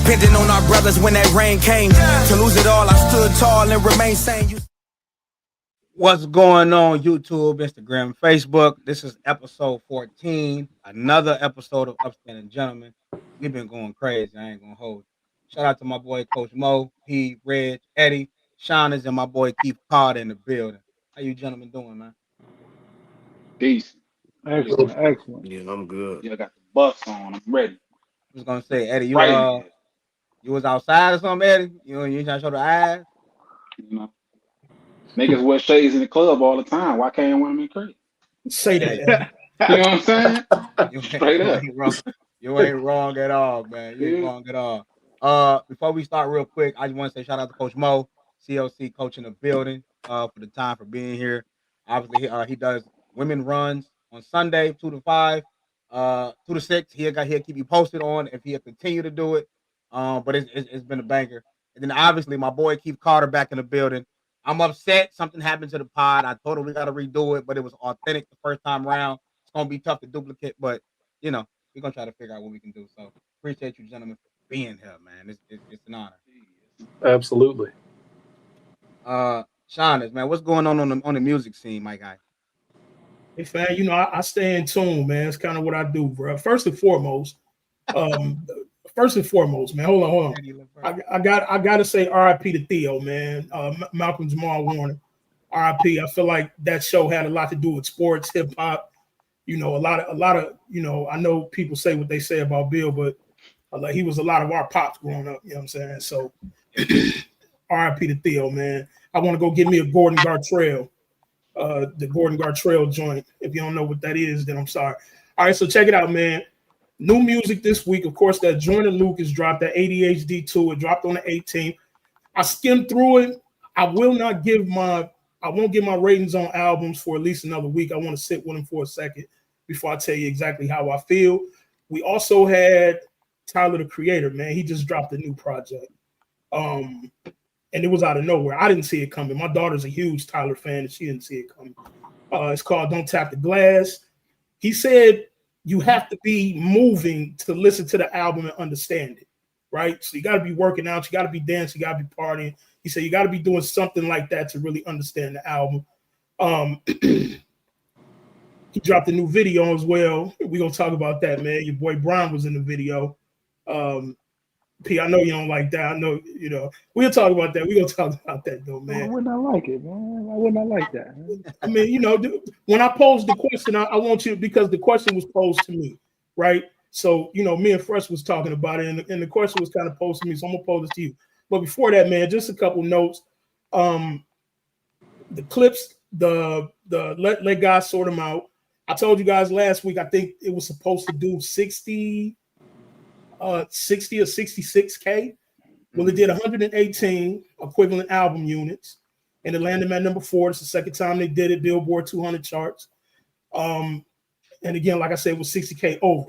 Depending on our brothers when that rain came. To lose it all, I stood tall and remained sane. What's going on, YouTube, Instagram, Facebook? This is episode 14, another episode of Upstanding Gentlemen. We've been going crazy. I ain't gonna hold you. Shout out to my boy Coach Mo, P, Reg, Eddie, Shaundus, and my boy Keith Carter in the building. How you gentlemen doing, man? Decent. Excellent. Yeah, I'm good. Yeah, I got the bucks on. I'm ready. I was gonna say, Eddie, Right. you was outside or something, Eddie? You ain't trying to show the eyes? You know, niggas wear shades in the club all the time. Why can't women be crazy? Say that. You know what I'm saying? You Straight up. ain't wrong. You ain't wrong at all, man. You ain't Yeah. wrong at all. Before we start real quick, I just want to say shout out to Coach Mo, CLC coach in the building, for the time for being here. Obviously, he does women runs on Sunday, 2 to 5, 2 to 6. He'll keep you posted on if he'll continue to do it. But it's been a banger. And then obviously my boy Keith Carter back in the building. I'm upset. Something happened to the pod. I told him we got to redo it, but it was authentic the first time around. It's gonna be tough to duplicate, but you know, we're gonna try to figure out what we can do. So appreciate you gentlemen for being here, man. It's an honor. Absolutely. Shaundus, man, what's going on the music scene, my guy? Hey, fam, you know, I stay in tune, man. It's kind of what I do, bro. First and foremost, man. Hold on. I got to say R.I.P. to Theo, man. Malcolm Jamal Warner, R.I.P. I feel like that show had a lot to do with sports, hip hop. You know, a lot of, you know, I know people say what they say about Bill, but he was a lot of our pops growing up. You know what I'm saying? So, R.I.P. to Theo, man. I want to go get me a Gordon Gartrell. The Gordon Gartrell joint. If you don't know what that is, then I'm sorry. All right, so check it out, man. New music this week. Of course, that Joyner Lucas dropped, that ADHD 2. It dropped on the 18th. I skimmed through it. I won't give my ratings on albums for at least another week. I want to sit with them for a second before I tell you exactly how I feel. We also had Tyler, the Creator, man. He just dropped a new project. And it was out of nowhere. I didn't see it coming. My daughter's a huge Tyler fan, and she didn't see it coming. It's called Don't Tap the Glass. He said you have to be moving to listen to the album and understand it, right? So you got to be working out. You got to be dancing. You got to be partying. He said you got to be doing something like that to really understand the album. He dropped a new video as well. We're going to talk about that, man. Your boy Bryant was in the video. P, I know you don't like that. I know, you know. We'll talk about that. We're going to talk about that, though, man. I would not like it, man. I would not like that. I mean, you know, when I posed the question, I want you, because the question was posed to me, right? So, you know, me and Fresh was talking about it, and the question was kind of posed to me, so I'm going to pose it to you. But before that, man, just a couple notes. The clips, the let God sort them out. I told you guys last week, I think it was supposed to do 60 or 66K. Well, it did 118 equivalent album units, and it landed at number 4. It's the second time they did it, Billboard 200 charts. And again, like I said, it was 60K over.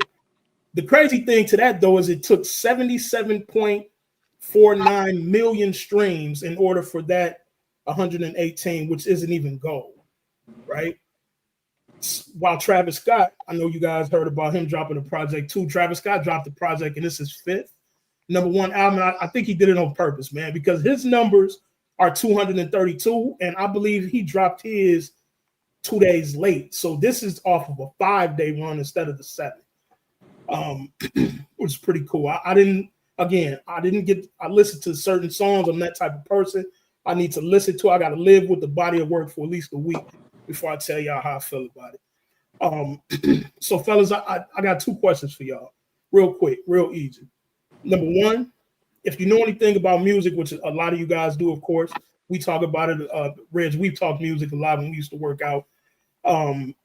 The crazy thing to that, though, is it took 77.49 million streams in order for that 118, which isn't even gold, right? While Travis Scott, I know you guys heard about him dropping a project too. Travis Scott dropped the project, and this is 5th number 1 album. I think he did it on purpose, man, because his numbers are 232, and I believe he dropped his 2 days late. So this is off of a 5-day run instead of the 7, which is pretty cool. I listened to certain songs. I'm that type of person. I need to listen to. I got to live with the body of work for at least a week before I tell y'all how I feel about it. So, fellas, I got 2 questions for y'all, real quick, real easy. Number 1, if you know anything about music, which a lot of you guys do, of course, we talk about it. Reg, we've talked music a lot when we used to work out. Do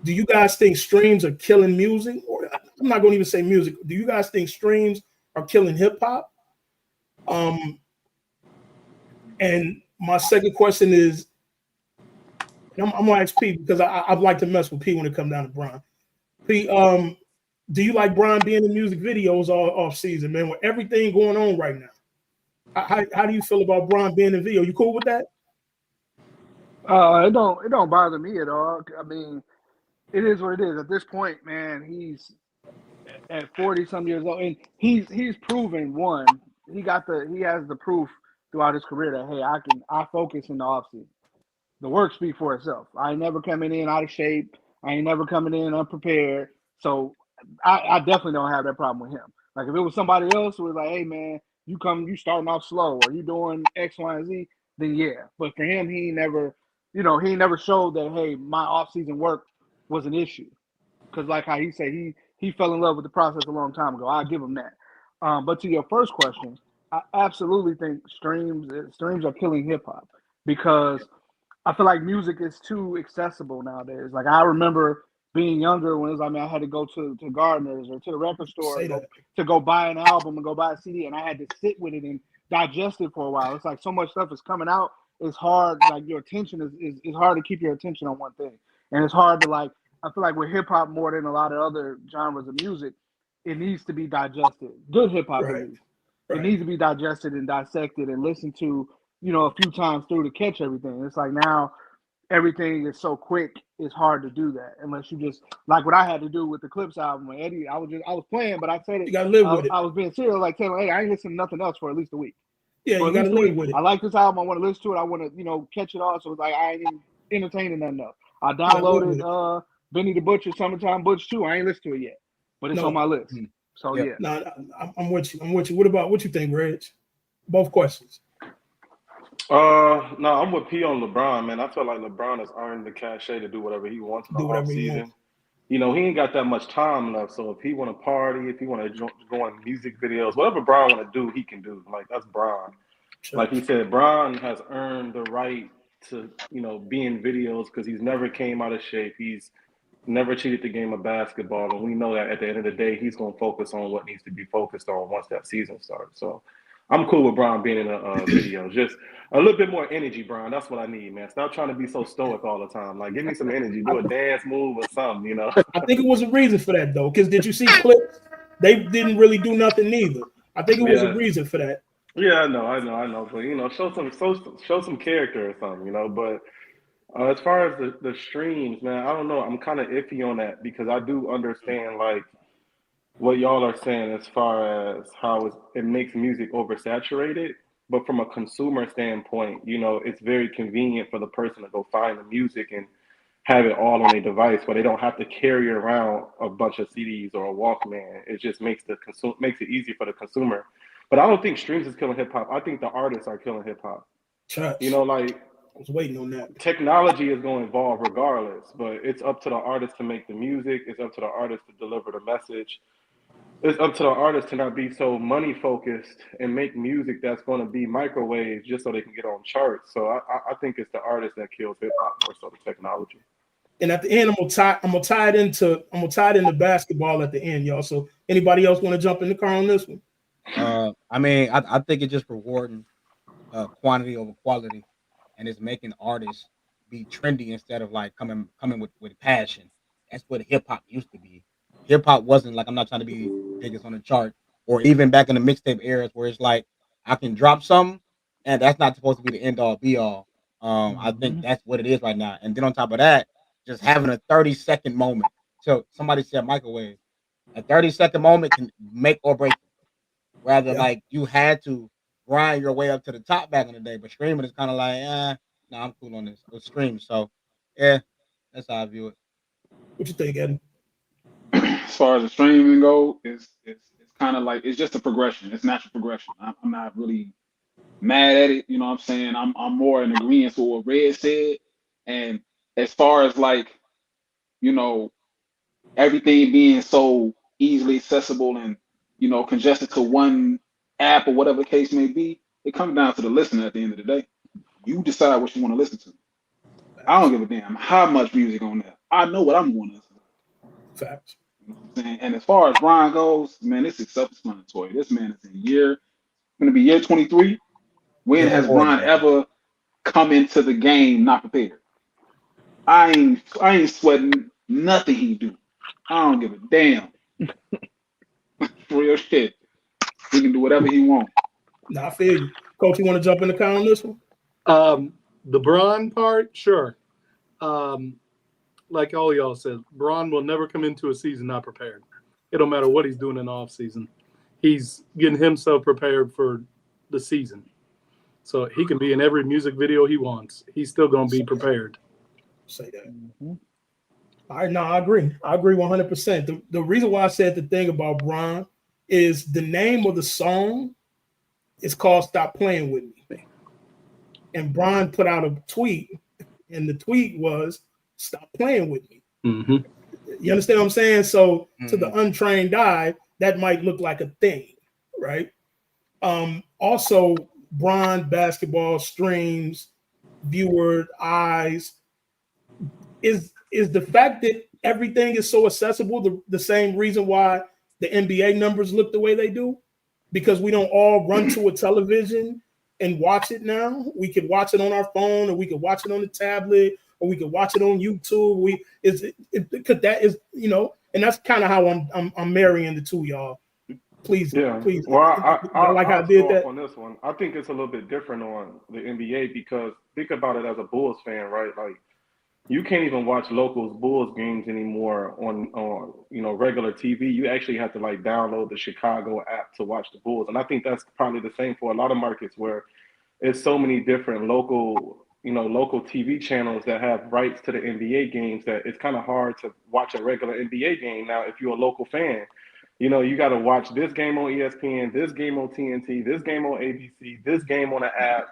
you guys think streams are killing music? Or I'm not going to even say music. Do you guys think streams are killing hip hop? And my second question is, I'm going to ask P, because I'd like to mess with P when it comes down to Brian. P, do you like Brian being in music videos all off season, man, with everything going on right now? How do you feel about Brian being in video? You cool with that? It don't bother me at all. I mean, it is what it is. At this point, man, at 40 some years old, and he's proven one. He has the proof throughout his career that hey, I focus in the offseason. The work speaks for itself. I ain't never coming in out of shape. I ain't never coming in unprepared. So I definitely don't have that problem with him. Like if it was somebody else who was like, hey man, you starting off slow or you doing X, Y, and Z, then yeah. But for him, he never showed that hey, my off-season work was an issue. Because like how he said he fell in love with the process a long time ago. I'll give him that. But to your first question, I absolutely think streams are killing hip hop because I feel like music is too accessible nowadays. Like I remember being younger when it was, I had to go to Gardner's or to the record store to go buy an album and go buy a CD, and I had to sit with it and digest it for a while. It's like so much stuff is coming out. It's hard. Like your attention is hard to keep your attention on one thing, and it's hard to like. I feel like with hip hop more than a lot of other genres of music, it needs to be digested. Good hip hop, at least. It needs to be digested and dissected and listened to, a few times through to catch everything. It's like now everything is so quick, it's hard to do that unless you just like what I had to do with the Clips album. When Eddie, I was playing, but I said it. You gotta live with it. I was being serious, like telling, hey, I ain't listening to nothing else for at least a week. Yeah, you gotta live with it. I like this album. I want to listen to it. I want to, catch it all. So it's like I ain't even entertaining nothing else. I downloaded Benny the Butcher, Summertime Butch 2. I ain't listened to it yet, but it's on my list. So yeah. No, I'm with you. What you think, Reg? Both questions. No, I'm with P on LeBron, man. I feel like LeBron has earned the cachet to do whatever he wants in the offseason. He ain't got that much time left. So if he want to party, if he want to go on music videos, whatever Bron want to do, he can do. Like that's Bron. Sure. Like he said, Bron has earned the right to be in videos because he's never came out of shape. He's never cheated the game of basketball, and we know that at the end of the day, he's going to focus on what needs to be focused on once that season starts. So I'm cool with Bron being in a video. Just a little bit more energy, Bron. That's what I need, man. Stop trying to be so stoic all the time. Like, give me some energy. Do a dance move or something, I think it was a reason for that, though, because did you see clips? They didn't really do nothing neither. I think it was a reason for that. Yeah, I know. But, show some character or something, But as far as the streams, man, I don't know. I'm kind of iffy on that because I do understand, like, what y'all are saying as far as how it makes music oversaturated. But from a consumer standpoint, it's very convenient for the person to go find the music and have it all on a device where they don't have to carry around a bunch of CDs or a Walkman. It just makes it easy for the consumer. But I don't think streams is killing hip hop. I think the artists are killing hip hop. Like I was waiting on that. Technology is going to evolve regardless, but it's up to the artist to make the music. It's up to the artist to deliver the message. It's up to the artist to not be so money focused and make music that's going to be microwave just so they can get on charts. So I think it's the artist that kills hip hop more so the technology. And at the end, I'm gonna tie it into basketball at the end, y'all. So anybody else want to jump in the car on this one? I think it's just rewarding quantity over quality, and it's making artists be trendy instead of like coming with passion. That's what hip hop used to be. Hip hop wasn't like I'm not trying to be biggest on the chart, or even back in the mixtape eras where it's like I can drop something, and that's not supposed to be the end all be all. I think that's what it is right now. And then on top of that, just having a 30-second moment. So somebody said microwave. A 30-second moment can make or break. Rather, like you had to grind your way up to the top back in the day, but streaming is kind of like, I'm cool on this. It's stream, so yeah, that's how I view it. What you think, Eddie? As far as the streaming go, it's kind of like it's just a progression. It's natural progression. I'm not really mad at it. You know what I'm saying? I'm more in agreement with what Red said. And as far as like, everything being so easily accessible and congested to one app or whatever the case may be, it comes down to the listener at the end of the day. You decide what you want to listen to. I don't give a damn how much music on there. I know what I'm going to listen to. Facts. You know what I'm saying? And as far as Brian goes, man, this is self-explanatory. This man is going to be year 23. When has Brian ever come into the game not prepared? I ain't sweating nothing he do. I don't give a damn. Real shit. He can do whatever he wants. Nah, I feel you. Coach, you want to jump in the car on this one? The Bron part, sure. Like all y'all said, Bron will never come into a season not prepared. It don't matter what he's doing in the offseason. He's getting himself prepared for the season. So he can be in every music video he wants. He's still going to be prepared. Say that. Mm-hmm. All right, no, I agree. I agree 100%. The reason why I said the thing about Bron is the name of the song is called Stop Playing With Me. And Bron put out a tweet, and the tweet was, stop playing with me. Mm-hmm. You understand what I'm saying? So to the untrained eye, that might look like a thing, right? Also, Bron basketball streams, viewer eyes, is the fact that everything is so accessible the same reason why the NBA numbers look the way they do? Because we don't all run to a television and watch it now. We could watch it on our phone, or we could watch it on the tablet, or we could watch it on YouTube. And that's kind of how I'm marrying the two, y'all. Please. Well, I did that on this one. I think it's a little bit different on the NBA because think about it as a Bulls fan, right? Like you can't even watch local Bulls games anymore on regular TV. You actually have to like download the Chicago app to watch the Bulls, and I think that's probably the same for a lot of markets where it's so many different local TV channels that have rights to the NBA games that it's kind of hard to watch a regular NBA game. Now, if you're a local fan, you got to watch this game on ESPN, this game on TNT, this game on ABC, this game on an app.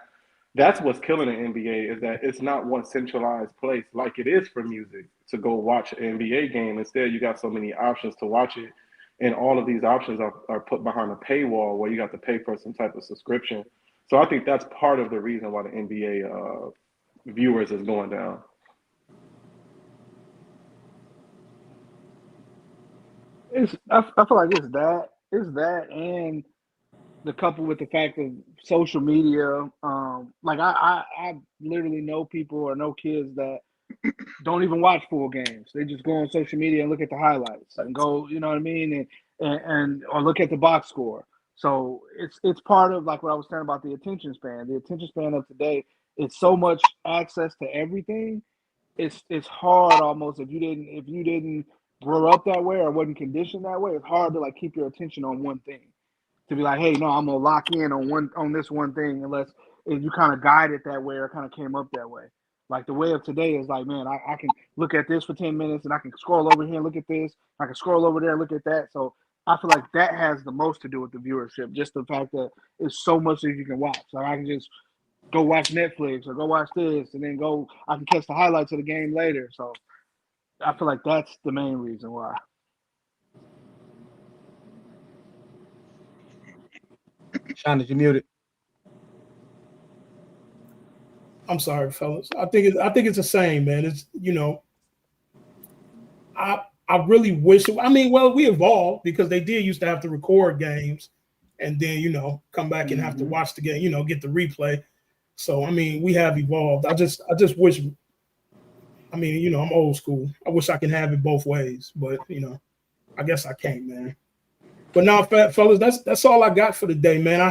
That's what's killing the NBA is that it's not one centralized place like it is for music to go watch an NBA game. Instead, you got so many options to watch it. And all of these options are put behind a paywall where you got to pay for some type of subscription. So I think that's part of the reason why the NBA viewers is going down. I feel like it's that and the couple with the fact of social media. Like I literally know people or know kids that don't even watch full games. They just go on social media and look at the highlights and go, you know what I mean, and or look at the box score. So it's part of like what I was saying about the attention span. The attention span of today, it's so much access to everything. It's hard almost if you didn't grow up that way or wasn't conditioned that way. It's hard to like keep your attention on one thing. To be like, hey, no, I'm gonna lock in on this one thing unless if you kind of guide it that way or kind of came up that way. Like the way of today is like, man, I can look at this for 10 minutes and I can scroll over here and look at this. I can scroll over there and look at that. So I feel like that has the most to do with the viewership. Just the fact that it's so much that you can watch. Like I can just go watch Netflix or go watch this and then I can catch the highlights of the game later. So I feel like that's the main reason why. Shaundus, you muted. I'm sorry, fellas. I think it's the same, man. It's I really wish. We evolved because they did used to have to record games, and then come back and have to watch the game. Get the replay. So we have evolved. I just wish. I'm old school. I wish I could have it both ways, but I guess I can't, man. But now, fellas, that's all I got for the day, man. I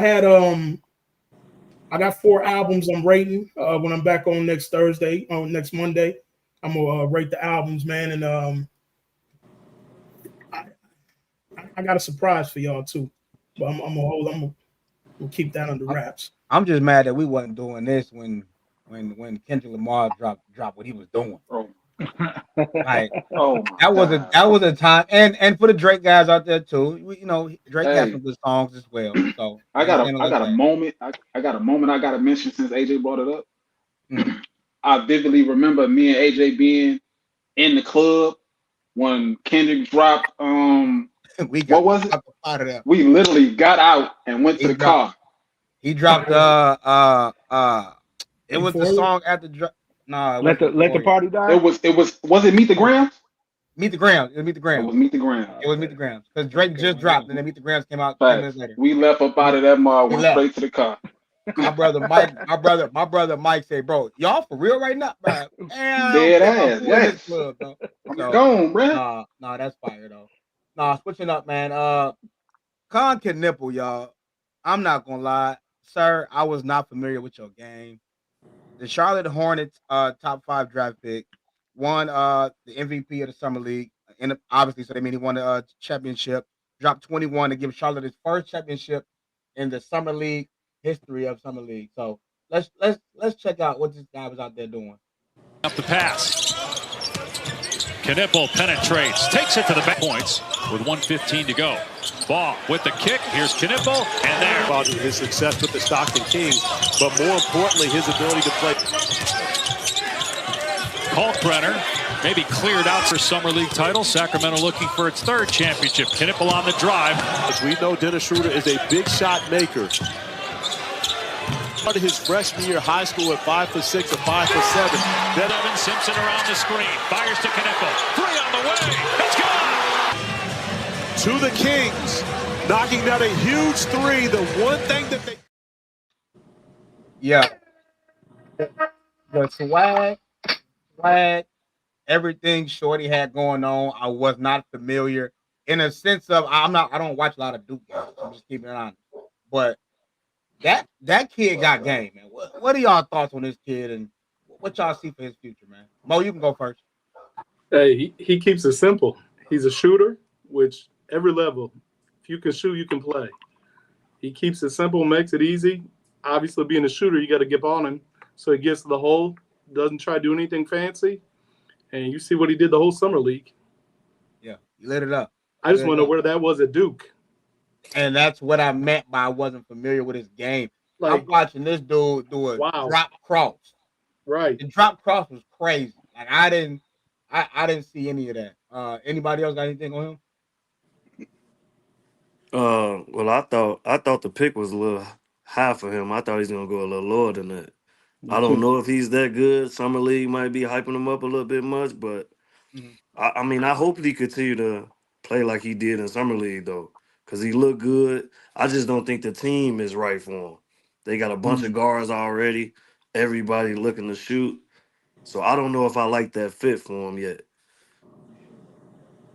got 4 albums I'm rating. When I'm back on next Monday, I'm gonna rate the albums, man. And I got a surprise for y'all too. But I'm gonna keep that under wraps. I'm just mad that we wasn't doing this when Kendrick Lamar dropped what he was doing. Like, that was a time, and for the Drake guys out there too. Drake got some good songs as well. So I got a moment. I got a moment I got to mention since AJ brought it up. I vividly remember me and AJ being in the club when Kendrick dropped. What was it? Out of there. We literally got out and went to the car. He dropped it was the song after drop. Nah, let the party die. Was it Meet the Grams? Meet the Grams. It was Meet the Grams. It was Meet the Grams. It was Meet the Grams because Drake just dropped and then Meet the Grams came out 10 minutes later. We left up out of that mall, went straight to the car. My brother Mike said, "Bro, y'all for real right now, bro? Dead ass, yes. Club, I'm gone, bro. Nah, that's fire though. Nah, switching up, man. Cont can Knueppel, y'all. I'm not gonna lie, sir. I was not familiar with your game. The Charlotte Hornets top 5 draft pick, won the MVP of the Summer League and obviously, so they mean he won the championship. Dropped 21 to give Charlotte his first championship in the summer league history of summer league. So let's check out what this guy was out there doing. Up the pass. Knueppel penetrates, takes it to the back points with 1:15 to go. Ball with the kick. Here's Knueppel, and there. About his success with the Stockton Kings, but more importantly, his ability to play. Kalkbrenner maybe cleared out for summer league title. Sacramento looking for its third championship. Knueppel on the drive. As we know, Dennis Schroeder is a big shot maker. Started his freshman year high school at 5'6" or 5'7". Then Evan Simpson around the screen. Fires to Knueppel. 3 on the way. It's gone! To the Kings, knocking down a huge 3. The one thing that they... Yeah. The swag, everything Shorty had going on, I was not familiar in a sense of I don't watch a lot of Duke games. I'm just keeping it honest. But that kid got game, man. What are y'all thoughts on this kid and what y'all see for his future, man? Mo, you can go first. Hey, he keeps it simple. He's a shooter, which every level, if you can shoot, you can play. He keeps it simple, makes it easy. Obviously, being a shooter, you got to get on him so he gets to the hole, doesn't try to do anything fancy. And you see what he did the whole summer league. Yeah, he lit it up. I just want to know where that was at Duke. And that's what I meant by I wasn't familiar with his game. Like, I'm watching this dude do a drop cross. Right. The drop cross was crazy. Like I didn't see any of that. Anybody else got anything on him? Well, I thought the pick was a little high for him. I thought he was gonna go a little lower than that. I don't know if he's that good. Summer League might be hyping him up a little bit much, but I mean, I hope he continue to play like he did in Summer League though, because he looked good. I just don't think the team is right for him. They got a bunch of guards already. Everybody looking to shoot. So I don't know if I like that fit for him yet.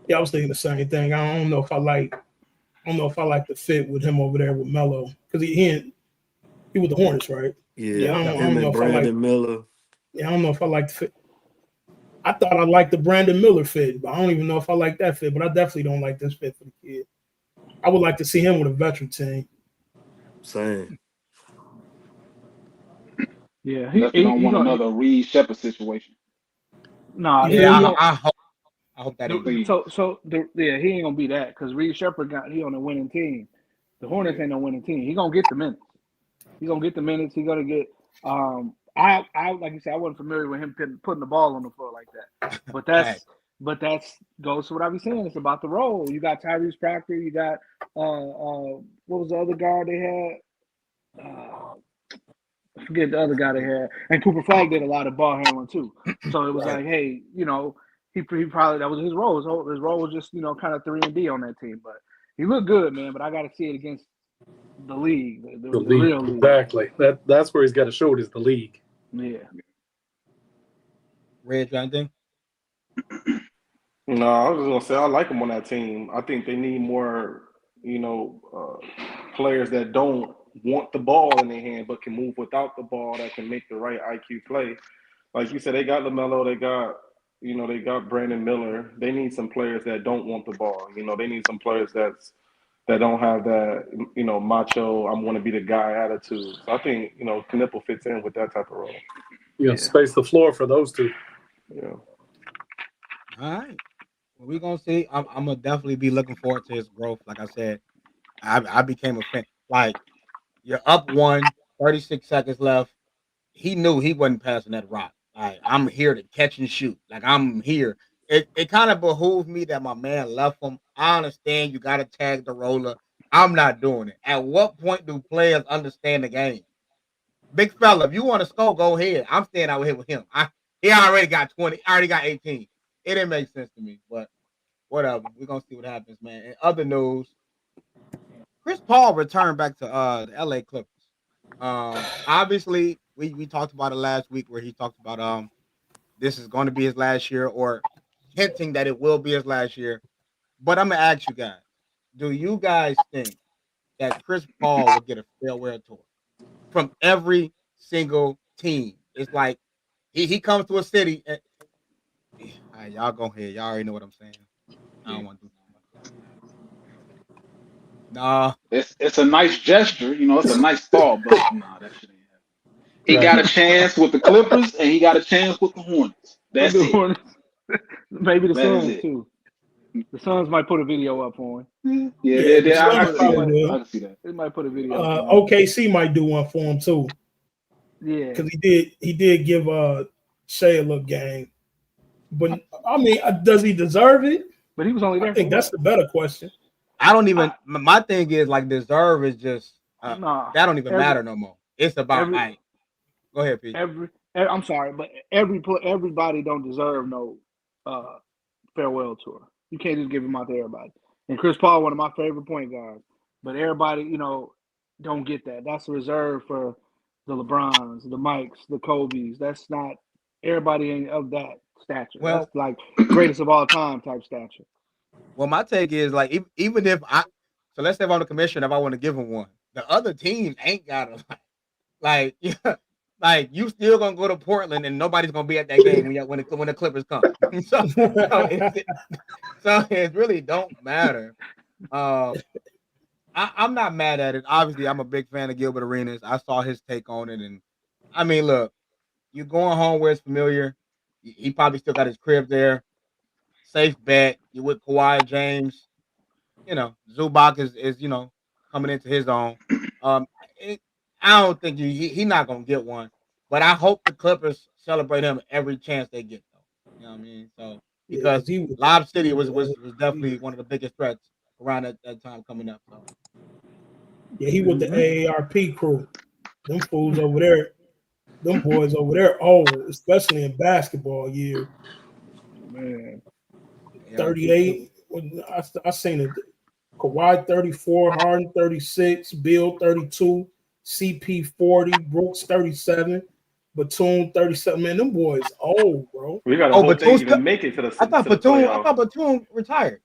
Yeah, I was thinking the same thing. I don't know if I like the fit with him over there with Melo because he with the Hornets, right? Yeah, I don't know if Brandon Miller. Yeah, I don't know if I like the fit. I thought I liked the Brandon Miller fit, but I don't even know if I like that fit. But I definitely don't like this fit for the kid. I would like to see him with a veteran team. Same. Yeah, he don't want another Reed Shepherd situation. Nah, yeah, I hope that ain't he ain't gonna be that because Reed Shepherd he on a winning team. The Hornets ain't no winning team. He gonna get the minutes. He's gonna get the minutes. He's gonna get. I like you said, I wasn't familiar with him putting the ball on the floor like that. But that's goes to what I was saying. It's about the role. You got Tyrese Proctor. You got what was the other guard they had? I forget the other guy they had. And Cooper Flagg did a lot of ball handling too. So it was like, hey, you know, he probably that was his role. His role was just, you know, kind of 3-and-D on that team. But he looked good, man. But I got to see it against the league, the real league. Exactly. That's where he's got to show it is the league. Yeah. Red, anything? No, I was just gonna say I like him on that team. I think they need more, players that don't want the ball in their hand but can move without the ball, that can make the right IQ play. Like you said, they got LaMelo, they got Brandon Miller. They need some players that don't want the ball. They need some players that don't have that, macho, I'm going to be the guy attitude. So I think, Knueppel fits in with that type of role. Yeah, space the floor for those two. Yeah. All right. Well, we're going to see. I'm going to definitely be looking forward to his growth. Like I said, I became a fan. Like, you're up 36 seconds left. He knew he wasn't passing that rock. Like, I'm here to catch and shoot. Like, I'm here. It kind of behooved me that my man left him. I understand you got to tag the roller. I'm not doing it. At what point do players understand the game? Big fella, if you want to score, go ahead. I'm staying out here with him. He already got 20. I already got 18. It didn't make sense to me, but whatever. We're going to see what happens, man. In other news, Chris Paul returned back to the LA Clippers. Obviously, we talked about it last week where he talked about this is going to be his last year or hinting that it will be his last year. But I'm going to ask you guys, do you guys think that Chris Paul will get a farewell tour from every single team? It's like he comes to a city and y'all go ahead. Y'all already know what I'm saying. I don't want to do Nah. It's a nice gesture, it's a nice thought, but nah, that shit ain't happening. He got Right. a chance with the Clippers and he got a chance with the Hornets. With That's the it. Hornets. Maybe the That is Suns it. too. The Suns might put a video up on him. Yeah, the I Suns can see that. probably will. I can see that. They might put a video up on him. OKC might do one for him too. Yeah, because he did give Shea a little game. But I mean, does he deserve it? but he was only there. I think that's the better question. I don't even. My thing is like deserve is just that don't even matter no more. It's about go ahead, Pete. I'm sorry, but everybody don't deserve no farewell tour. You can't just give him out to everybody. And Chris Paul, one of my favorite point guards, but everybody, don't get that. That's reserved for the LeBrons, the Mikes, the Kobe's. That's not everybody ain't of that stature. Well, that's like greatest of all time type stature. Well, my take is like even if let's say if I'm the commissioner, if I want to give him one, the other teams ain't got to like you still gonna go to Portland and nobody's gonna be at that game when the Clippers come. so it really don't matter. I'm not mad at it. Obviously, I'm a big fan of Gilbert Arenas. I saw his take on it, and I mean, look, you're going home where it's familiar. He probably still got his crib there. Safe bet. You with Kawhi James. Zubac is coming into his own. I don't think he's not gonna get one, but I hope the Clippers celebrate him every chance they get, though. You know what I mean? So because Lob City was definitely one of the biggest threats around that time coming up. So yeah, he with the AARP crew. Them fools over there, them boys over there old, especially in basketball year. Man, 38. I seen it. Kawhi 34, Harden 36, Bill 32, CP 40, Brooks 37, Batum 37. Man, them boys old, bro. We got to hope they even make it to the. I thought Batum retired.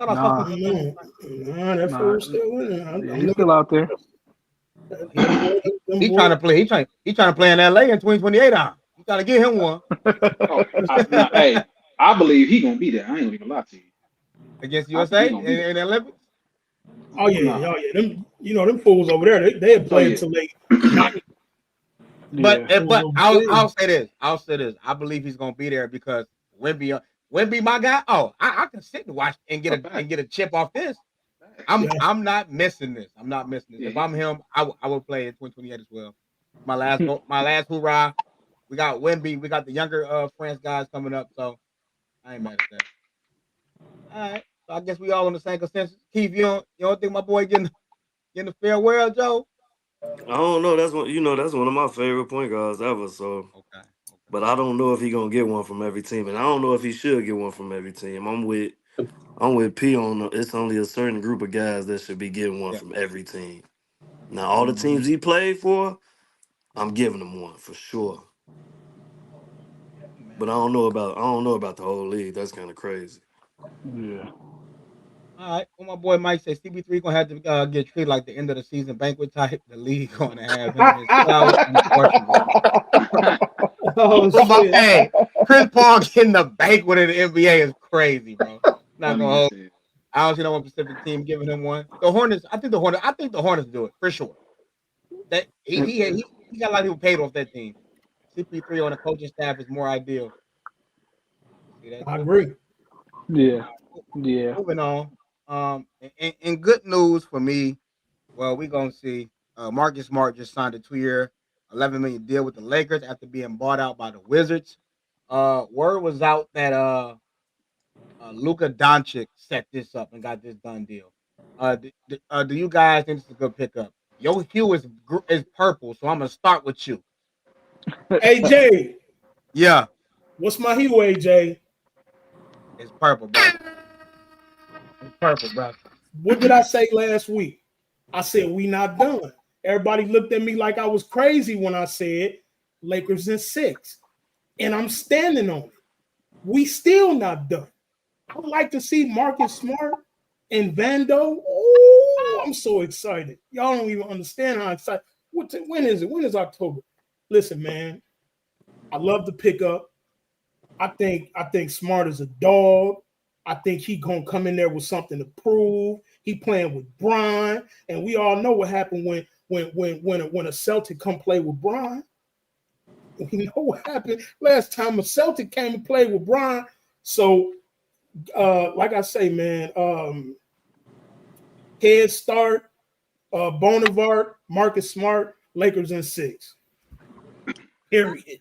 Nah, that fool's still in there. He's still out there. He's trying to play. He's trying to play in LA in 2028. He's trying to get him one. Hey, I believe he's gonna be there. I ain't gonna lie to you. Against USA in the Olympics. Oh yeah. Them, them fools over there. They had played until late. But I'll say this. I believe he's gonna be there because Wemby, my guy. Oh, I can sit and watch and get a chip off this. I'm not missing this. If I'm him, I will play in 2028 as well. My last hoorah. We got Wemby. We got the younger France guys coming up. So I ain't mad at that. All right. So I guess we all on the same consensus. Keith, you don't think my boy getting the farewell, Joe? I don't know. That's one of my favorite point guards ever. So okay. But I don't know if he's gonna get one from every team, and I don't know if he should get one from every team. I'm with P on it's only a certain group of guys that should be getting one from every team. Now all the teams he played for, I'm giving him one for sure. But I don't know about the whole league. That's kind of crazy. Yeah. All right. Well, my boy Mike says CB3 gonna have to get treated like the end of the season banquet type. The league gonna have him. Hey, Chris Paul getting the banquet in the NBA is crazy, bro. Not gonna hold. I don't see no one specific team giving him one. The Hornets. I think the Hornets do it for sure. That he got a lot of people paid off that team. CP3 on the coaching staff is more ideal. I agree. Yeah. Moving on. And good news for me. Well, we're gonna see. Marcus Smart just signed a 2-year, $11 million deal with the Lakers after being bought out by the Wizards. Word was out that Luka Doncic set this up and got this done deal. Do you guys think this is a good pickup? Your hue is purple, so I'm gonna start with you. AJ. Yeah. What's my hue, AJ? It's purple, bro. It's purple, bro. What did I say last week? I said we not done. Everybody looked at me like I was crazy when I said Lakers in 6. And I'm standing on it. We still not done. I would like to see Marcus Smart and Vando. Oh, I'm so excited. Y'all don't even understand how excited. When is it? When is October? Listen, man. I love the pickup. I think Smart is a dog. I think he gonna come in there with something to prove. He playing with Bryant, and we all know what happened when a Celtic come play with Bryant. We know what happened last time a Celtic came and played with Bryant. So, like I say, man, head start, Bonavart, Marcus Smart, Lakers in 6. Period.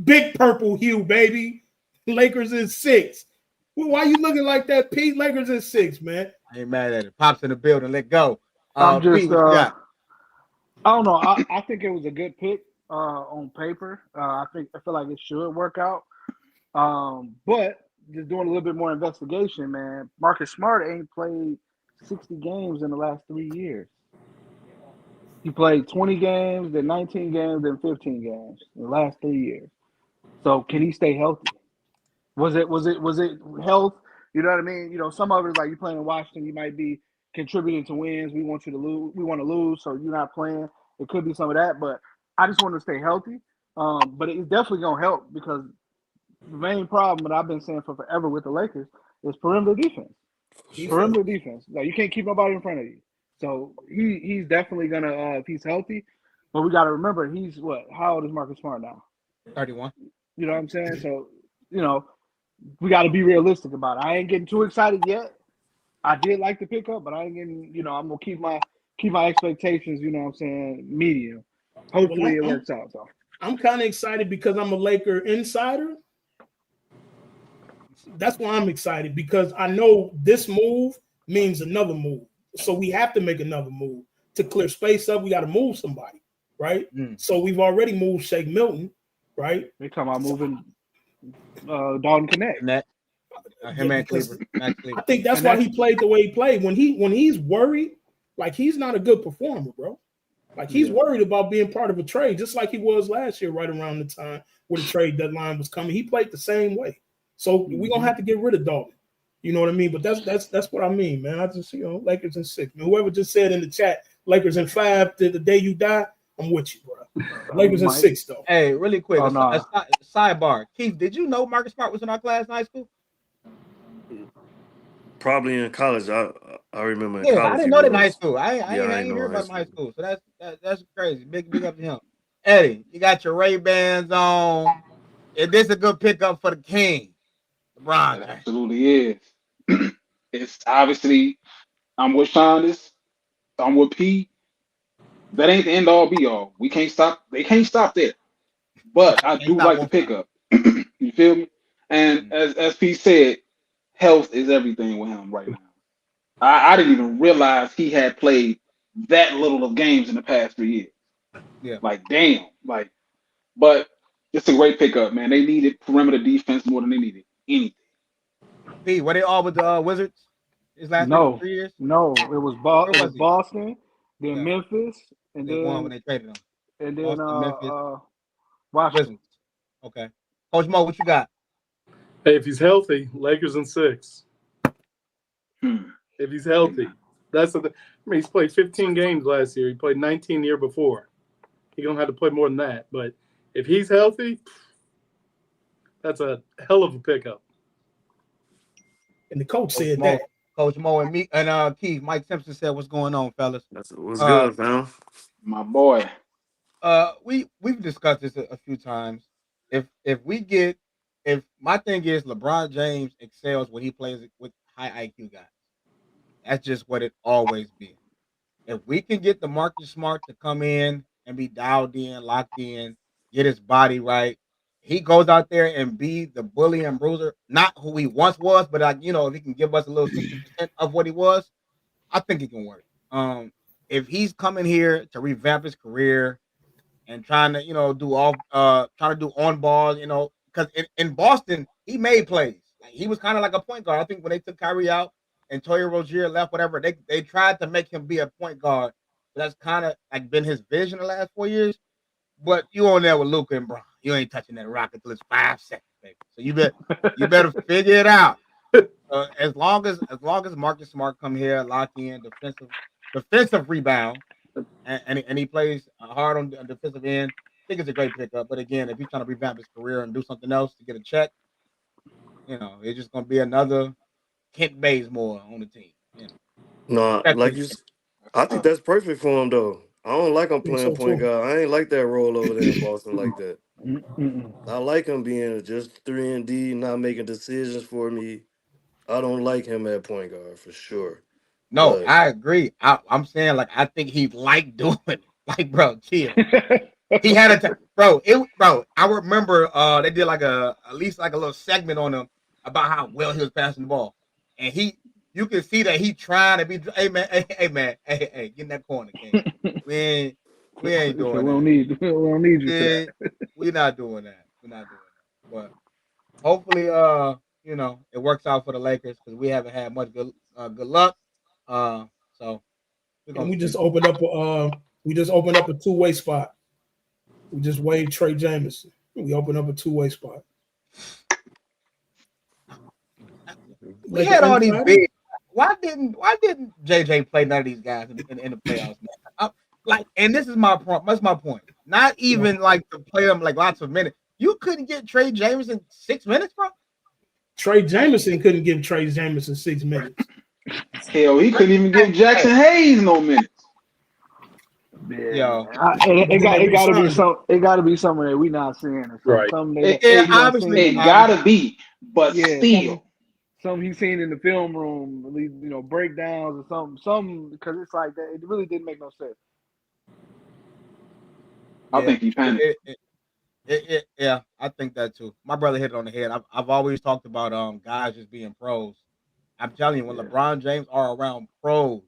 Big purple hue, baby. Lakers in 6. Well, why you looking like that, Pete? Lakers in 6, man. I ain't mad at it. Pops in the building. Let go. I'm just, Pete, what you got? I don't know. I think it was a good pick on paper. I feel like it should work out. But just doing a little bit more investigation, man. Marcus Smart ain't played 60 games in the last 3 years. He played 20 games, then 19 games, then 15 games in the last 3 years. So can he stay healthy? Was it health? You know what I mean? You know, some of it is like you playing in Washington, you might be contributing to wins. We want you to lose. We want to lose, so you're not playing. It could be some of that, but I just want to stay healthy. But it's definitely gonna help because the main problem that I've been saying for forever with the Lakers is perimeter defense. Perimeter defense. Like you can't keep nobody in front of you. So he's definitely gonna if he's healthy. But we got to remember he's what? How old is Marcus Smart now? 31. You know what I'm saying? So we got to be realistic about it. I ain't getting too excited yet. I did like the pickup, but I ain't getting. I'm gonna keep my expectations. You know what I'm saying? Medium. Hopefully it works out. So I'm kind of excited because I'm a Laker insider. That's why I'm excited because I know this move means another move. So we have to make another move to clear space up. We got to move somebody, right? So we've already moved Shake Milton, right? They talking about moving Dalton Connect. Him and Cleaver. I think that's why he played the way he played. When he's worried, like he's not a good performer, bro. Like he's worried about being part of a trade, just like he was last year, right around the time where the trade deadline was coming. He played the same way. So we're gonna have to get rid of Dalton. You know what I mean? But that's what I mean, man. I just Lakers in 6. Man, whoever just said in the chat, Lakers in 5 to the day you die, I'm with you, bro. Lakers in 6 though. Hey, really quick, a sidebar. Keith, did you know Marcus Smart was in our class in high school? Probably in college. I remember in college. I didn't know that in high school. I ain't hear about him in high school. So that's crazy. Big up to him. Eddie, you got your Ray-Bans on. Is this a good pickup for the King? LeBron. It absolutely is. It's obviously I'm with Shaundus. I'm with P. That ain't the end all be all. We can't stop. They can't stop there. But I do like the pickup. You feel me? And as P said, health is everything with him right now. I didn't even realize he had played that little of games in the past 3 years. Yeah. Like, damn. But it's a great pickup, man. They needed perimeter defense more than they needed anything. P, were they all with the Wizards? His last 3 years? No, it was Boston, then Memphis, and then won when they traded him. And then Memphis, Washington. Okay. Coach Mo, what you got? Hey, if he's healthy, Lakers in 6. If he's healthy. He's played 15 games last year. He played 19 the year before. He's going to have to play more than that. But if he's healthy, that's a hell of a pickup. And the coach said that. Coach Mo and me and Keith, Mike Simpson said, "What's going on, fellas? What's good, fam? My boy. We've discussed this a few times. If my thing is LeBron James excels when he plays with high IQ guys. That's just what it always been. If we can get the Marcus Smart to come in and be dialed in, locked in, get his body right, he goes out there and be the bully and bruiser, not who he once was, but if he can give us a little 60% of what he was, I think it can work. If he's coming here to revamp his career and trying to, do on balls, because in Boston he made plays. Like, he was kind of like a point guard. I think when they took Kyrie out and Toya Rozier left, whatever, they tried to make him be a point guard. That's kind of like been his vision the last 4 years. But you on there with Luka and Bron. You ain't touching that rock until it's 5 seconds, baby. So you better figure it out. As long as Marcus Smart come here, lock in, defensive rebound, and he plays hard on the defensive end, I think it's a great pickup. But again, if he's trying to revamp his career and do something else to get a check, you know, it's just gonna be another Kent Bazemore on the team. You know, No, like you, I think that's perfect for him though. I don't like him playing point guard. I ain't like that role over there in Boston like that. I like him being just 3-and-D, not making decisions for me. I don't like him at point guard for sure. No, But I agree. I'm saying like I think he liked doing it. Like, bro, chill. He had a bro. I remember they did like at least like a little segment on him about how well he was passing the ball, and you can see that he trying to be. Hey man, hey, get in that corner, King. We ain't doing that. We don't need you for that. We're not doing that. We're not doing that. But hopefully, you know, it works out for the Lakers because we haven't had much good luck. So and we just opened up a two-way spot. We just waived Trae Jameson. We opened up a two-way spot. We had all these big. Why didn't JJ play none of these guys in the playoffs, man? And this is my point. That's my point. Not even like to play them like lots of minutes. You couldn't get Trae Jameson 6 minutes, bro. Trae Jameson couldn't give Trae Jameson 6 minutes. Hell, he couldn't even give Jackson Hayes no minutes. Yo, it got to be something that we not seeing. Right. It gotta be, but still. Something he's seen in the film room, you know, breakdowns or something, because it's like that. It really didn't make no sense. I think he panicked. Yeah, I think that too. My brother hit it on the head. I've always talked about guys just being pros. I'm telling you, when LeBron James are around pros,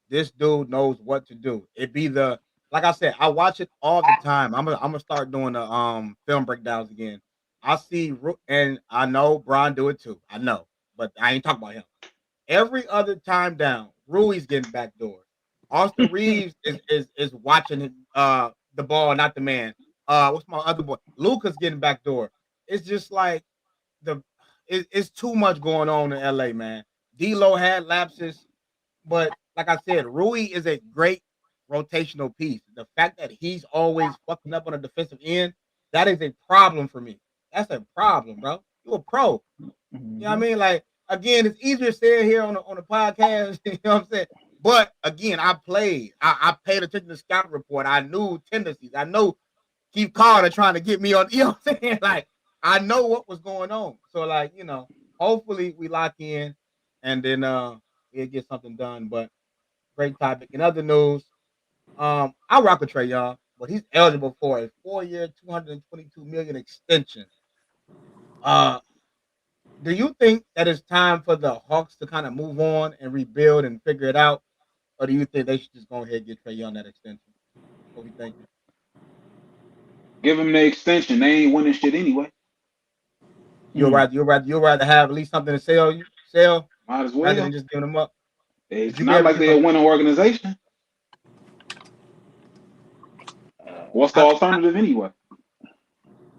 this dude knows what to do. It be like I said, I watch it all the time. I'm gonna start doing the film breakdowns again. I see, and I know Bron do it too. I know, but I ain't talking about him. Every other time down, Rui's getting backdoor. Austin Reeves is watching the ball, not the man. What's my other boy? Luka's getting backdoor. It's just like it's too much going on in LA, man. D'Lo had lapses, but like I said, Rui is a great rotational piece. The fact that he's always fucking up on the defensive end, that is a problem for me. That's a problem, bro. You a pro. You know what I mean? Like, again, it's easier to say it here on the podcast, you know what I'm saying? But again, I played. I paid attention to the scouting report. I knew tendencies. I know Keith Carter trying to get me on, you know what I'm saying? Like, I know what was going on. So, like, you know, hopefully we lock in and then we'll get something done. But great topic. In other news, I rock with Trae Young, but he's eligible for a 4-year, $222 million extension. Do you think that it's time for the Hawks to kind of move on and rebuild and figure it out? Or do you think they should just go ahead and get Trae Young that extension? What do you think? Give him the extension. They ain't winning shit anyway. You'd rather have at least something to sell. Might as well. Rather than just giving them up. It's not like they're a winning organization. What's the alternative anyway?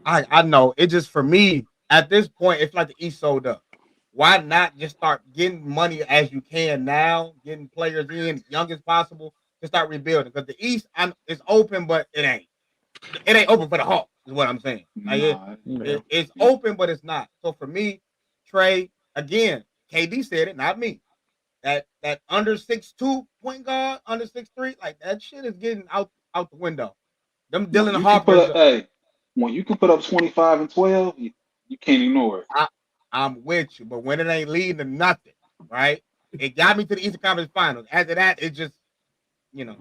I know. It just, for me, at this point, it's like the East sold up. Why not just start getting money as you can now, getting players in young as possible to start rebuilding? Because the East is open, but it ain't. It ain't open for the Hawks, is what I'm saying. Like it's open, but it's not. So for me, Trae, again, KD said it, not me. That under 6'2" point guard, under 6'3", like that shit is getting out the window. Them Dylan Harper. When you can put up 25 and 12, you can't ignore it. I'm with you, but when it ain't leading to nothing, right? It got me to the Eastern Conference Finals. After that, it just, you know.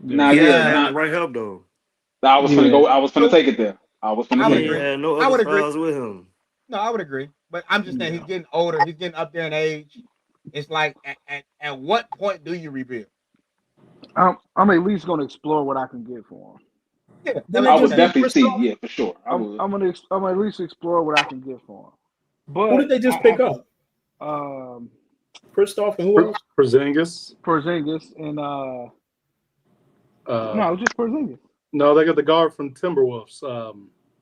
Not right help though. I was gonna take it there. I was gonna take it. Had no other styles with him. No, I would agree, but I'm just saying he's getting older. He's getting up there in age. It's like, at what point do you rebuild? I'm at least going to explore what I can get for him. Yeah, I would definitely see. Yeah, for sure. I'm gonna at least explore what I can get for him. But who did they just pick up? Kristoff and who else? Porzingis and no, it was just Porzingis. No, they got the guard from Timberwolves,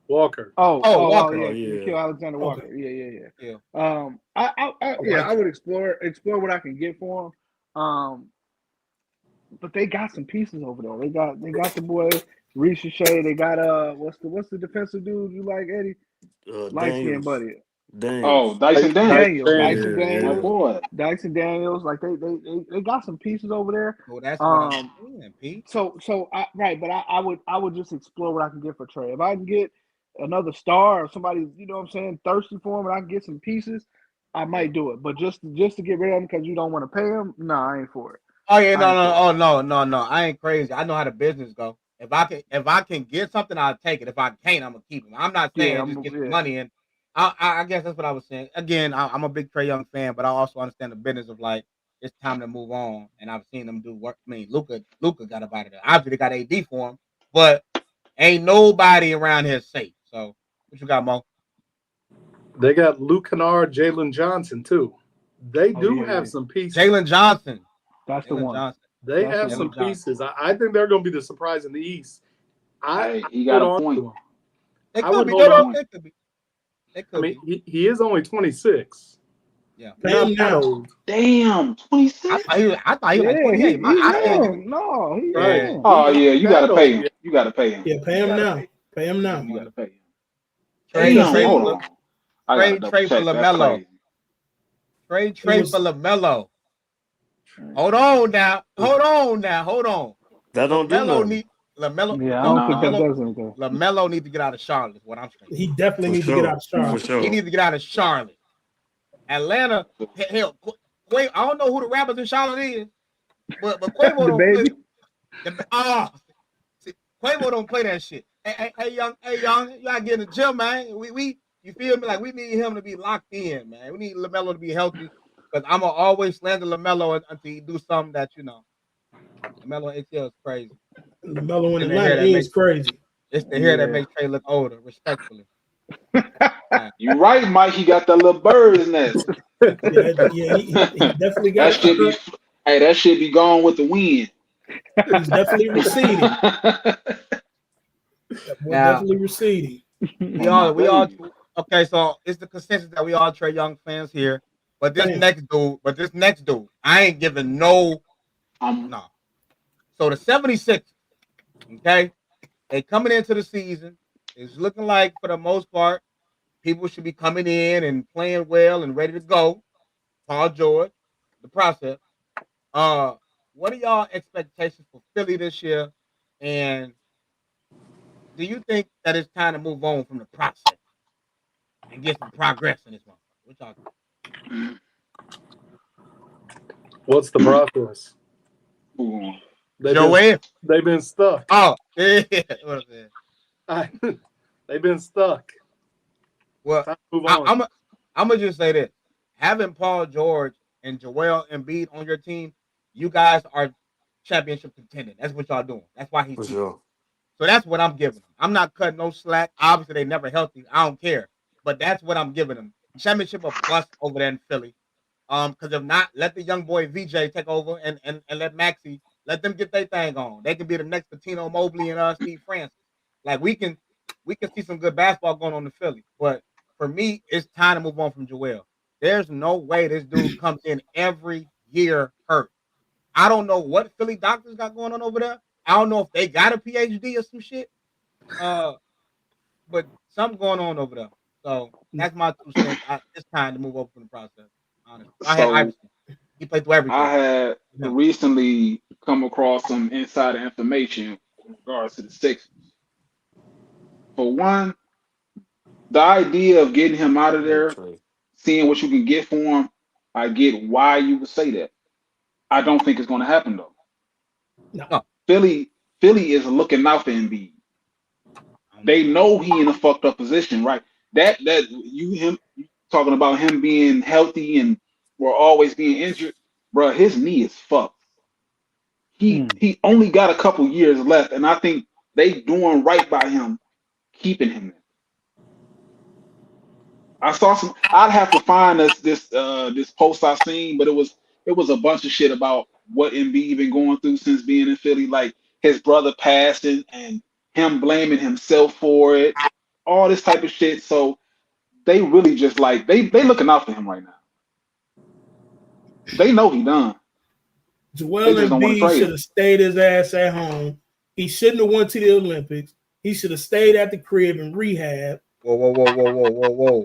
Walker. Walker. Yeah. Alexander Walker. Okay. Yeah. I would explore what I can get for him. But they got some pieces over there. They got the boy Reece Shea. They got what's the defensive dude you like, Eddie? Light skin buddy. Daniels. Dyson Daniels. Dyson Yeah. Daniels. Boy. Dyson Daniels. Like they got some pieces over there. Well, that's what I'm saying, Pete. But I would just explore what I can get for Trae. If I can get another star or somebody, you know what I'm saying, thirsty for him, and I can get some pieces, I might do it. But just to get rid of him because you don't want to pay him, I ain't for it. Oh yeah, no. I ain't crazy. I know how the business go. If I can get something, I'll take it. If I can't, I'm gonna keep him. I'm not saying just get the money in. I guess that's what I was saying. Again, I'm a big Trae Young fan, but I also understand the business of like it's time to move on. And I've seen them do work. I mean, Luka got up out of there. Obviously, they got AD for him, but ain't nobody around here safe. So what you got, Mo? They got Luke Kennard, Jalen Johnson too. They do have some pieces. Jalen Johnson. That's the one. They have some pieces. I think they're going to be the surprise in the East. He got a point. They could be. They could be. He is only 26. Yeah. Damn, 26. I thought he was like 28. No, he's right. Oh yeah, you gotta pay him. You gotta pay him. Yeah, pay him now. Pay him now. You gotta pay him. Hold on. Trade for LaMelo. Trade for LaMelo. Hold on now. That don't do nothing. LaMelo. Yeah, I don't think that does anything. LaMelo needs to get out of Charlotte. Is what I'm saying. He definitely needs to get out of Charlotte. For sure. He needs to get out of Charlotte. Atlanta. Hell, I don't know who the rappers in Charlotte is, but Quavo don't play. Quavo don't play that shit. Hey, young, you gotta get in the gym, man. You feel me? Like we need him to be locked in, man. We need LaMelo to be healthy. Because I'm going to always slander LaMelo until he do something that, LaMelo ATL is crazy. LaMelo in Atlanta is crazy. It's the hair that makes Trae look older, respectfully. You're right, Mike. He got that little bird's nest. He definitely got that. That shit be gone with the wind. He's definitely receding. Definitely receding. We all okay, so it's the consensus that we all Trae Young fans here. But this next dude, I ain't giving no. No. So the 76ers, okay, they coming into the season. It's looking like for the most part, people should be coming in and playing well and ready to go. Paul George, the process. What are y'all expectations for Philly this year? And do you think that it's time to move on from the process and get some progress in this one? What y'all think? What's the process? They've been stuck. Oh, yeah. They've been stuck. Well, I'm gonna just say this: having Paul George and Joel Embiid on your team, you guys are championship contending. That's what y'all doing. That's why he's sure. So that's what I'm giving them. I'm not cutting no slack. Obviously, they never healthy. I don't care, but that's what I'm giving them. Championship of bust over there in Philly. Because if not, let the young boy VJ take over and let Maxey, let them get their thing on. They can be the next Patino Mobley and Steve Francis. Like we can see some good basketball going on in Philly. But for me, it's time to move on from Joel. There's no way this dude comes in every year hurt. I don't know what Philly doctors got going on over there. I don't know if they got a PhD or some shit. But something going on over there. So that's my 2 cents. It's time to move over from the process. Honestly. He played through everything. I had recently come across some insider information in regards to the Sixers. For one, the idea of getting him out of there, seeing what you can get for him, I get why you would say that. I don't think it's going to happen though. No. Philly is looking out for Embiid. They know he in a fucked up position, right? That you talking about him being healthy and or always being injured, bro. His knee is fucked. He only got a couple years left, and I think they doing right by him, keeping him there. I saw some. I'd have to find this post I seen, but it was a bunch of shit about what Embiid been going through since being in Philly, like his brother passing and him blaming himself for it, all this type of shit. So they really just like they looking out for him right now. They know he done. Joel Embiid should have stayed his ass at home. He shouldn't have went to the Olympics. He should have stayed at the crib and rehab. Whoa.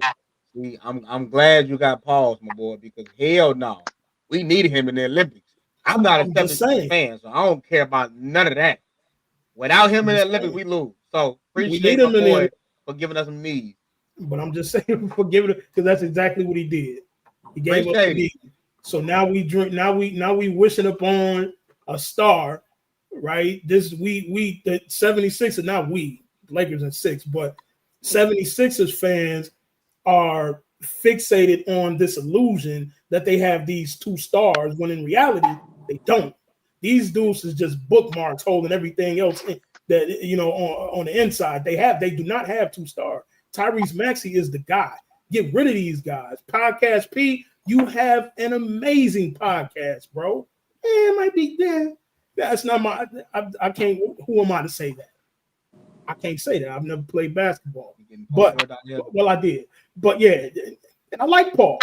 See, I'm glad you got Pauls, my boy, because hell no, we needed him in the Olympics. I'm not a I'm just 76 saying. fan, so I don't care about none of that. Without him in the Olympics, we lose. So We appreciate need my him in boy there. for giving us some knees. But I'm just saying for giving it because that's exactly what he did. He gave up the Appreciate it. knee. So now we drink. Now we wishing upon a star, right? This we the 76ers, not we Lakers in 6, but 76ers fans are fixated on this illusion that they have these 2 stars when in reality they don't. These dudes is just bookmarks holding everything else in, that on the inside. They do not have 2 stars. Tyrese Maxey is the guy. Get rid of these guys. Podcast P, you have an amazing podcast, bro. It might be there. That's not my. I can't. Who am I to say that? I can't say that. I've never played basketball, but well, I did. But yeah, I like Paul.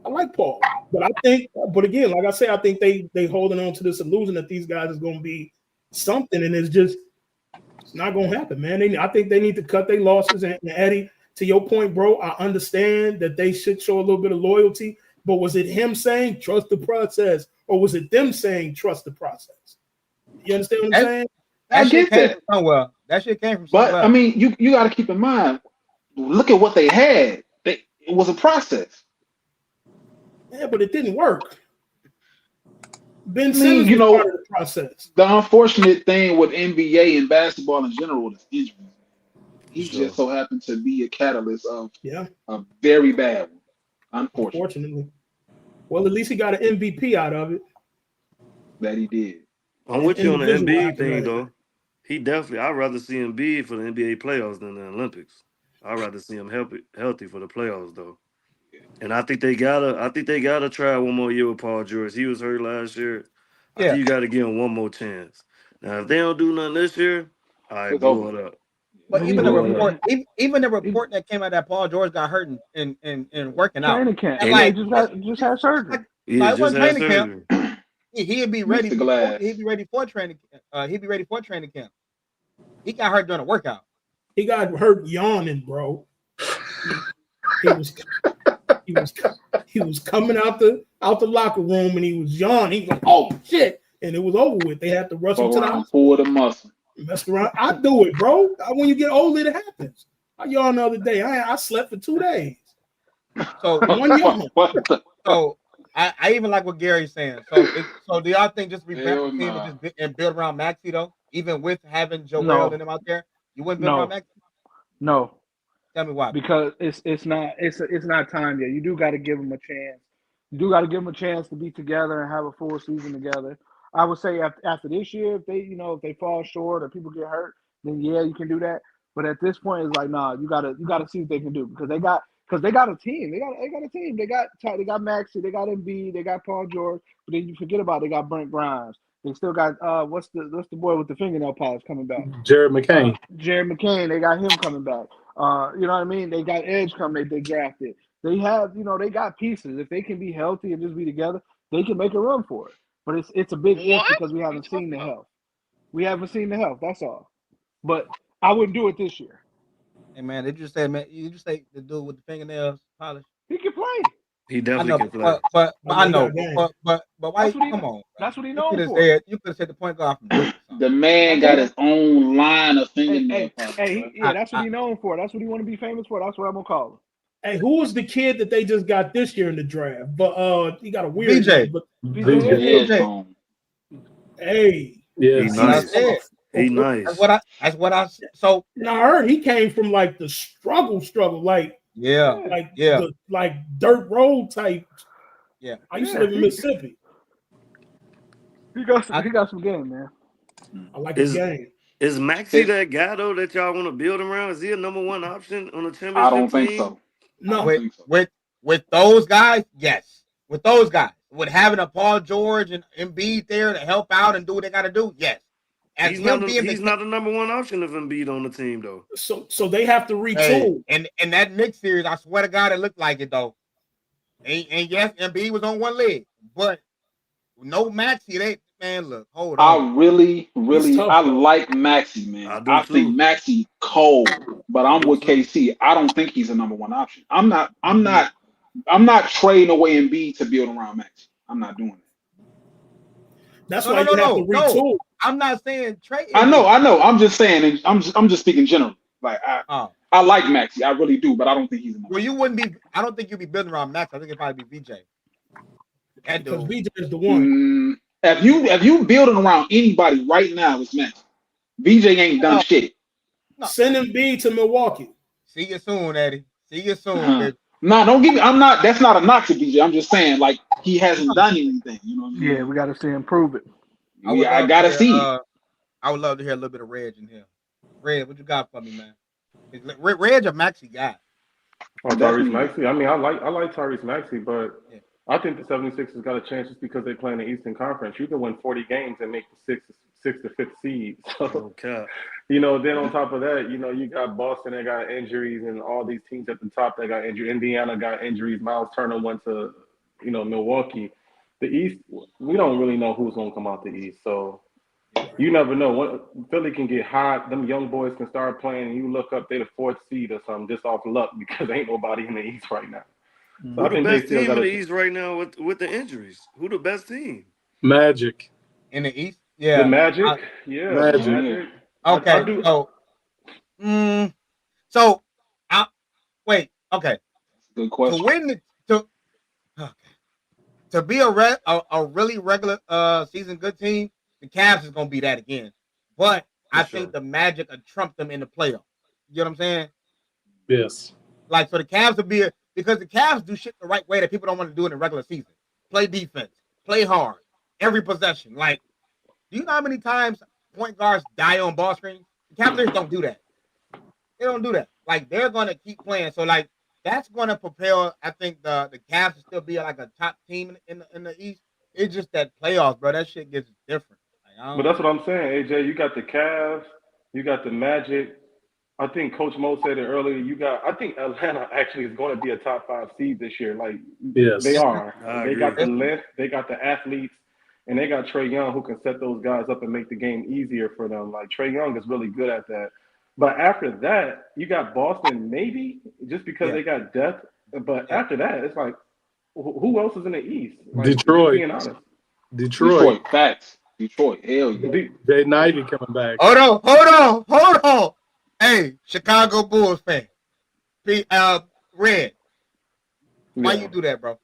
But I think, but again, like I say, I think they holding on to this illusion that these guys is going to be something, and it's not going to happen, man. I think they need to cut their losses. And Eddie, to your point, bro, I understand that they should show a little bit of loyalty, but was it him saying trust the process, or was it them saying trust the process? You understand what I'm saying? I get that. That shit came from somewhere. But I mean, you got to keep in mind. Look at what they had. It was a process. Yeah, but it didn't work. Ben Simmons was part of the process. The unfortunate thing with NBA and basketball in general is injuries. He just so happened to be a catalyst of a very bad one. Unfortunately. Well, at least he got an MVP out of it. That he did. I'm with you on the NBA thing, though. He definitely. I'd rather see him be for the NBA playoffs than the Olympics. I'd rather see him healthy for the playoffs, though. And I think they gotta try one more year with Paul George. He was hurt last year. I think you got to give him one more chance. Now, if they don't do nothing this year, I blow it up. But even the report that came out that Paul George got hurt in working out. Training camp. Like, just had surgery. Like just had training surgery. camp. He'd be ready. He'd be ready for training. He'd be ready for training camp. He got hurt during a workout. He got hurt yawning, bro. He was coming out the locker room and he was yawning. He was like, "Oh shit!" And it was over with. They had to rush him to the hospital. Pull the muscle. Messed around. I do it, bro. When you get older, it happens. I yawned the other day. I slept for 2 days. So one yawn. So I even like what Gary's saying. So do y'all think just revamp the team and build around Maxey though? Even with having Joel and them out there, you wouldn't build around Maxey? No. Tell me why. Because it's not time yet. You do got to give them a chance. You do got to give them a chance to be together and have a full season together. I would say after this year, if they fall short or people get hurt, then yeah, you can do that. But at this point, it's like, nah, you gotta see what they can do because they got a team. They got a team. They got Maxey, they got Embiid, they got Paul George. But then you forget about they got Brent Grimes. They still got what's the boy with the fingernail polish coming back? Jared McCain. Jared McCain. They got him coming back. You know what I mean? They got Edge coming. They drafted. They have they got pieces. If they can be healthy and just be together, they can make a run for it. But it's a big if because we haven't seen the health. We haven't seen the health. That's all. But I wouldn't do it this year. Hey man, you just say the dude with the fingernails polish. He can play. He definitely can play. But I know. But why? Come on. That's what he known for. You could have said the point guard from Duke. The man got his own line of fingernail polish. That's what he known for. That's what he want to be famous for. That's what I'm gonna call him. Hey, who was the kid that they just got this year in the draft? But he got a weird VJ. VJ. Hey, yeah, he's nice. He's nice. That's what I. So now I heard he came from like the struggle, like like dirt road type. Yeah, I used to live in Mississippi. He got some game, man. I like his game. Is Maxey that guy though that y'all want to build around? Is he a number one option on the championship I don't team? think so. No, with those guys, yes. With those guys, with having a Paul George and Embiid there to help out and do what they got to do, yes. He's not the number one option of Embiid on the team though. So they have to retool. Hey, and that Knicks series, I swear to God, it looked like it though. And yes, Embiid was on one leg, but no Maxey. man, look, hold on. I really, tough, I though. like Maxey, man. I do I think too. Maxey cold, but I I'm do with too. KC. I don't think he's a number one option. I'm not trading away Embiid to build around Maxey. I'm not doing that. That's No, why no, no, you have to no, no. retool. I'm not saying Trae I isn't. know. I'm just saying. I'm just speaking generally. Like Oh, I like Maxey. I really do, but I don't think he's a number well, one. you wouldn't be. I don't think you'd be building around Max. I think it'd probably be VJ. That Because dude. BJ is the one. If you building around anybody right now, it's Maxey. VJ ain't done shit. No. Send Embiid to Milwaukee. See you soon, Eddie. See you soon, baby. No, don't give me. I'm not. That's not a knock to VJ. I'm just saying, like he hasn't done anything. You know what I mean? Yeah, we got to see him prove it. I gotta see it. I would love to hear a little bit of Reg in here. Reg, what you got for me, man? Is Reg a Maxey guy? Oh, Tyrese Maxey. I mean, I like Tyrese Maxey, but I think the 76ers got a chance just because they play in the Eastern Conference. You can win 40 games and make the sixth to fifth seed. So, Okay. you know, then on top of that, you know, you got Boston that got injuries and all these teams at the top that got injured. Indiana got injuries. Miles Turner went to, you know, Milwaukee. The East, we don't really know who's going to come out the East. So you never know. Philly can get hot. Them young boys can start playing, and you look up, they're the fourth seed or something just off luck because ain't nobody in the East right now. So Who the best team in the East right now with the injuries? Who the best team? Magic. In the East? Yeah. The Magic? Magic. Okay. Okay. Good question. To win to be a really regular season good team, the Cavs is gonna be that again. But I think the Magic will trump them in the playoffs. You know what I'm saying? Yes. Like, so the Cavs will be because the Cavs do shit the right way that people don't want to do in the regular season. Play defense, play hard, every possession. Like, do you know how many times point guards die on ball screens? The Cavaliers don't do that. They don't do that. Like, they're gonna keep playing. So, like, that's gonna propel. I think the Cavs to still be like a top team in the East. It's just that playoffs, bro. That shit gets different. Like, but that's what I'm saying, AJ. You got the Cavs, you got the Magic. I think Coach Mo said it earlier. I think Atlanta actually is going to be a top 5 seed this year. Like, yes, they are. They got the length, they got the athletes, and they got Trae Young who can set those guys up and make the game easier for them. Like, Trae Young is really good at that. But after that, you got Boston maybe just because they got depth. But after that, it's like, who else is in the East? Like, Detroit. Being honest. Detroit. Facts. Detroit. Hell yeah. Jay Ivey coming back. Hold on. Hey, Chicago Bulls fan. Red. Why you do that, bro?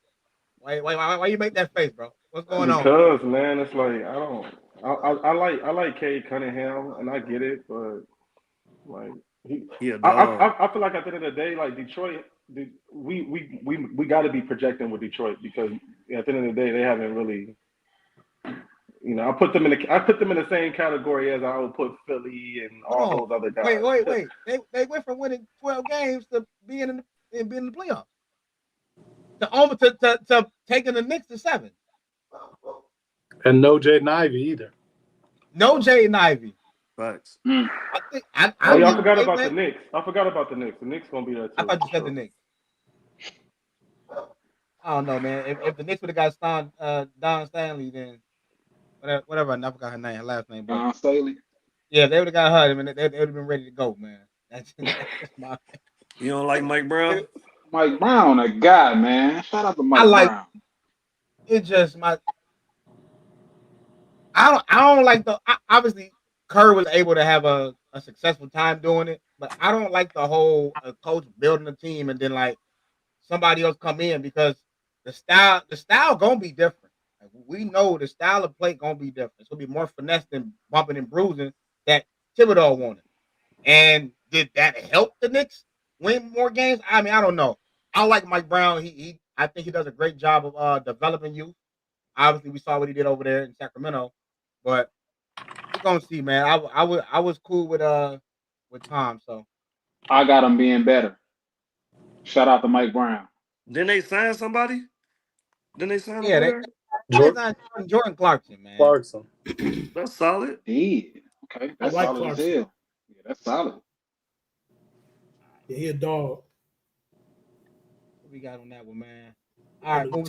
Why you make that face, bro? What's going on? Because, man, it's like I like Cade Cunningham and I get it, but like I feel like at the end of the day, like Detroit, we got to be projecting with Detroit because at the end of the day, they haven't really. You know, I put them in the same category as I would put Philly and all those other guys. Wait. They went from winning 12 games to being in the playoffs. To taking the Knicks to 7. And no Jaden Ivey either. No Jaden Ivey. Facts. I forgot about the Knicks. The Knicks gonna be there too. I thought you said the Knicks. I don't know, man. If the Knicks would have got Don Stanley, then whatever. I forgot her last name. Don Staley. Yeah, they would have got her. I mean, they would have been ready to go, man. That's my. You don't like Mike Brown? Mike Brown, a guy, man. Shout out to Mike Brown. It's just I don't like obviously Kerr was able to have a successful time doing it, but I don't like the whole coach building a team and then like somebody else come in because the style gonna be different. Like, we know the style of play gonna be different. It's gonna be more finesse than bumping and bruising that Thibodeau wanted. And did that help the Knicks win more games? I mean, I don't know. I like Mike Brown. I think he does a great job of developing youth. Obviously, we saw what he did over there in Sacramento, but we're gonna see, man. I was cool with Tom, so I got him being better. Shout out to Mike Brown. Didn't they sign somebody? Didn't they sign Jordan Clarkson, man. Clarkson. That's solid. Yeah. Okay. That's I like solid Clarkson. as hell. Yeah, that's solid. Yeah, he a dog. What we got on that one, man? All right, moving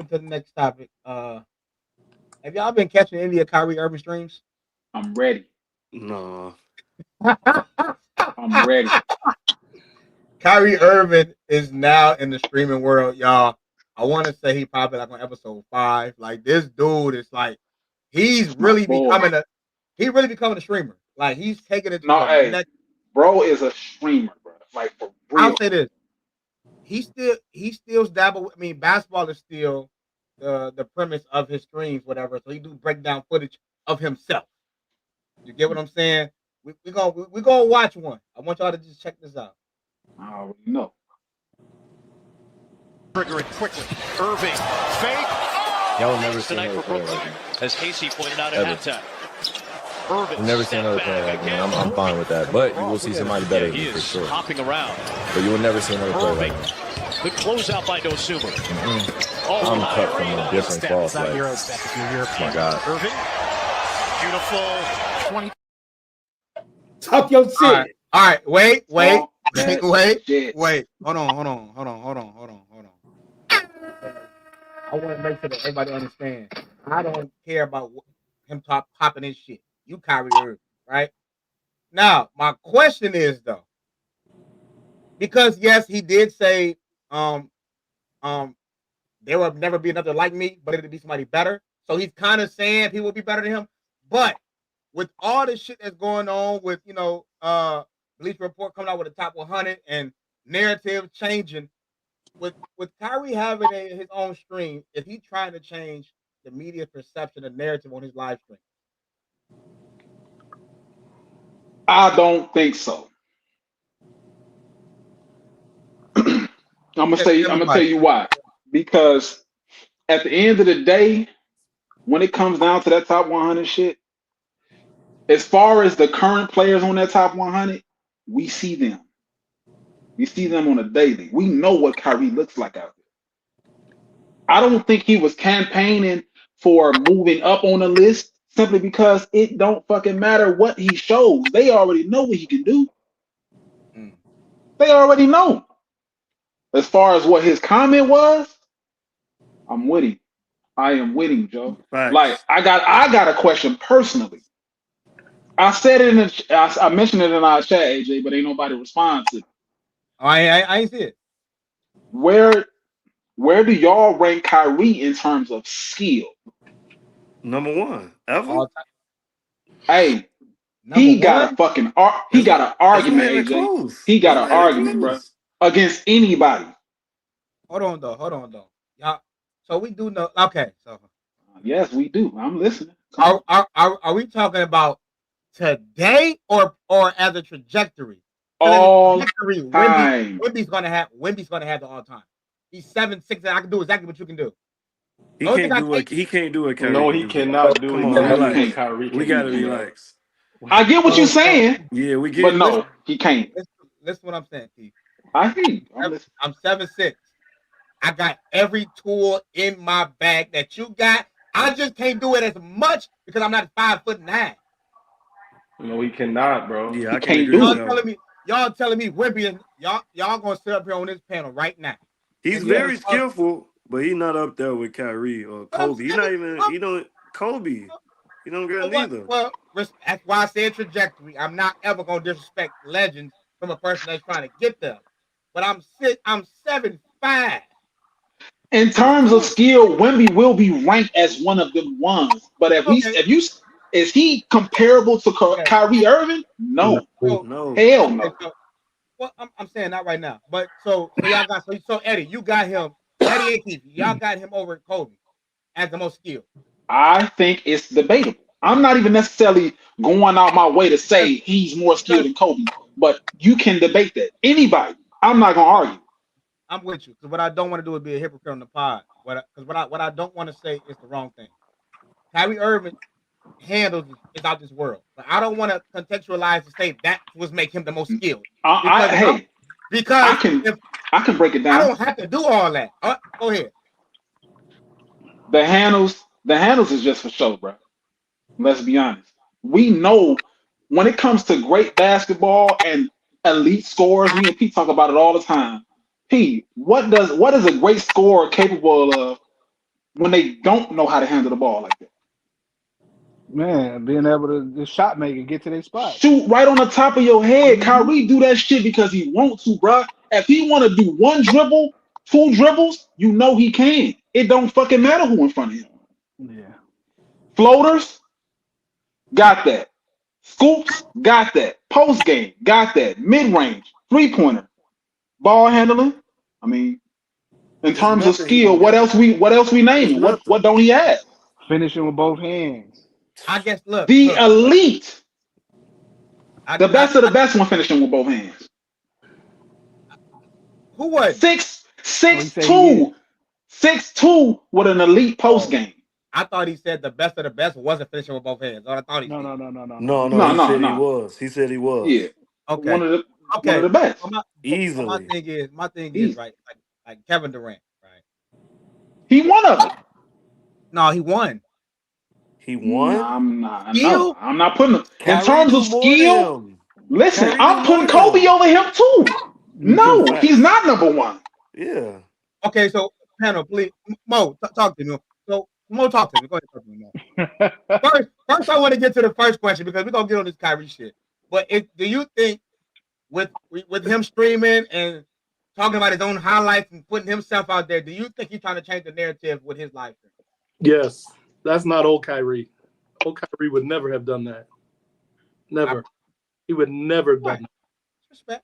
to the next topic. Have y'all been catching any of Kyrie Irving streams? I'm ready. No. I'm ready. Kyrie Irving is now in the streaming world, y'all. I want to say he probably like on episode 5. Like this dude is like, he's really becoming a streamer. Like he's taking it to the next. Bro is a streamer, bro. Like for real. I'll say this: he still dabble. I mean, basketball is still the premise of his streams, whatever. So he do breakdown footage of himself. You get what I'm saying? We're gonna watch one. I want y'all to just check this out. I already know. Trigger it quickly. Irving, fake. Y'all will never see Tonight another for player Brooklyn, like him. as Casey pointed out at halftime. Irving, You'll never see another player like him. I'm fine with that. But you will see somebody better than him for sure. Hopping around. But you will never see another player like him. Good closeout by Dosumu. I'm cut from a different cloth. Like, oh my God. Irving, beautiful 20. Talk your shit. All right. Wait. Hold on. I want to make sure that everybody understands. I don't care about him popping his shit. You Kyrie Irving, right? Now, my question is though, because yes, he did say, there will never be another like me, but it'll be somebody better. So he's kind of saying he will be better than him. But with all the shit that's going on with, Bleacher Report coming out with the top 100 and narrative changing, with Kyrie having his own stream, is he trying to change the media perception and narrative on his live stream? I don't think so. I'm gonna tell you why. Because at the end of the day, when it comes down to that top 100 shit, as far as the current players on that top 100, we see them. We see them on a daily. We know what Kyrie looks like out there. I don't think he was campaigning for moving up on the list simply because it don't fucking matter what he shows. They already know what he can do. They already know. As far as what his comment was, I'm with him. I am with him, Joe. Facts. Like I got a question personally. I said it I mentioned it in our chat, AJ, but ain't nobody respond to it. I ain't see it. Where do y'all rank Kyrie in terms of skill? Number 1 ever. Hey, he got an argument, AJ. He got an argument, bro, against anybody. Hold on though. Y'all, so we do know. Okay, so yes, we do. I'm listening. Are we talking about today or as a trajectory? All trajectory, time. Wemby's gonna have the all time. He's 7'6", and I can do exactly what you can do. He can't do it. Kyrie no, he cannot do Come it. on, relax. Kyrie We gotta relax. I get what you're saying. Yeah, we get but it. No, he can't. Listen what I'm saying, Keith. I hear you. I'm 7'6". I got every tool in my bag that you got. I just can't do it as much because I'm not 5'9". No, he cannot, bro. Yeah, I can't do it. Y'all telling me Wemby, y'all gonna sit up here on this panel right now. He's very skillful, but he's not up there with Kyrie or Kobe. He's not even. Kobe. He don't get neither. Well, that's why I said trajectory. I'm not ever gonna disrespect legends from a person that's trying to get there. But I'm 7'5". In terms of skill, Wemby will be ranked as one of them ones. But is he comparable to Kyrie Irving? No. Hell no. Well, I'm saying that right now. But so y'all got so Eddie, you got him. Eddie and Keith, y'all got him over Kobe as the most skilled. I think it's debatable. I'm not even necessarily going out my way to say he's more skilled than Kobe, but you can debate that. Anybody. I'm not gonna argue. I'm with you, because what I don't want to do is be a hypocrite on the pod. Because what I don't want to say is the wrong thing. Kyrie Irving handles is out this world, but I don't want to contextualize to say that was make him the most skilled. Because I can break it down. I don't have to do all that. Go ahead. The handles is just for show, bro. Let's be honest. We know when it comes to great basketball and elite scorers, me and Pete talk about it all the time. Pete, what is a great scorer capable of when they don't know how to handle the ball like that? Man, being able to the shot make and get to their spot. Shoot right on the top of your head. Kyrie do that shit because he want to, bro. If he want to do one dribble, 2 dribbles, you know he can. It don't fucking matter who in front of him. Yeah. Floaters, got that. Scoops, got that. Post game, got that. Mid range, 3-pointer, ball handling. I mean, in It's terms of nothing he skill, don't what got. else we naming? What don't he have? Finishing with both hands. I guess look. The elite. The best of the best one finishing with both hands. Who was 6'2", 6'2" with an elite post game. I thought he said the best of the best wasn't finishing with both hands. I thought he No. He said he was. He said he was. Yeah. Okay. One of the best. Easily. My thing is right, like Kevin Durant, right? He won of it. No, he won. He won? No, I'm not putting him. In terms of skill, listen, Kyrie I'm putting Kobe over him too. No, he's not number one. Yeah. Okay, so panel, please, Mo, talk to me. So Mo, talk to me. Go ahead, talk to me, Mo. First, I want to get to the first question because we're gonna get on this Kyrie shit. But do you think with him streaming and talking about his own highlights and putting himself out there, do you think he's trying to change the narrative with his life? Yes, that's not old Kyrie. Old Kyrie would never have done that. Never. He would never have done that. Respect.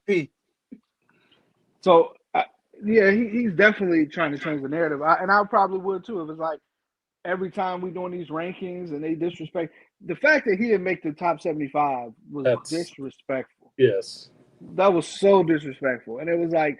P. So, yeah, he's definitely trying to change the narrative. And I probably would too. If it's like every time we're doing these rankings and they disrespect the fact that he didn't make the top 75 was disrespectful. Yes. That was so disrespectful. And it was like,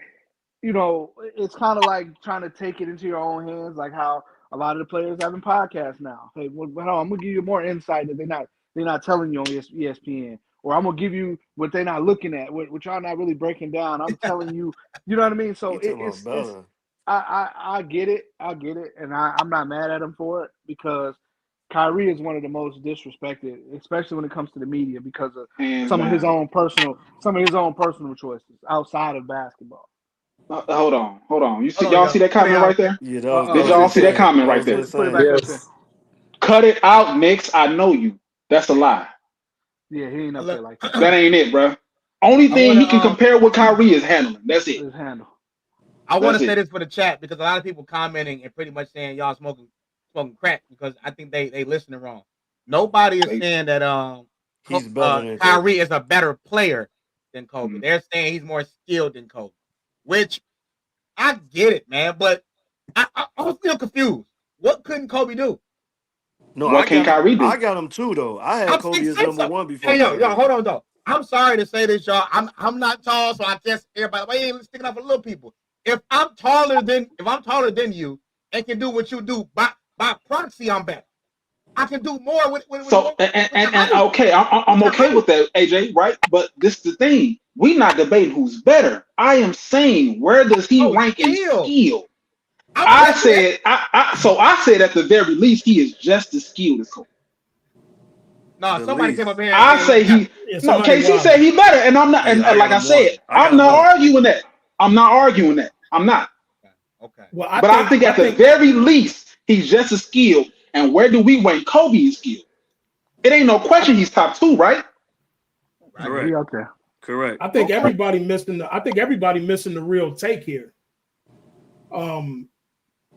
you know, it's kind of like trying to take it into your own hands, like how a lot of the players having podcasts now. Hey, well, I'm gonna give you more insight that they're not telling you on ESPN, or I'm gonna give you what they're not looking at, what y'all not really breaking down. I'm telling you, you know what I mean? So it's I get it, and I'm not mad at him for it because Kyrie is one of the most disrespected, especially when it comes to the media, because of some of his own personal choices outside of basketball. Hold on. Y'all see that comment right there? Yeah, did y'all see that comment right there? Put it back up there. Cut it out, Knicks. I know you. That's a lie. Yeah, he ain't up there like that. That ain't it, bro. Only thing he can compare with Kyrie is handling. That's it. His handle. I want to say this for the chat because a lot of people commenting and pretty much saying y'all smoking crack because I think they listening wrong. Nobody is saying that he's better than Kyrie is a better player than Kobe. Mm-hmm. They're saying he's more skilled than Kobe, which I get it, man. But I'm still confused. What couldn't Kobe do? No, what can Kyrie do? I got him too, though. I had Kobe as number one before. Hey, yo, hold on, though. I'm sorry to say this, y'all. I'm not tall, so I guess everybody. Why ain't sticking up for little people? If I'm taller than you and can do what you do by proxy, I'm better. I can do more with so and okay, I'm okay with that, AJ, right? But this is the thing. We're not debating who's better. I am saying where does he rank in skill? I said at the very least he is just as skilled as Kobe. No, somebody came up here. I say KC said he better, and I'm not. And like I said, I'm not arguing that. I'm not. Okay. Well, I think at the very least he's just as skilled. And where do we rank Kobe in skill? It ain't no question he's top 2, right? Correct. Okay. Correct. I think everybody missing the real take here.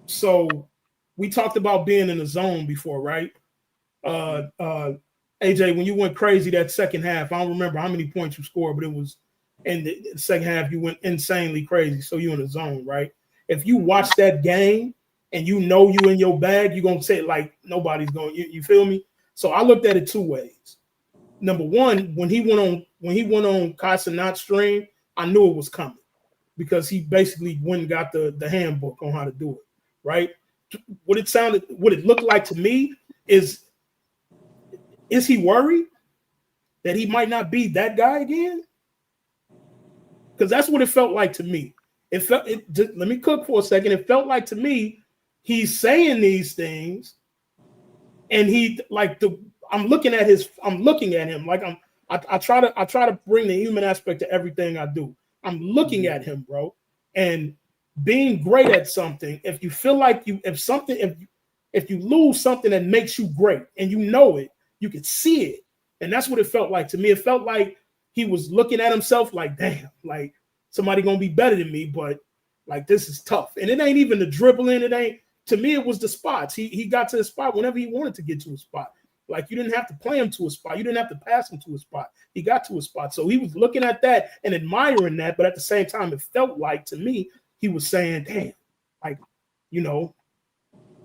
So we talked about being in the zone before, right? AJ, when you went crazy that second half, I don't remember how many points you scored, but it was in the second half you went insanely crazy. So you're in the zone, right? If you watch that game and you know you in your bag, you're gonna say it like nobody's going. You feel me? So I looked at it 2 ways. Number one, when he went on Casanat's stream, I knew it was coming because he basically went and got the handbook on how to do it. Right? What it looked like to me is he worried that he might not be that guy again? Because that's what it felt like to me. Let me cook for a second. It felt like to me he's saying these things, and I'm looking at him like I try to bring the human aspect to everything I do. I'm looking at him, bro, and being great at something. If you feel like if if you lose something that makes you great and you know it, you can see it. And that's what it felt like to me. It felt like he was looking at himself like, damn, like somebody gonna be better than me, but like this is tough. And it ain't even the dribbling. It ain't, to me, it was the spots. He got to the spot whenever he wanted to get to a spot. Like you didn't have to play him to a spot. You didn't have to pass him to a spot. He got to a spot. So he was looking at that and admiring that, but at the same time, it felt like to me, he was saying, damn, like, you know,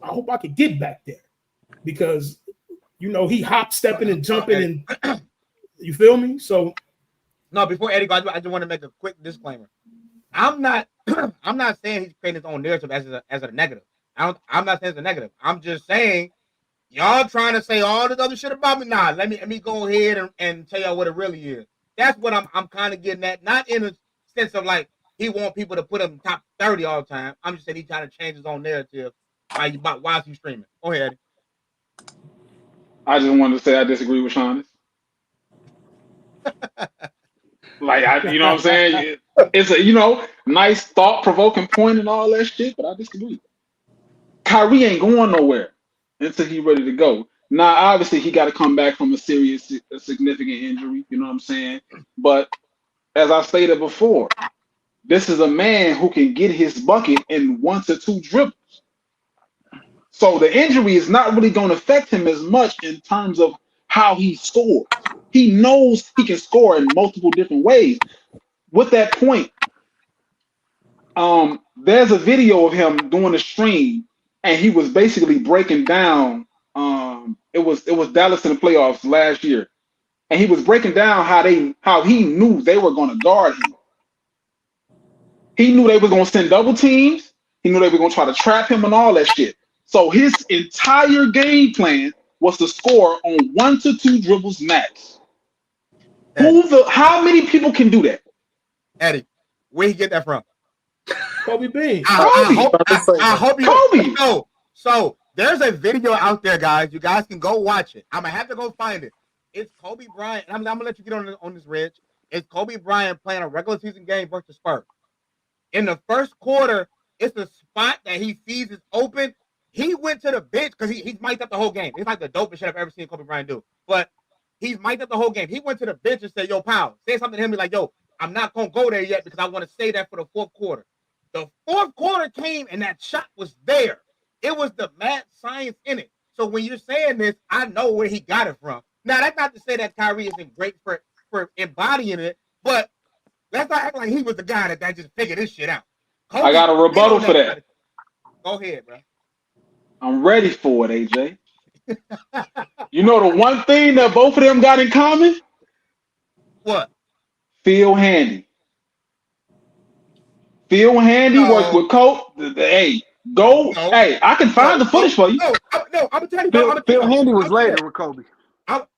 I hope I could get back there. Because, you know, he hop stepping and jumping and you feel me? So no, before Eddie goes, I just want to make a quick disclaimer. I'm not saying he's creating his own narrative as a negative. I'm not saying it's a negative. I'm just saying y'all trying to say all this other shit about me. Nah, let me go ahead and tell y'all what it really is. That's what I'm kind of getting at. Not in a sense of like he want people to put him top 30 all the time. I'm just saying he's trying to change his own narrative while he's streaming. Go ahead. I just wanted to say I disagree with Shaundus. Like, you know what I'm saying? It's a, you know, nice thought-provoking point and all that shit, but I disagree. Kyrie ain't going nowhere until he's ready to go. Now, obviously, he got to come back from a significant injury, you know what I'm saying? But as I stated before, this is a man who can get his bucket in 1 to 2 dribbles. So the injury is not really going to affect him as much in terms of how he scores. He knows he can score in multiple different ways. With that point, there's a video of him doing a stream, and he was basically breaking down. It was Dallas in the playoffs last year, and he was breaking down how he knew they were going to guard him. He knew they were going to send double teams. He knew they were going to try to trap him and all that shit. So his entire game plan was to score on 1 to 2 dribbles max. How many people can do that? Eddie, where he get that from? Kobe Bean. I hope you Kobe. know. So there's a video out there, guys. You guys can go watch it. I'm gonna have to go find it. It's Kobe Bryant. I'm gonna let you get on this, Rich. It's Kobe Bryant playing a regular season game versus Spurs. In the first quarter, it's a spot that he sees is open. He went to the bench because he's mic'd up the whole game. It's like the dopest shit I've ever seen Kobe Bryant do. But he's mic'd up the whole game. He went to the bench and said, yo, pal, say something to him. Be like, yo, I'm not going to go there yet because I want to say that for the fourth quarter. The fourth quarter came and that shot was there. It was the mad science in it. So when you're saying this, I know where he got it from. Now, that's not to say that Kyrie isn't great for embodying it, but let's not act like he was the guy that just figured this shit out. Kobe, I got a rebuttal for that. Go ahead, bro. I'm ready for it, AJ. You know the one thing that both of them got in common? What? Phil Handy. Phil Handy works with Coach. Hey, go. No. Hey, I can find the footage for you. No, I'm telling you. Phil Handy was later with Kobe.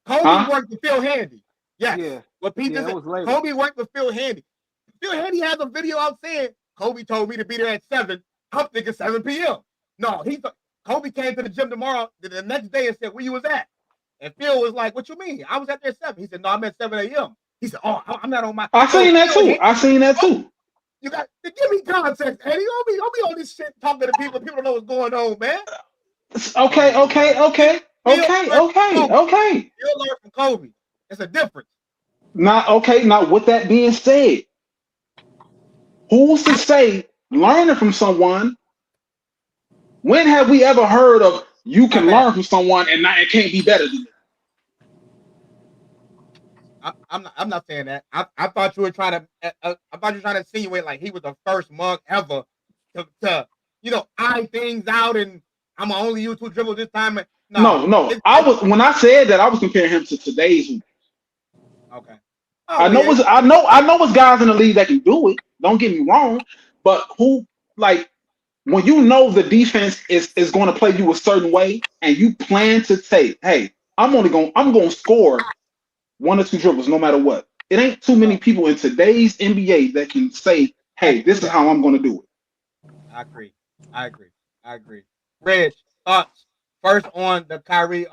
Kobe worked with Phil Handy. Yes. Yeah. What people said, Kobe worked with Phil Handy. Phil Handy has a video out saying, Kobe told me to be there at 7. I'm thinking 7 p.m. No, Kobe came to the gym tomorrow, the next day, and said, where you was at? And Phil was like, what you mean? I was at there at 7. He said, no, I'm at 7 a.m. He said, oh, I'm not on my... I seen that too. You got to give me context, Eddie. Don't be on this shit talking to people. People don't know what's going on, man. Okay. You'll learn from Kobe. It's a difference. Now, with that being said, who's to say learning from someone? When have we ever heard of you can learn from someone and it can't be better than it? I'm not saying that. I thought you were trying to insinuate like he was the first mug ever to eye things out and I'm gonna only use 2 dribbles this time. No. When I said that I was comparing him to today's hoop. Okay. I know it's guys in the league that can do it. Don't get me wrong, but who when you know the defense is going to play you a certain way and you plan to say, hey, I'm going to score 1 or 2 dribbles no matter what. It ain't too many people in today's NBA that can say, hey, this is how I'm going to do it. I agree. Reg, thoughts first on the Kyrie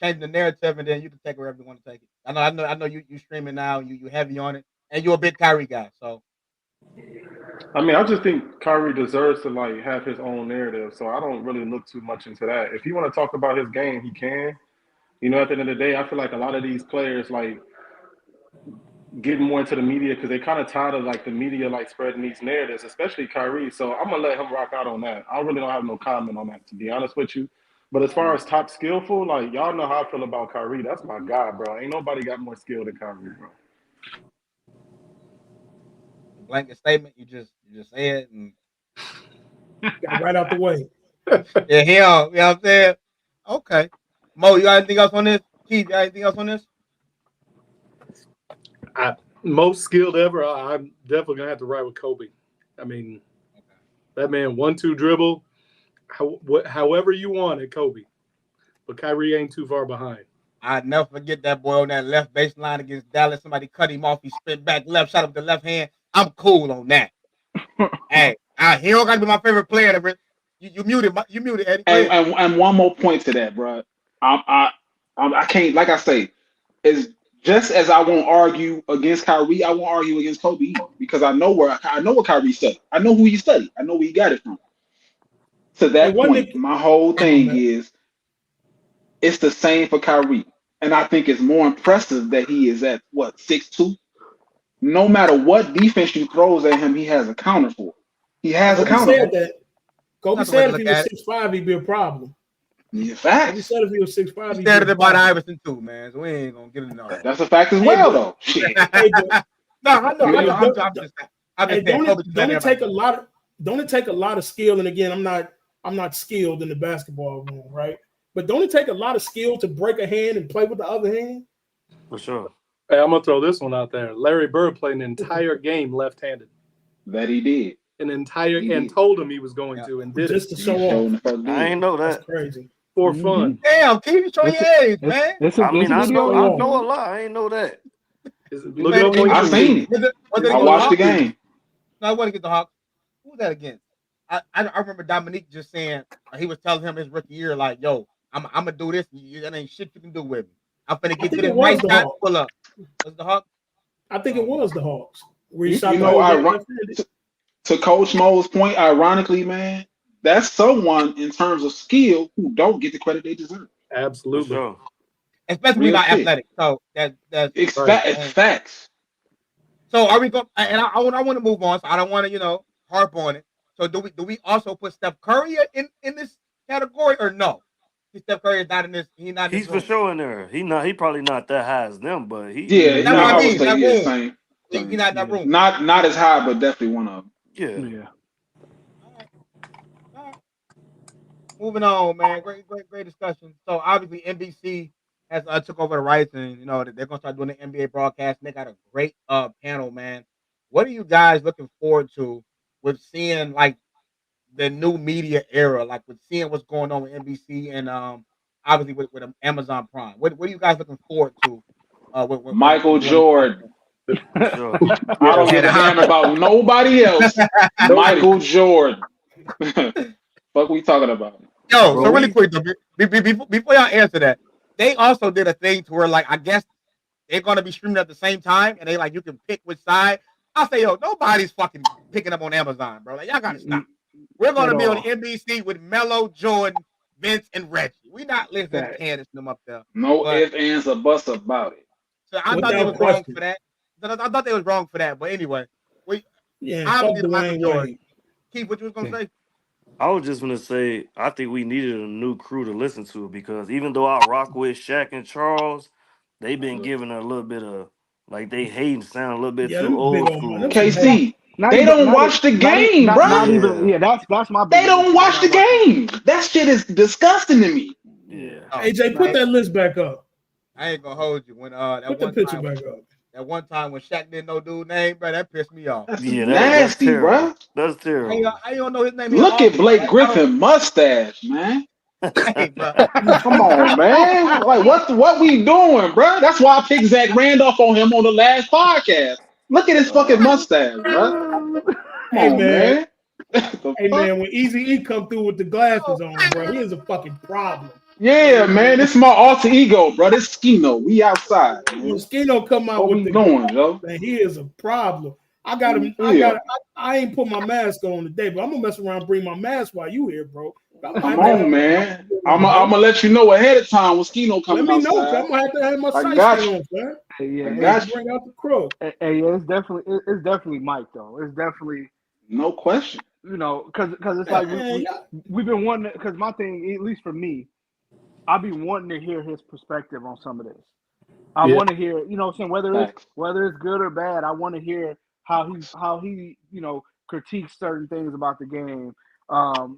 changing the narrative, and then you can take wherever you want to take it. I know you streaming now, you heavy on it, and you're a big Kyrie guy, so I mean, I just think Kyrie deserves to like have his own narrative, so I don't really look too much into that. If you want to talk about his game, he can. You know, at the end of the day, I feel like a lot of these players like getting more into the media because they kind of tired of like the media like spreading these narratives, especially Kyrie. So I'm gonna let him rock out on that. I really don't have no comment on that, to be honest with you. But as far as top skillful, like y'all know how I feel about Kyrie. That's my guy, bro. Ain't nobody got more skill than Kyrie, bro. Blanket statement. You just say it and Got right out the way. yeah, hell, you know what I'm saying? Okay. Mo, you got anything else on this? Keith, you got anything else on this? Most skilled ever. I'm definitely gonna have to ride with Kobe. I mean, that man 1-2 dribble, however you want it, Kobe. But Kyrie ain't too far behind. I'd never forget that boy on that left baseline against Dallas. Somebody cut him off. He spin back left, shot up the left hand. I'm cool on that. Hey, he don't got to be my favorite player. You muted. You muted, Eddie. And one more point to that, bro. I can't, like I say, is just as I won't argue against Kyrie, I won't argue against Kobe either, because I know what Kyrie studied. I know who he studied. I know where he got it from. To that point, my whole thing is it's the same for Kyrie. And I think it's more impressive that he is at, 6'2"? No matter what defense you throws at him, he has a counter for it. He has a counter. Kobe said if he was 6'5", he'd be a problem. Yeah, facts. Kobe said if he was 6'5", he said it about Iverson too, man. So we ain't gonna get into all that. That's a fact as well, though. Shit. Don't it take a lot of skill? And again, I'm not skilled in the basketball room, right? But don't it take a lot of skill to break a hand and play with the other hand? For sure. Hey, I'm gonna throw this one out there. Larry Bird played an entire game left-handed. That he did. And told him he was going to, and did just to show off. I ain't know that. That's crazy. For fun. Damn, keep showing your age, man. I know a lot. I ain't know that. Look up on I seen it. I watched the game. No, I want to get the Hawks. Who was that against? I remember Dominique just saying he was telling him his rookie year, like, "Yo, I'm gonna do this. That ain't shit you can do with me. I'm finna get to this nice shot pull up." Was the Hawks? I think it was the Hawks. To Coach Mo's point, ironically, man, that's someone in terms of skill who don't get the credit they deserve. Absolutely. Sure. Especially not athletic. So that's it's facts. So are we going? And I want to move on. So I don't want to harp on it. So do we also put Steph Curry in this category or no? Steph Curry is not in this. He's for sure in there. He probably not that high as them, but he. Yeah, I would say same. He's not in that room. Not as high, but definitely one of them. Yeah. All right. Moving on, man. Great discussion. So obviously NBC has took over the rights, and they're gonna start doing the NBA broadcast. And they got a great panel, man. What are you guys looking forward to with seeing like the new media era, like with seeing what's going on with NBC and obviously with Amazon Prime? What are you guys looking forward to? With Michael Jordan. I don't give a damn about nobody else. Michael Jordan. Fuck we talking about? Yo, so really quick, before y'all answer that, they also did a thing to where, like, I guess they're gonna be streaming at the same time, and they like you can pick which side. I say, yo, nobody's fucking picking up on Amazon, bro. Like, y'all gotta stop. We're gonna be on NBC with Melo, Jordan, Vince, and Reggie. We're not listening to Candace and them up there. No ifs, ands, or buts about it. So I thought they was wrong for that. I thought they was wrong for that, but anyway, obviously Michael Jordan. Keith, what you was gonna say? I was just gonna say I think we needed a new crew to listen to, because even though I rock with Shaq and Charles, they've been giving a little bit of like they hate and sound a little bit too old school. KC, they don't watch the game, bro. That's my. They don't watch the game. That shit is disgusting to me. Yeah. AJ, put that list back up. I ain't gonna hold you when put the picture back up. That one time when Shaq didn't know dude's name, bro, that pissed me off. That's nasty, bro. That's terrible. I don't know his name. Look at Blake Griffin mustache, man. Hey, bro. Come on, man. Like, what we doing, bro? That's why I picked Zach Randolph on him on the last podcast. Look at his fucking mustache, bro. Hey, man. Hey, man, when Easy E come through with the glasses on, bro, he is a fucking problem. Yeah, man, this is my alter ego, bro. This Skino, we outside. Man. When Skino come out what with we doing, Joe? Man, he is a problem. I ain't put my mask on today, but I'm gonna mess around and bring my mask while you here, bro. Come on, man. I'm gonna let you know ahead of time when Skino coming outside. Let me know. I'm gonna have to have my I got you. on, man. Yeah, I got you. Bring out the crook. Hey, yeah, it's definitely Mike though. It's definitely no question. You know, because it's like we've been wanting. Because my thing, at least for me, I'll be wanting to hear his perspective on some of this. I want to hear, you know, what I'm saying whether it's good or bad. I want to hear how he critiques certain things about the game.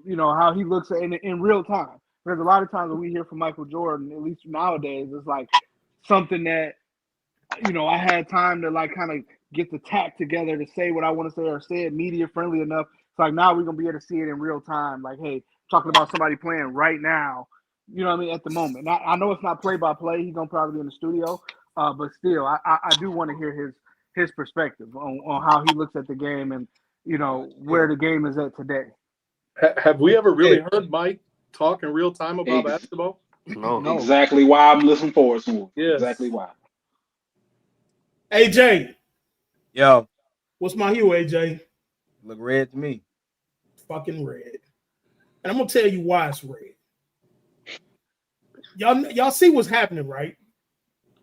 You know, how he looks at it in real time. Because a lot of times when we hear from Michael Jordan, at least nowadays, it's like something that, you know, I had time to like kind of get the tact together to say what I want to say or say it media friendly enough. It's like now we're gonna be able to see it in real time. Like, hey, talking about somebody playing right now. You know what I mean? At the moment, I know it's not play by play. He's gonna probably be in the studio, but still, I do want to hear his perspective on how he looks at the game and, you know, where the game is at today. Have we ever really heard Mike talk in real time about basketball? No. Exactly why I'm listening forward to him. Yes. Exactly why. AJ. Yo. What's my hue, AJ? Look red to me. Fucking red. And I'm gonna tell you why it's red. Y'all see what's happening, right?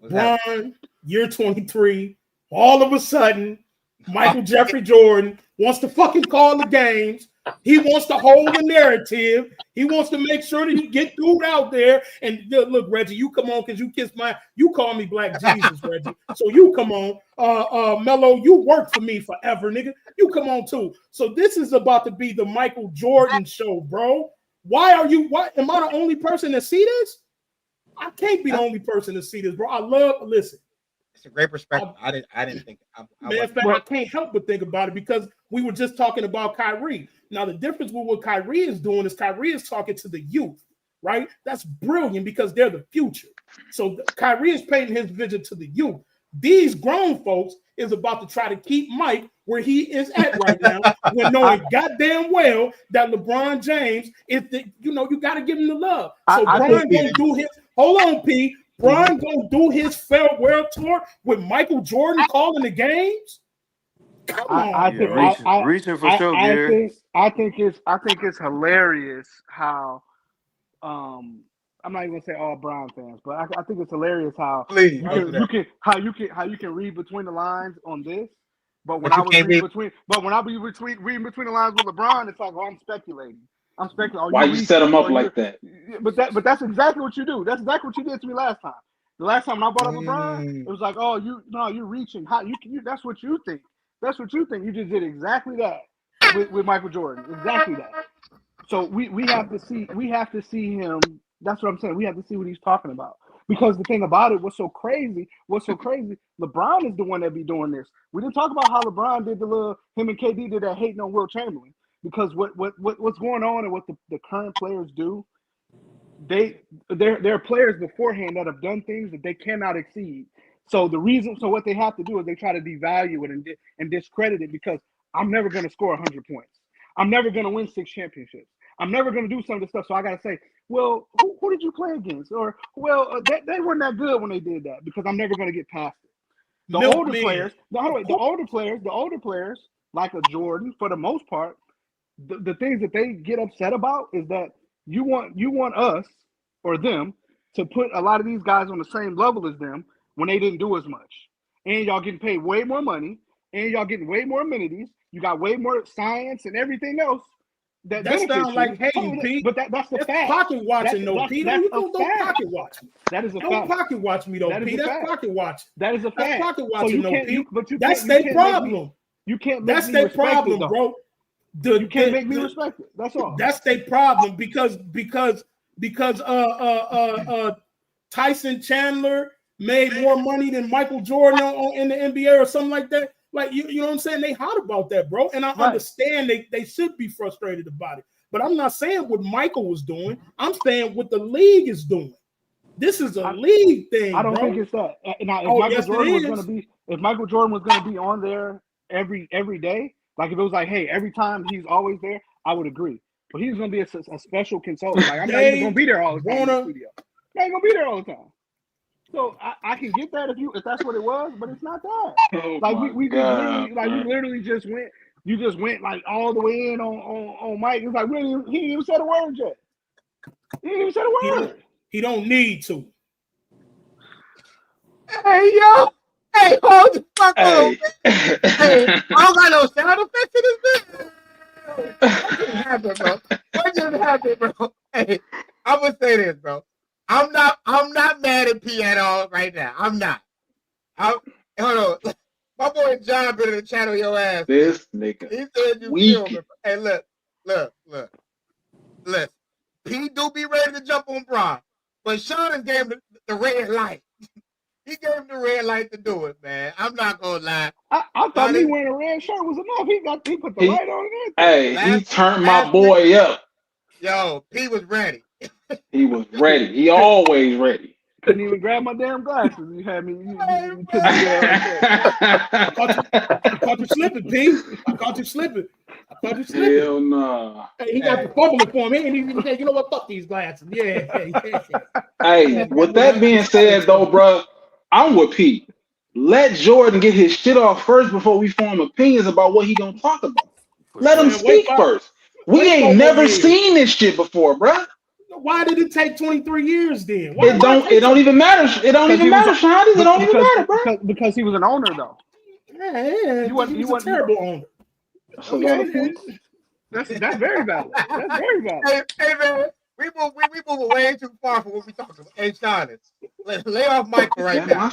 Bron, year 23, all of a sudden, Michael Jeffrey Jordan wants to fucking call the games. He wants to hold the narrative. He wants to make sure that he get dude out there. And look, Reggie, you come on because you call me Black Jesus, Reggie. So you come on. Mello, you worked for me forever, nigga. You come on too. So this is about to be the Michael Jordan show, bro. Why am I the only person that see this? I can't be the only person to see this, bro. Listen. It's a great perspective. I didn't think. I can't help but think about it because we were just talking about Kyrie. Now, the difference with what Kyrie is doing is Kyrie is talking to the youth, right? That's brilliant because they're the future. So Kyrie is painting his vision to the youth. These grown folks is about to try to keep Mike where he is at right now, when knowing goddamn well that LeBron James is you got to give him the love. So Bron gonna do his. Hold on, P. Bron gonna do his farewell tour with Michael Jordan calling the games. Come on, reaching for sure, Gary. I think it's hilarious how I'm not even gonna say all Brown fans, but I think it's hilarious how you can read between the lines on this. But when I was reading between the lines with LeBron, it's like, oh, I'm speculating. Why you set him up like that? But that's exactly what you do. That's exactly what you did to me last time. The last time I brought up LeBron, it was like, oh, you're reaching. How you that's what you think. That's what you think. You just did exactly that with Michael Jordan. Exactly that. So we have to see him. That's what I'm saying. We have to see what he's talking about. Because the thing about it, what's so crazy, LeBron is the one that be doing this. We didn't talk about how LeBron did him and KD did that hating on Will Chamberlain. Because what's going on and what the current players do, there are players beforehand that have done things that they cannot exceed. So what they have to do is they try to devalue it and discredit it because I'm never going to score 100 points. I'm never going to win 6 championships. I'm never going to do some of this stuff. So I got to say, well, who did you play against? Or, well, they weren't that good when they did that because I'm never going to get past it. The older players, like a Jordan, for the most part, the things that they get upset about is that you want us or them to put a lot of these guys on the same level as them when they didn't do as much. And y'all getting paid way more money, and y'all getting way more amenities. You got way more science and everything else. That sounds like hating, Pete. But that's the fact. Pocket watching, though, Pete. You don't pocket watch me. That is a fact. Don't pocket watch me, though, Pete. That's pocket watching. That is a fact. That's pocket watching, though, Pete. That's their problem. You can't. That's their problem, bro. You can't make me respect it. That's all. That's their problem because Tyson Chandler made more money than Michael Jordan in the NBA or something like that. Like you know what I'm saying? They hot about that, bro. And I understand they should be frustrated about it. But I'm not saying what Michael was doing. I'm saying what the league is doing. This is a league thing. I don't think it's that. Now, if Michael Jordan was gonna be on there every day, like if it was like, hey, every time he's always there, I would agree. But he's gonna be a special consultant. Like I'm not even gonna be there all the time in the studio. I ain't gonna be there all the time. So I can get that if that's what it was, but it's not that. Oh Like my we just God, literally we literally just went. You just went like all the way in on Mike. It's like he didn't even say the word yet. He didn't even say the word. He don't need to. Hey yo, hey, hold the fuck on. Hey. Hey, I don't got no sound effects in this bitch. What just happened, bro? What just happened, bro? Hey, I'm gonna say this, bro. I'm not mad at P at all right now. I'm not. Hold on. My boy John been in the channel your ass. This nigga. He said you killed me. Hey, look. Listen. P do be ready to jump on Bron, but Shaundus gave him the red light. He gave him the red light to do it, man. I'm not gonna lie. I thought me wearing a red shirt was enough. He put the light on it. Hey, he turned my boy up. Yo, P was ready. He was ready. He always ready. Couldn't even grab my damn glasses. You had me. You couldn't do that. I caught you slipping, P. I caught you slipping. Hell nah. Hey, he got the fumbling for me, and he said, "You know what? Fuck these glasses." Yeah. Hey, with that being said, though, bro, I'm with P. Let Jordan get his shit off first before we form opinions about what he gonna talk about. Let him speak first. We ain't never seen this shit before, bro. Why did it take 23 years then? It don't even matter. It don't even matter, Shaundus. It don't even matter, bro. Because he was an owner, though. Yeah, he was a terrible owner. That's a lot of points. That's very valid. That's very valid. Hey man, we move way too far from what we talking about. Hey, Shaundus, lay off Mike for right now.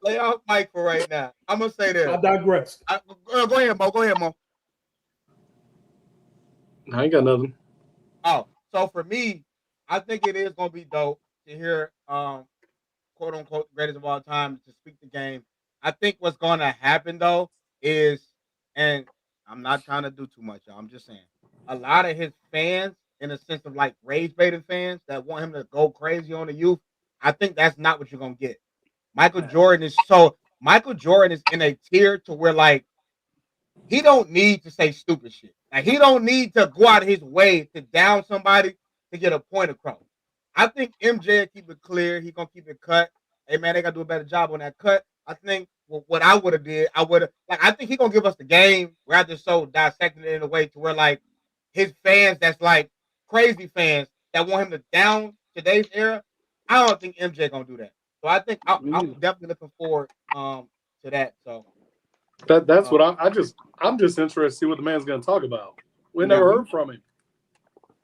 Lay off Mike for right now. I'm gonna say this. I digress. Go ahead, Mo. Go ahead, Mo. I ain't got nothing. Oh, so for me, I think it is gonna be dope to hear quote unquote greatest of all time to speak the game. I think what's gonna happen though is, and I'm not trying to do too much, y'all. I'm just saying a lot of his fans, in a sense of like rage baiting fans that want him to go crazy on the youth, I think that's not what you're gonna get. Michael Jordan is in a tier to where like he don't need to say stupid shit. Like he don't need to go out of his way to down somebody to get a point across. I think MJ will keep it clear. He gonna keep it cut. Hey man, they gotta do a better job on that cut. I think what I would have did, I think he gonna give us the game rather so dissecting it in a way to where like his fans that's like crazy fans that want him to down today's era. I don't think MJ gonna do that. So I think I'm definitely looking forward to that. So that's what I'm just interested to see what the man's gonna talk about. We never heard from him.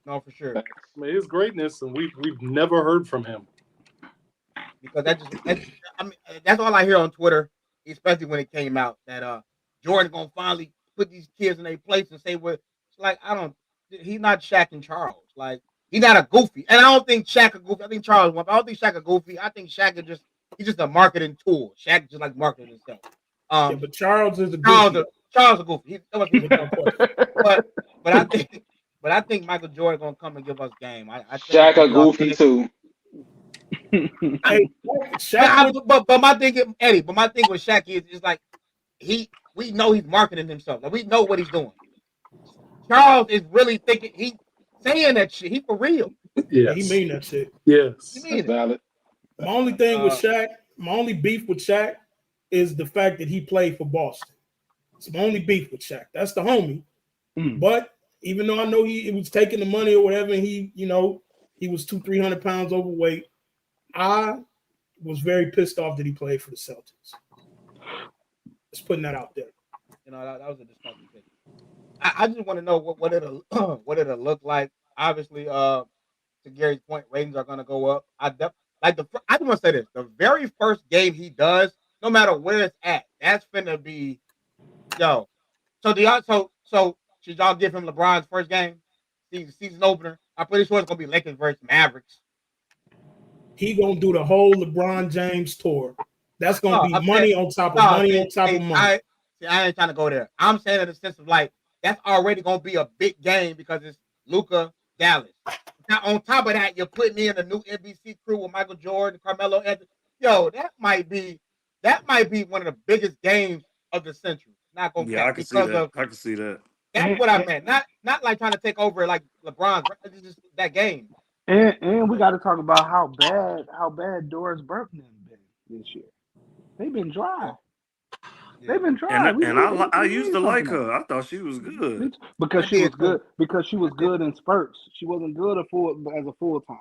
No, for sure. I mean, his greatness, and we've never heard from him. Because that's all I hear on Twitter, especially when it came out that Jordan gonna finally put these kids in their place and say what. Like he's not Shaq and Charles. Like he's not a goofy, and I don't think Shaq a goofy. I think Charles one. I don't think Shaq a goofy. I think Shaq is he's just a marketing tool. Shaq just like marketing himself. But Charles is a goofy. Charles a goofy. But I think Michael Jordan gonna come and give us game. I think Shaq a goofy too. Hey, Shaq, but my thing, Eddie. But my thing with Shaq is like we know he's marketing himself. Like we know what he's doing. Charles is really thinking he's saying that shit. He for real. Yeah, he mean that shit. Yes, that's valid. My only thing with Shaq, my only beef with Shaq is the fact that he played for Boston. It's my only beef with Shaq. That's the homie. But even though I know he was taking the money or whatever, and he was 200-300 pounds overweight, I was very pissed off that he played for the Celtics. Just putting that out there. You know, that was a disgusting thing. I just want to know what it'll look like. Obviously, to Gary's point, ratings are going to go up. I just want to say this: the very first game he does, no matter where it's at, that's finna be, yo. So should y'all give him LeBron's first game, season opener? I'm pretty sure it's gonna be Lakers versus Mavericks. He gonna do the whole LeBron James tour. That's gonna be money on top of money on top of money. I ain't trying to go there. I'm saying in the sense of like that's already gonna be a big game because it's Luka, Dallas. Now on top of that, you're putting in a new NBC crew with Michael Jordan, Carmelo Anthony. Yo, that might be one of the biggest games of the century. Not gonna I can see that. I can see that. That's what I meant. Not like trying to take over like LeBron. It's just that game. And we got to talk about how bad Doris Burton has been this year. They've been dry. Yeah. They've been dry. I used need to like something her. I thought she was good. because she was good. Because she was good in spurts. She wasn't good as a full time.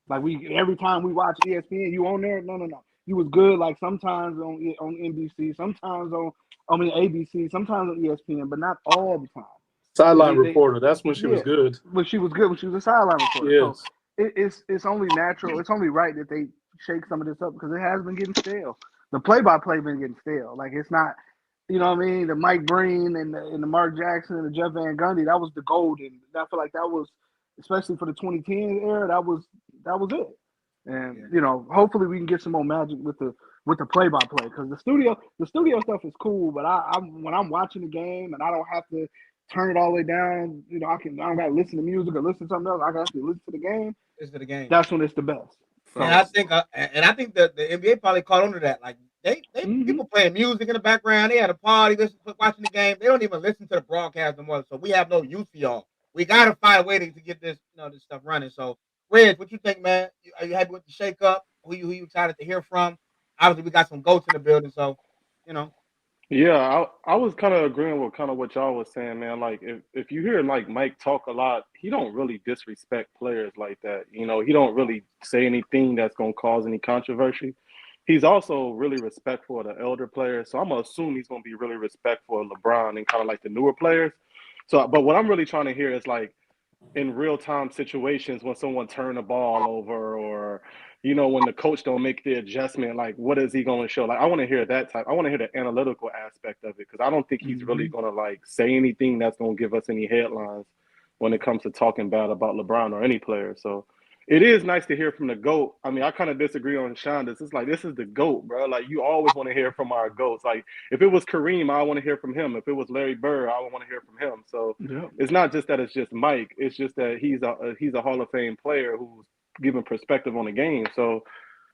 Like every time we watch ESPN, you on there? No. You was good. Like sometimes on NBC, sometimes on ABC, sometimes on ESPN, but not all the time. Sideline reporter. That's when she was good. When she was good, when she was a sideline reporter. Yes. So it's only natural. It's only right that they shake some of this up because it has been getting stale. The play-by-play been getting stale. Like it's not, you know what I mean? The Mike Breen and the Mark Jackson and the Jeff Van Gundy, that was the golden. I feel like that was, especially for the 2010 era, that was it. And you know, hopefully we can get some more magic with the play-by-play because the studio stuff is cool. But when I'm watching the game and I don't have to turn it all the way down, you know, I don't gotta listen to music or listen to something else. I can actually listen to the game. That's when it's the best. So, and I think that the NBA probably caught on to that. Like they people playing music in the background. They had a party, watching the game. They don't even listen to the broadcast anymore. So we have no use for y'all. We gotta find a way to get this, this stuff running. So, Reg, what you think, man? Are you happy with the shake up? Who you excited to hear from? Obviously, we got some goats in the building, so Yeah, I was kind of agreeing with kind of what y'all was saying, man. Like if you hear like Mike talk a lot, he don't really disrespect players like that. You know, he don't really say anything that's gonna cause any controversy. He's also really respectful of the elder players. So I'm gonna assume he's gonna be really respectful of LeBron and kind of like the newer players. So, but what I'm really trying to hear is like in real time situations when someone turn the ball over or when the coach don't make the adjustment, like what is he going to show? Like I want to hear that type. I want to hear the analytical aspect of it because I don't think he's really going to like say anything that's going to give us any headlines when it comes to talking bad about LeBron or any player. So it is nice to hear from the GOAT. I mean, I kind of disagree on Shaundus. It's like, this is the GOAT, bro. Like, you always want to hear from our GOATs. Like, if it was Kareem, I want to hear from him. If it was Larry Bird, I would want to hear from him. So It's not just that it's just Mike. It's just that he's a Hall of Fame player who's giving perspective on the game. So,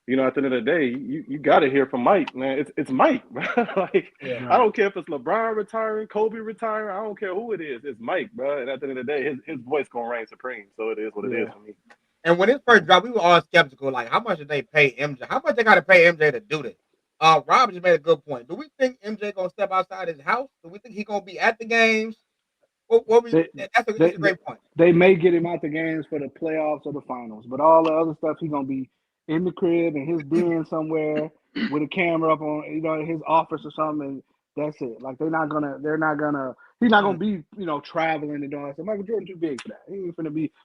at the end of the day, you got to hear from Mike, man. It's Mike, bro. I don't care if it's LeBron retiring, Kobe retiring. I don't care who it is. It's Mike, bro. And at the end of the day, his voice going to reign supreme. So it is what it is for me. And when it first dropped, we were all skeptical. Like, how much did they pay MJ? How much they got to pay MJ to do this? Rob just made a good point. Do we think MJ gonna step outside his house? Do we think he gonna be at the games? That's a great point. They may get him out the games for the playoffs or the finals, but all the other stuff, he's gonna be in the crib in his den somewhere with a camera up on his office or something. And that's it. Like he's not gonna be, traveling and doing that. So Michael Jordan too big for that. He ain't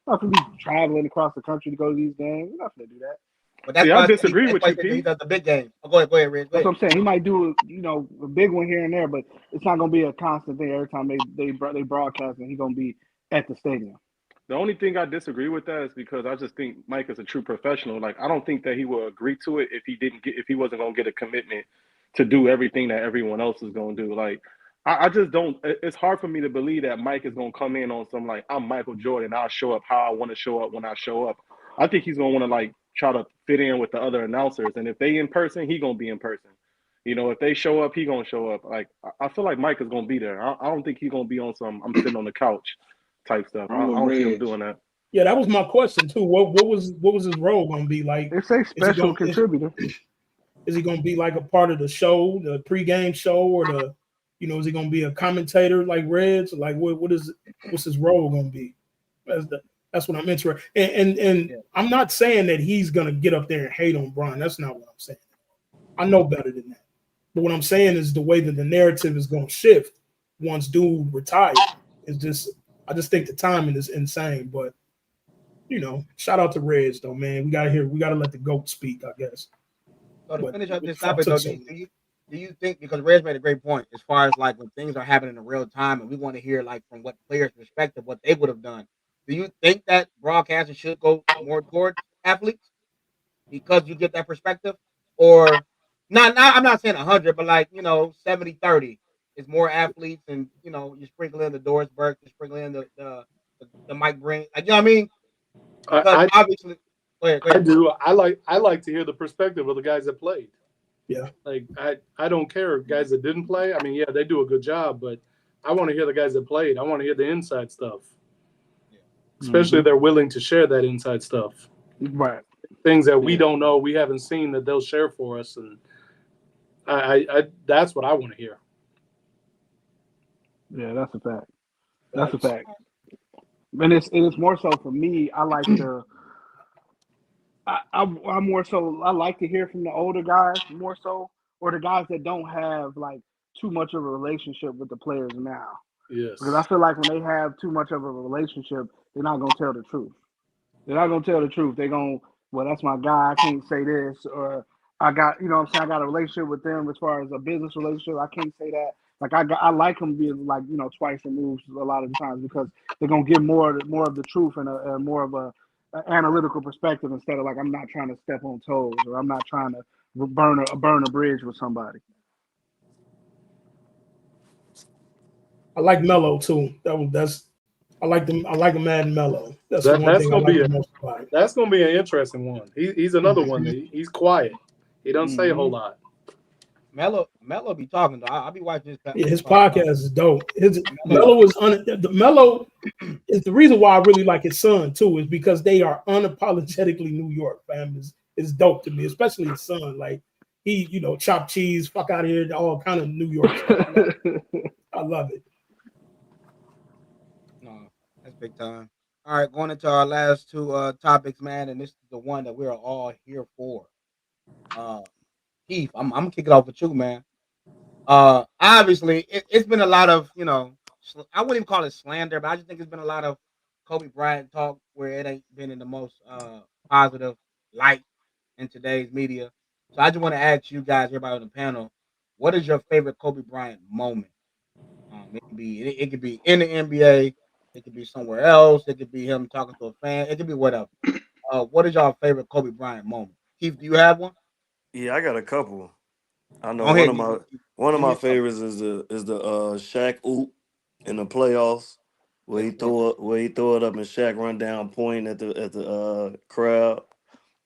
not gonna be traveling across the country to go to these games. He's not gonna do that. But that's I disagree with you, Pete. He does the big game. Go ahead, Rich. That's what I'm saying. He might do, a big one here and there, but it's not gonna be a constant thing every time they broadcast and he's gonna be at the stadium. The only thing I disagree with that is because I just think Mike is a true professional. Like I don't think that he will agree to it if he wasn't gonna get a commitment to do everything that everyone else is gonna do. Like I just don't. It's hard for me to believe that Mike is gonna come in on some like I'm Michael Jordan. I'll show up how I want to show up when I show up. I think he's gonna want to like try to fit in with the other announcers, and if they in person, he gonna be in person. If they show up, he gonna show up. Like I feel like Mike is gonna be there. I don't think he's gonna be on some I'm sitting on the couch type stuff. I don't see him doing that. Yeah, that was my question too. What was his role going to be like? It's a special contributor. Is he going to be like a part of the show, the pregame show, or is he going to be a commentator like Reds? Like what's his role going to be? That's what I'm interested in. And I'm not saying that he's going to get up there and hate on Bron. That's not what I'm saying. I know better than that. But what I'm saying is the way that the narrative is going to shift once dude retires is just. I just think the timing is insane, but shout out to Reds though, man. We gotta let the GOAT speak, I guess. So to finish up this topic, though, do you think, because Reds made a great point as far as like when things are happening in real time and we want to hear like from what players' perspective what they would have done. Do you think that broadcasting should go more towards athletes because you get that perspective? Or not I'm not saying 100, but like 70-30. Is more athletes, and you sprinkle in the Doris Burke, you sprinkle in the Mike Breen. Like, you know what I mean? Because obviously, go ahead. I do. I like to hear the perspective of the guys that played. Yeah. Like I don't care guys that didn't play. I mean, yeah, they do a good job, but I want to hear the guys that played. I want to hear the inside stuff. Yeah. Especially if they're willing to share that inside stuff. Right. Things that we don't know, we haven't seen that they'll share for us, and I that's what I want to hear. Yeah, that's a fact. That's a fact. And it's more so for me. I like to. I'm more so. I like to hear from the older guys more so, or the guys that don't have like too much of a relationship with the players now. Yes. Because I feel like when they have too much of a relationship, they're not gonna tell the truth. They're not gonna tell the truth. They're gonna, well, that's my guy. I can't say this, or I got, you know what I'm saying, I got a relationship with them as far as a business relationship. I can't say that. Like I like them being like, you know, twice removed a lot of the times because they're gonna give more of the truth and a more of a analytical perspective instead of like I'm not trying to step on toes or I'm not trying to burn a bridge with somebody. I like Melo too. I like them. I like him mad and Melo. That's the one thing I like the most about it. That's gonna be an interesting one. He's another one. He's quiet. He doesn't say a whole lot. Melo be talking though. I'll be watching his. Yeah, his podcast is dope. Melo is Melo is the reason why I really like his son too. Is because they are unapologetically New York fam. Is dope to me, especially his son. Like he, you know, chop cheese, fuck out of here, all kind of New York stuff. I love it. No, that's big time. All right, going into our last two topics, man, and this is the one that we're all here for. Keith, I'm gonna kick it off with you, man. Obviously, it's been a lot of, you know, I wouldn't even call it slander, but I just think it's been a lot of Kobe Bryant talk where it ain't been in the most positive light in today's media. So I just want to ask you guys, everybody on the panel, what is your favorite Kobe Bryant moment? It could be in the NBA, it could be somewhere else, it could be him talking to a fan, it could be whatever. What is your favorite Kobe Bryant moment? Keith, do you have one? Yeah, I got a couple. I know Go ahead, one of give me my a couple. favorites is the Shaq oop in the playoffs where he throw it up and Shaq run down point at the crowd.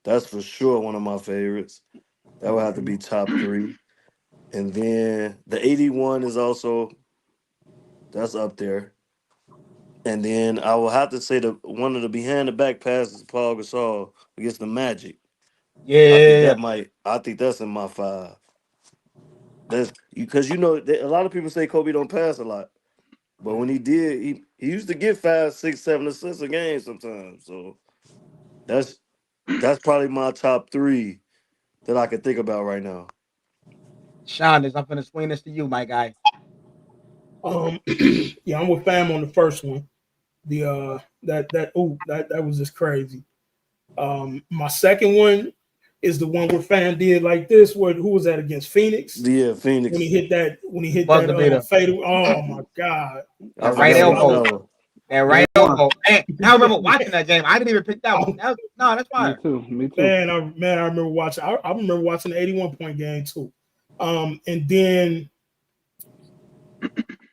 That's for sure one of my favorites. That would have to be top 3. And then the 81 is also that's up there. And then I will have to say one of the behind the back passes to Paul Gasol against the Magic. Yeah, I think that's in my 5. That's because you know a lot of people say Kobe don't pass a lot, but when he did, he used to get 5, 6, 7 assists a game sometimes. So that's probably my top 3 that I can think about right now. Shaundus, I'm gonna swing this to you, my guy. Yeah, I'm with fam on the first one. The that was just crazy. My second one is the one where fan did like this. Who was that against Phoenix? Yeah, Phoenix. When he hit that fadeaway. Oh my God! That right elbow. That right elbow. Man, I remember watching that game. I didn't even pick that one. That's fine. Me too. Man, I remember watching. I remember watching the 81-point game too. And then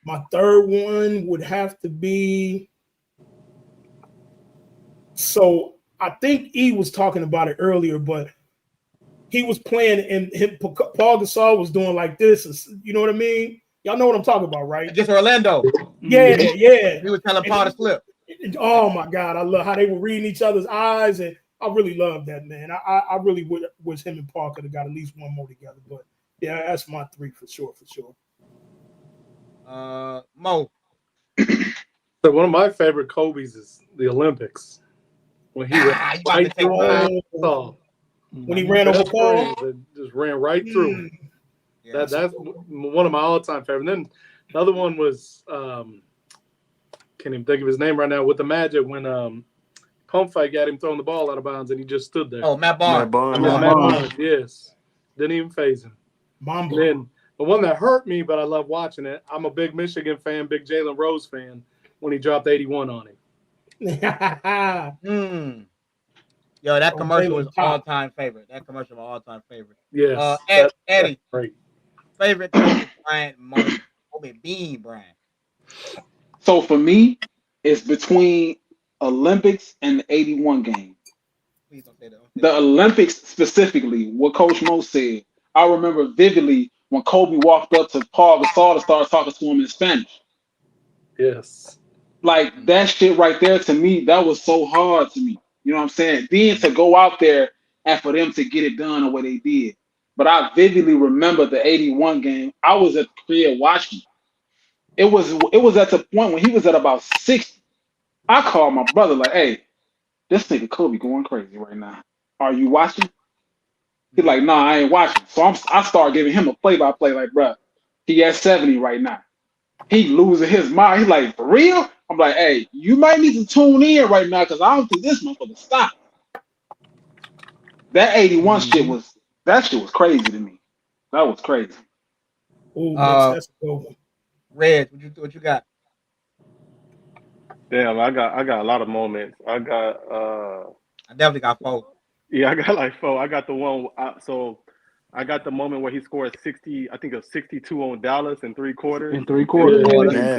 my third one would have to be. So I think E was talking about it earlier, but he was playing and Paul Gasol was doing like this. You know what I mean? Y'all know what I'm talking about, right? Just Orlando. Yeah. He was telling Paul to slip. Oh my God, I love how they were reading each other's eyes, and I really love that, man. I really wish him and Paul could have got at least one more together. But yeah, that's my 3 for sure. Mo. So one of my favorite Kobe's is the Olympics. When he ran right through Paul. When he ran over Paul, just ran right through him. Yeah, that's one of my all-time favorites. And then the other one was can't even think of his name right now with the Magic when Cont got him throwing the ball out of bounds and he just stood there. Oh, Matt Barnes. Matt Barnes, yes. Didn't even phase him. Mamba. Then the one that hurt me, but I love watching it. I'm a big Michigan fan, big Jalen Rose fan. When he dropped 81 on him. Yo, that commercial was all-time favorite. Yes. Eddie, great. Favorite Kobe Bryant moment. Kobe Bean Bryant. So for me, it's between Olympics and the 81 game. Please don't say that. The Olympics specifically, what Coach Mo said, I remember vividly when Kobe walked up to Paul Gasol to start talking to him in Spanish. Yes. Like that shit right there, to me, that was so hard to me. You know what I'm saying? Then to go out there and for them to get it done the way they did. But I vividly remember the 81 game. I was at the crib watching. It was at the point when he was at about 60. I called my brother like, hey, this nigga Kobe going crazy right now. Are you watching? He's like, nah, I ain't watching. So I start giving him a play-by-play like, bruh, he at 70 right now. He losing his mind. He's like, for real? I'm like, hey, you might need to tune in right now because I don't think this motherfucker stop. That 81 shit was crazy to me. That was crazy. Oh, that's a good one. Red, what you got? Damn, I got a lot of moments. I definitely got 4. Yeah, I got like 4. I got the one. I got the moment where he scored 60. I think it was 62 on Dallas in 3 quarters. In 3 quarters,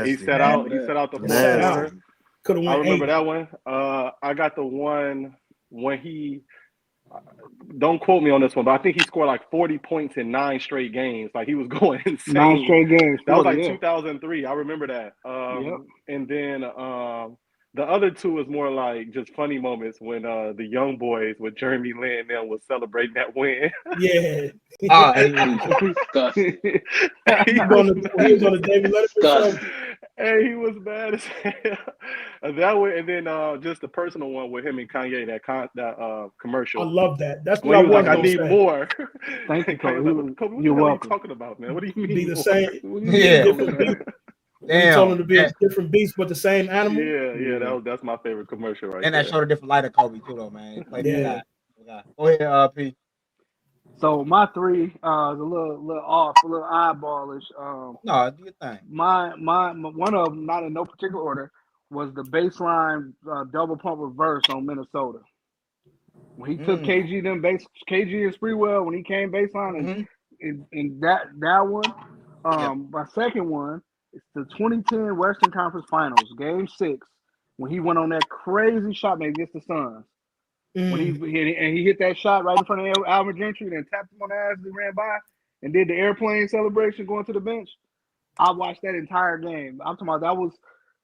he set out the fourth quarter. I remember that one. I got the one when he. Don't quote me on this one, but I think he scored like 40 points in 9 straight games. Like he was going insane. 9 straight games. 40, that was like yeah. 2003. I remember that. Yep. And then the other 2 is more like just funny moments when the young boys with Jeremy Lin and them was celebrating that win. Yeah. He was on the David Letterman show. Hey, he was bad as hell. That way, and then just the personal one with him and Kanye, that commercial. I love that. That's when what he was like, I need say. more. Thank you, Kobe. Like, Kobe, what the hell are you talking about, man? What do you mean? Be the same. Yeah. Different beast. Damn. Told him to be a different beast, but the same animal. Yeah. That's my favorite commercial right and there. And that showed a different light of Kobe too, though, man. Yeah. Go ahead, P. So my 3 is a little off, a little eyeballish. No, do your thing. My one of them, not in no particular order, was the baseline double pump reverse on Minnesota. When he took KG and Spreewell when he came baseline and that one. My second one is the 2010 Western Conference Finals, Game 6, when he went on that crazy shot made against the Suns. When he hit that shot right in front of Alvin Gentry and then tapped him on the ass as he ran by and did the airplane celebration going to the bench. I watched that entire game. I'm talking about that was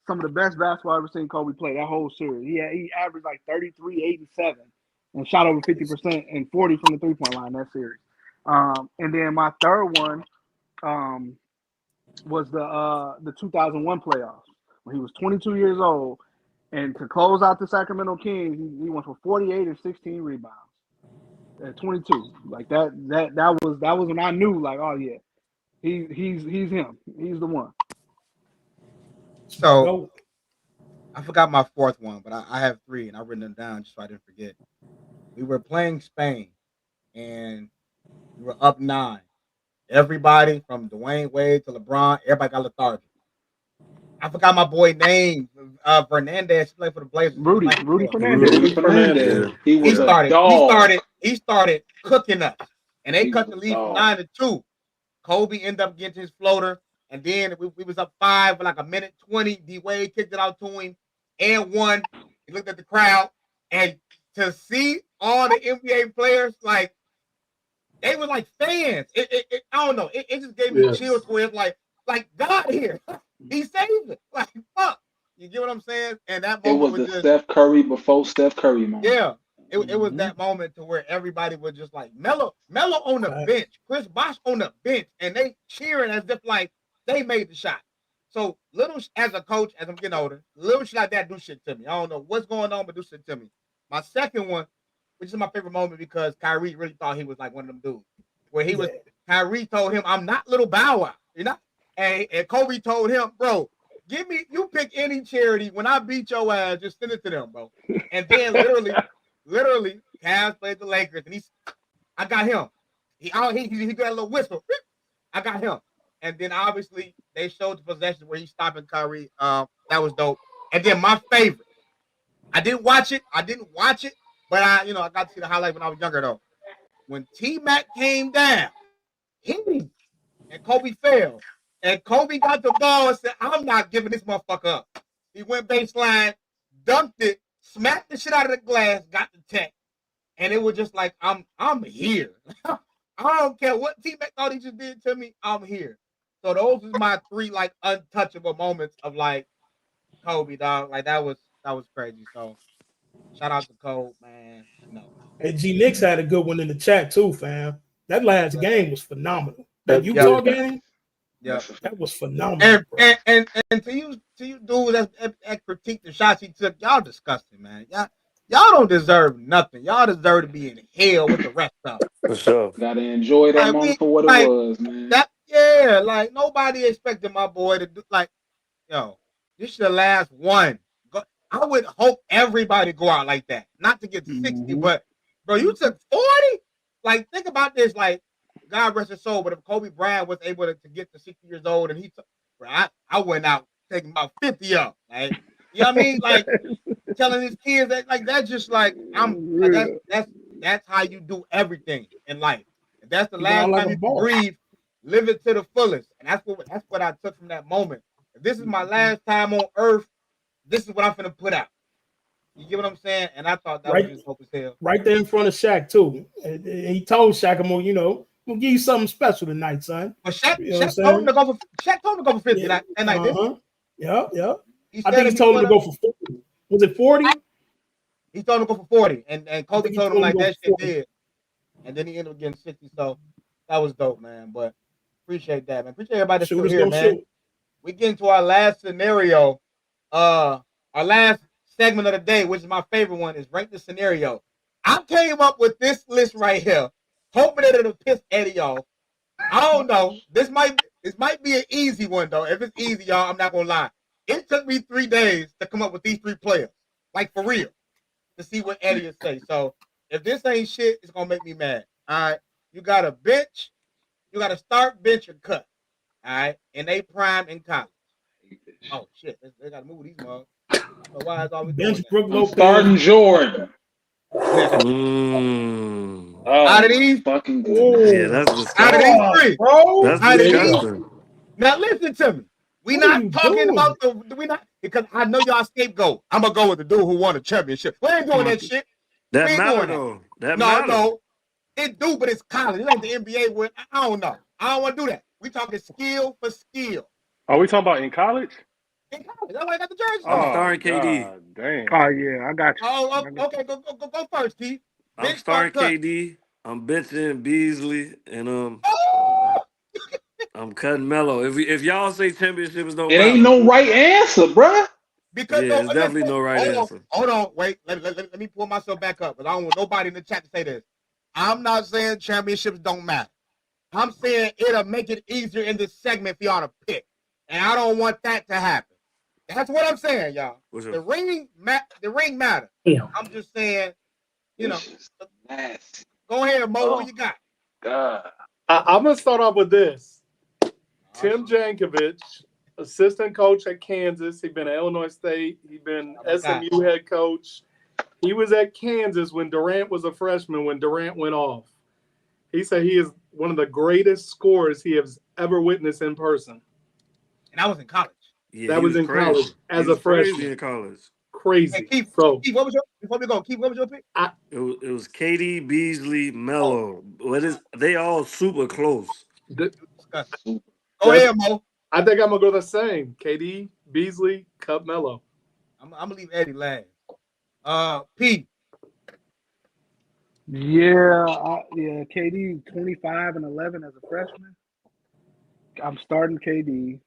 some of the best basketball I've ever seen Kobe play, that whole series. He averaged like 33, 8, 7 and shot over 50% and 40 from the three-point line that series. And then my third one was the 2001 playoffs when he was 22 years old. And to close out the Sacramento Kings, he went for 48 and 16 rebounds at 22. Like that was when I knew, like, oh yeah, he's him. He's the one. So I forgot my 4th one, but I have 3 and I've written them down just so I didn't forget. We were playing Spain and we were up 9. Everybody from Dwayne Wade to LeBron, everybody got lethargic. I forgot my boy name. Fernandez played for the Blazers. Rudy Fernandez. He started cooking us, and they cut the lead from 9-2. Kobe ended up getting his floater, and then we was up 5 for like a minute 20. D Wade kicked it out to him and won. He looked at the crowd, and to see all the NBA players, like they were like fans. I don't know. It just gave me chills where it's like God here. He saved it. Like, fuck. You get what I'm saying? And that moment was the Steph Curry before Steph Curry moment. Yeah. It was that moment to where everybody was just like Melo on the bench, Chris Bosh on the bench, and they cheering as if like they made the shot. So as a coach, as I'm getting older, little shit like that do shit to me. I don't know what's going on, but do shit to me. My second one, which is my favorite moment because Kyrie really thought he was like one of them dudes. Where Kyrie told him, I'm not little Bow Wow, you know? And Kobe told him, bro, you pick any charity. When I beat your ass, just send it to them, bro. And then literally, Cavs played the Lakers, and I got him. He got a little whistle. I got him. And then obviously they showed the possession where he's stopping Kyrie. That was dope. And then my favorite, I didn't watch it, but I got to see the highlight when I was younger though. When T-Mac came down, and Kobe fell. And Kobe got the ball and said, I'm not giving this motherfucker up. He went baseline, dunked it, smacked the shit out of the glass, got the tech. And it was just like, I'm here. I don't care what T-Mac thought he just did to me, I'm here. So those are my 3 like untouchable moments of like Kobe, dog. Like that was crazy. So Shout out to Cole, man. And G Nix had a good one in the chat too, fam. That last game was phenomenal. That Utah game, that was phenomenal. And to you dudes that critique the shots he took, y'all disgusting, man. Y'all don't deserve nothing. Y'all deserve to be in hell with the rest of them. For sure. Gotta enjoy that moment for what it was, man. Like nobody expected my boy to do this is the last one. I would hope everybody go out like that. Not to get 60, but bro, you took 40? Like, think about this, like, God rest his soul, but if Kobe Bryant was able to get to 60 years old and he took, bro, I went out taking about 50 up. Like, you know what I mean? Like telling his kids that, like, that's just like that's how you do everything in life. If that's the last time you can breathe, live it to the fullest. And that's what I took from that moment. If this is my last time on earth, this is what I'm finna put out. You get what I'm saying? And I thought that was just dope as hell. Right there in front of Shaq too. And he told Shaq, I'm gonna give you something special tonight, son. But Shaq told him to go for 50 that night. Yeah. I think he told him to go for 40. Was it 40? He told him to go for 40. And Kobe told him like that shit did. And then he ended up getting 60. So that was dope, man. But appreciate that, man. Appreciate everybody that's still here, man. We get into our last scenario. Our last segment of the day, which is my favorite one, is Rank the Scenario. I came up with this list right here, hoping that it'll piss Eddie off. I don't know. This might be an easy one, though. If it's easy, y'all, I'm not going to lie. It took me 3 days to come up with these 3 players. Like, for real. To see what Eddie will say. So, if this ain't shit, it's going to make me mad. All right? You got to bench. You got to start, bench, or cut. All right? And they prime in college. Oh, shit. They got to move these mugs. So why is always bench Brook Lopez. Starting Jordan. Out of these, fucking yeah, that's disgusting. Out of these 3, bro. That's disgusting. Now listen to me. We not talking about because I know y'all scapegoat. I'm gonna go with the dude who won a championship. We ain't doing that shit. That matter though. No, it do, but it's college. It ain't the NBA. Where I don't know. I don't want to do that. We talking skill for skill. Are we talking about in college? In college. That's why I got the jersey. I'm starting KD. Damn. Oh yeah, I got you. Oh, okay. Go first, Keith. I'm starting KD. I'm benching Beasley, and I'm cutting Melo. If y'all say championships don't matter, ain't no right answer, bruh. Because there's definitely no right answer. Hold on, wait. Let me pull myself back up, because I don't want nobody in the chat to say this. I'm not saying championships don't matter. I'm saying it'll make it easier in this segment for y'all to pick, and I don't want that to happen. That's what I'm saying, y'all. The ring matter. Yeah. I'm just saying, Go ahead, Mo. What you got? God. I'm gonna start off with this. Tim Jankovic, assistant coach at Kansas. He's been at Illinois State. He's been SMU head coach. He was at Kansas when Durant was a freshman, when Durant went off. He said he is one of the greatest scorers he has ever witnessed in person. And I was in college. Yeah, that was in crazy. college as a freshman. Crazy in college. Crazy. Hey, Keith, what was your before we go? Keith, what was your pick? It was KD, Beasley, Melo. They all super close. Go ahead, Mo. I think I'm gonna go the same. KD, Beasley, Cup, Melo. I'm gonna leave Eddie last. P. Yeah, KD 25 and 11 as a freshman. I'm starting KD.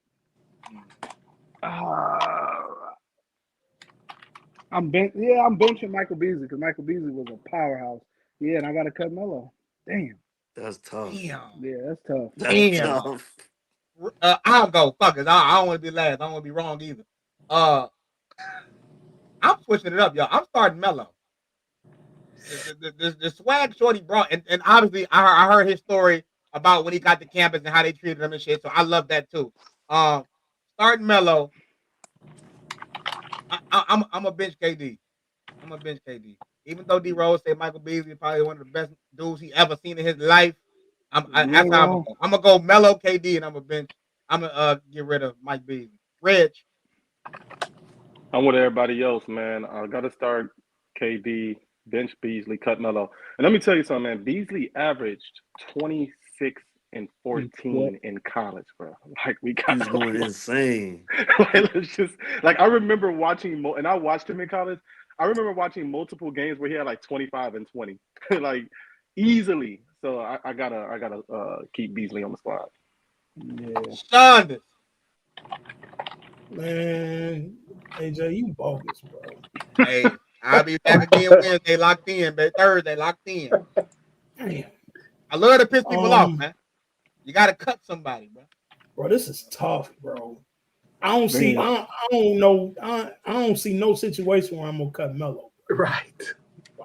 I'm benching Michael Beasley because Michael Beasley was a powerhouse. Yeah, and I got to cut Melo. Damn. That's tough. Damn. Yeah, that's tough. Damn. Tough. I'll go. Fuck it. I don't want to be last. I don't want to be wrong either. I'm switching it up, y'all. I'm starting Melo. The swag Shorty brought, and obviously I heard his story about when he got to campus and how they treated him and shit. So I love that too. Starting Melo. I'm a bench KD. I'm a bench KD. Even though D Rose said Michael Beasley is probably one of the best dudes he ever seen in his life, that's how I'm gonna go Melo KD, and I'm a bench. I'm gonna get rid of Mike Beasley. Reg. I'm with everybody else, man. I got to start KD, bench Beasley, cut Melo. And let me tell you something, man. Beasley averaged 26 and 14 in college, bro. Like, we got He's going insane. Let's just, like, I remember watching and I watched him in college. I remember watching multiple games where he had like 25 and 20, like easily. So I gotta keep Beasley on the squad. Yeah. Shaundus. Man, AJ, you bogus, bro. Hey, I'll be back again Wednesday, locked in, but Thursday, locked in. Damn. I love to piss people off, man. You got to cut somebody, bro. Bro, this is tough, bro. I don't see no situation where I'm gonna cut Melo. Right.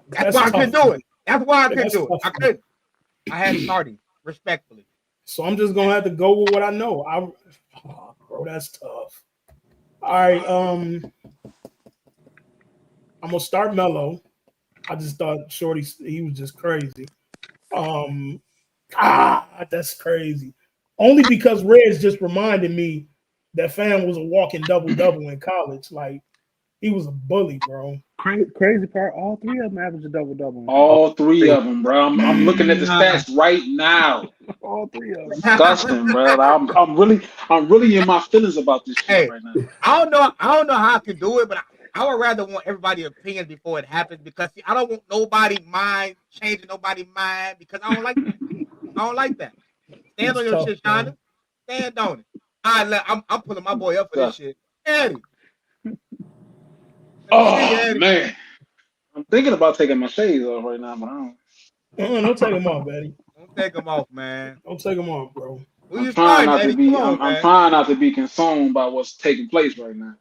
That's why I couldn't do it. That's why I couldn't do it. I couldn't. I had starting respectfully. So I'm just gonna have to go with what I know. Bro, that's tough. All right, I'm gonna start Melo. I just thought Shorty, he was just crazy. That's crazy. Only because Reds just reminded me that fan was a walking double-double in college. Like, he was a bully, bro. Crazy part, all three of them average a double-double. All three of them, bro. I'm looking at the stats right now. All three of them. Disgusting, bro. I'm really in my feelings about this shit right now. I don't know how I can do it, but I would rather want everybody's opinion before it happens because see, I don't want nobody mind changing nobody's mind because I don't like that. I don't like that. Stand on your shit, Shaundus. Stand on it. I'm pulling my boy up for this shit. Eddie. Oh man, I'm thinking about taking my shades off right now, but I don't. Don't take them off, Eddie. Don't take them off, man. Don't take them off, bro. I'm trying not to be consumed by what's taking place right now.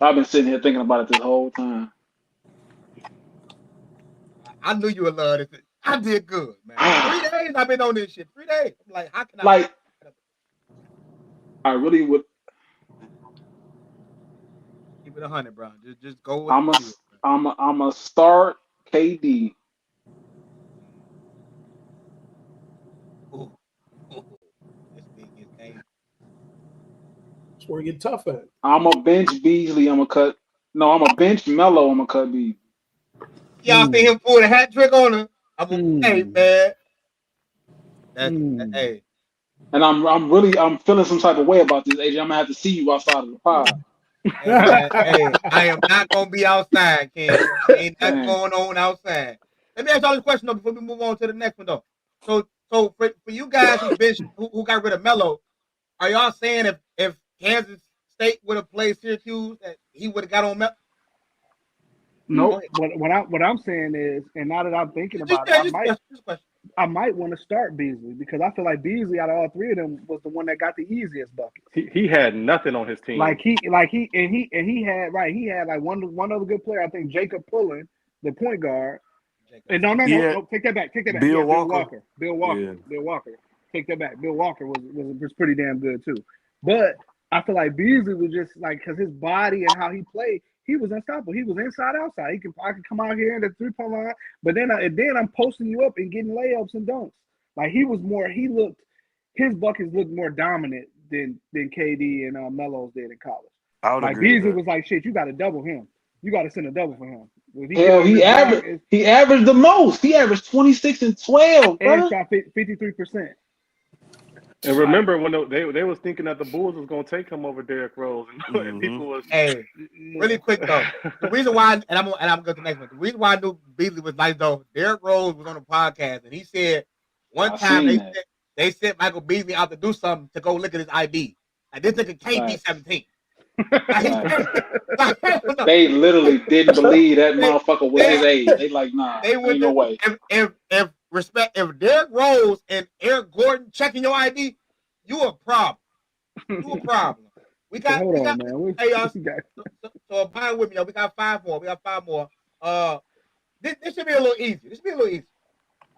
I've been sitting here thinking about it this whole time. I knew you would love this. I did good, man. 3 days I've been on this shit. 3 days. I'm like, how can I? I really would. Keep it 100, bro. Just go with it. I'm a start KD. That's where it get tough at. I'm a bench Beasley. I'm a bench Melo. I'm a cut Beasley. Y'all see him pull the hat trick on him. I'm hey man. Hey. And I'm feeling some type of way about this, AJ. I'm gonna have to see you outside of the pod. Hey, I am not gonna be outside, Ken. Ain't nothing going on outside. Let me ask y'all this question though before we move on to the next one though. So for you guys who got rid of Melo, are y'all saying if Kansas State would have played Syracuse that he would have got on Melo? No, what I'm saying is, and now that I'm thinking about it, I might want to start Beasley because I feel like Beasley out of all three of them was the one that got the easiest bucket. He had nothing on his team. He had like one other good player. I think Jacob Pullen, the point guard. And no, take that back. Bill Walker. Bill Walker. Take that back. Bill Walker was pretty damn good too. But I feel like Beasley was just like because his body and how he played. He was unstoppable. He was inside, outside. I could come out here in the 3-point line, but then I'm posting you up and getting layups and dunks. Like his buckets looked more dominant than KD and Melo's did in college. Like Beasley was like, shit, you got to double him. You got to send a double for him. He averaged the most. He averaged 26 and 12, and shot 53%. And remember when they was thinking that the Bulls was gonna take him over Derrick Rose, and people was really quick though. The reason why, and I'm gonna go to the next one. The reason why I knew Beasley was nice though, Derrick Rose was on the podcast and he said one time they sent Michael Beasley out to do something to go look at his ID. Like this nigga can't be 17. They literally didn't believe that motherfucker was his age. They like, nah, ain't no way. If Derrick Rose and Eric Gordon checking your ID, you a problem. You a problem. We got. Hey y'all. So abide with me, y'all. We got 5 more. This should be a little easy.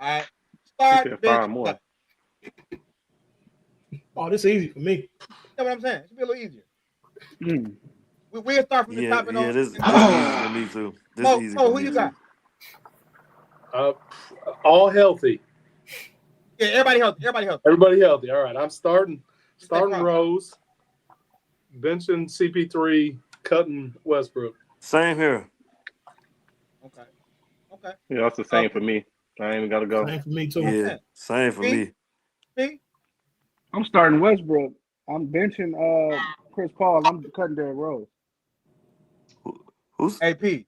All right. Start 5 more. Oh, this is easy for me. That's what I'm saying. It should be a little easier. We'll start from the top and on. This is easy for me too. This is easy. Who you got? All healthy. Yeah, everybody healthy. Everybody healthy. All right, I'm starting Rose, benching CP3, cutting Westbrook. Same here. Okay. Yeah, that's the same for me. I ain't even gotta go. Same for me too. Yeah, same for me. I'm starting Westbrook. I'm benching Chris Paul, and I'm cutting Derrick Rose. Who's AP? You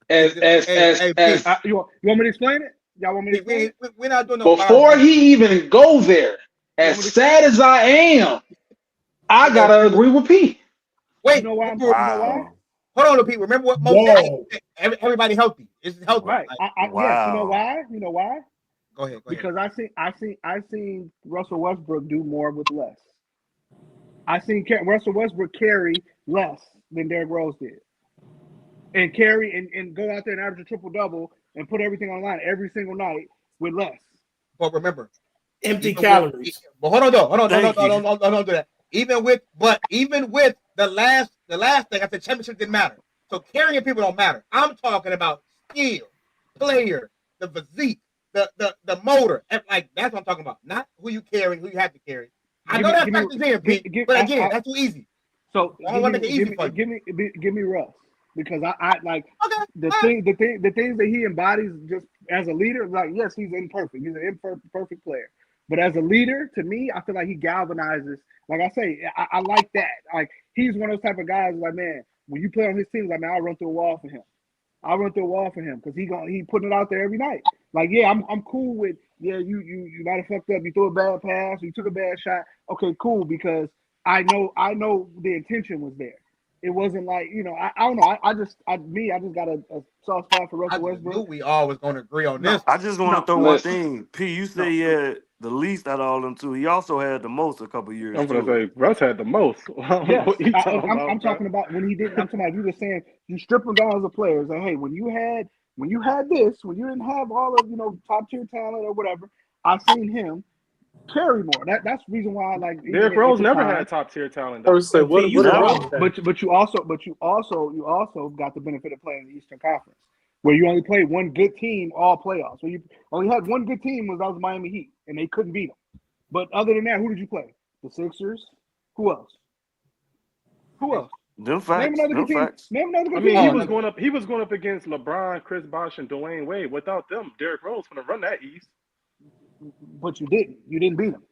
want me to explain it? Y'all want me to explain it? We're not doing no Before he even go there, as sad as I am, I gotta agree with P. Wait, you know why? wow. Hold on, Pete. Remember what Mo said? Everybody healthy. It's healthy. Right. Like, Yes. You know why? You know why? Go ahead. Because I seen Russell Westbrook do more with less. I seen Russell Westbrook carry less than Derrick Rose did, and carry and go out there and average a triple-double and put everything on the line every single night with less. But remember, empty calories. But hold on, don't do that. Even with the last thing, I said championship didn't matter. So carrying people don't matter. I'm talking about skill, player, the physique, the motor. Like that's what I'm talking about. Not who you carry, who you have to carry. I know that factors in, Pete, but again, that's too easy. So I want to make it easy for you. Give me Russ, because I like the things that he embodies just as a leader. Like, yes, he's imperfect. He's an imperfect player, but as a leader, to me, I feel like he galvanizes. Like I say, I like that. Like, he's one of those type of guys. Like, man, when you play on his team, like, man, I'll run through a wall for him. I'll run through a wall for him because he putting it out there every night. Like, yeah, I'm cool with, yeah, you might have fucked up, you threw a bad pass, you took a bad shot. Okay, cool, because I know the intention was there. It wasn't like, I don't know. I just got a soft spot for Russell Westbrook. I knew we all was going to agree on this. I just want to throw one thing. P, you say he had the least out of all them two. He also had the most a couple years. I'm going to say Russ had the most. Yes, I'm talking about when he didn't. I'm talking about you were saying you strip them down as a player. It's like, hey, when you had this, when you didn't have all of top tier talent or whatever, I seen him carry more. That's the reason why I like Derrick Rose never had top tier talent. I would say but you also got the benefit of playing in the Eastern Conference, where you only played one good team all playoffs. Where you only had one good team was Miami Heat, and they couldn't beat them. But other than that, who did you play? The Sixers. Who else? Them facts. Name another good team. Name another good team. He was going up against LeBron, Chris Bosh, and Dwayne Wade. Without them, Derrick Rose going to run that East. But you didn't. You didn't beat him.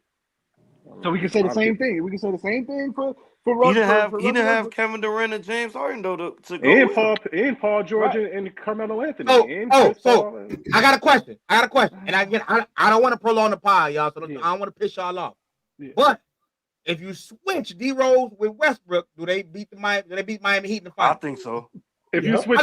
So we can say the same thing. We can say the same thing for Russ. He didn't have Kevin Durant and James Harden though to go and Paul George and Carmelo Anthony. I got a question. And I don't want to prolong the pod, y'all. So I don't want to piss y'all off. Yeah. But if you switch D Rose with Westbrook, do they beat Miami Heat in the final? I think so. If you switch,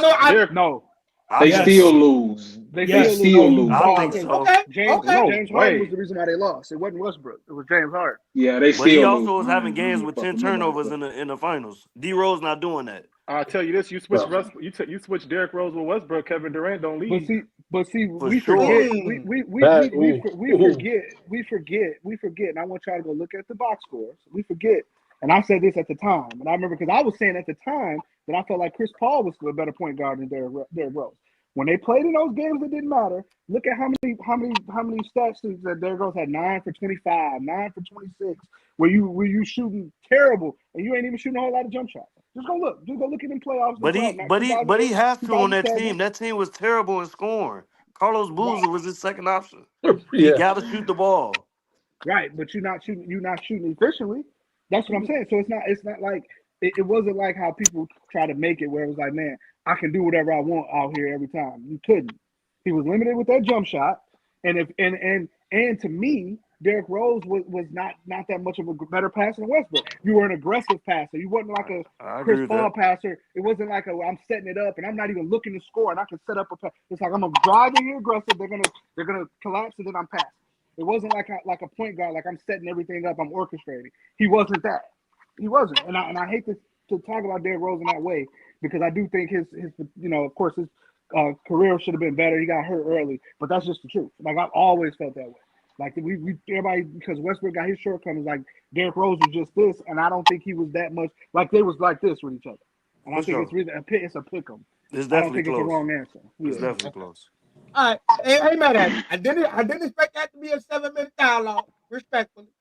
they still lose. They still lose. I think so. Okay. James Harden was the reason why they lost. It wasn't Westbrook. It was James Harden. Yeah, they still lose. But he also was having games with 10 turnovers in the finals. D Rose not doing that. I'll tell you this: you switch you switch Derrick Rose with Westbrook, Kevin Durant don't leave. But see, we forget. We forget, and I want y'all to go look at the box scores. We forget, and I said this at the time, and I remember because I was saying at the time that I felt like Chris Paul was a better point guard than Derrick Rose. When they played in those games that didn't matter, look at how many stats that Derrick Rose had: 9 for 25, 9 for 26. Where you shooting terrible and you ain't even shooting a whole lot of jump shots. Just go look at them playoffs. But he has to on that team. That team was terrible in scoring. Carlos Boozer was his second option. You got to shoot the ball. Right, but you're not shooting efficiently. That's what I'm saying. So it's not like it wasn't like how people try to make it where it was like, man, I can do whatever I want out here every time. You couldn't. He was limited with that jump shot, and to me, Derrick Rose was not that much of a better passer than Westbrook. You were an aggressive passer. You wasn't like a Chris Paul passer. It wasn't like I'm setting it up and I'm not even looking to score and I can set up a pass. It's like I'm driving here aggressive. They're gonna collapse and then I'm passing. It wasn't like a point guard, like I'm setting everything up, I'm orchestrating. He wasn't that. He wasn't. And I hate to talk about Derrick Rose in that way because I do think his of course his career should have been better. He got hurt early, but that's just the truth. Like I've always felt that way. Like we everybody, because Westbrook got his shortcomings, like Derrick Rose was just this, and I don't think he was that much like they was like this with each other. And I think it's really it's a pick 'em. It's definitely it's a wrong answer. It's definitely close. All right, hey man, I didn't expect that to be a 7-minute dialogue. Respectfully,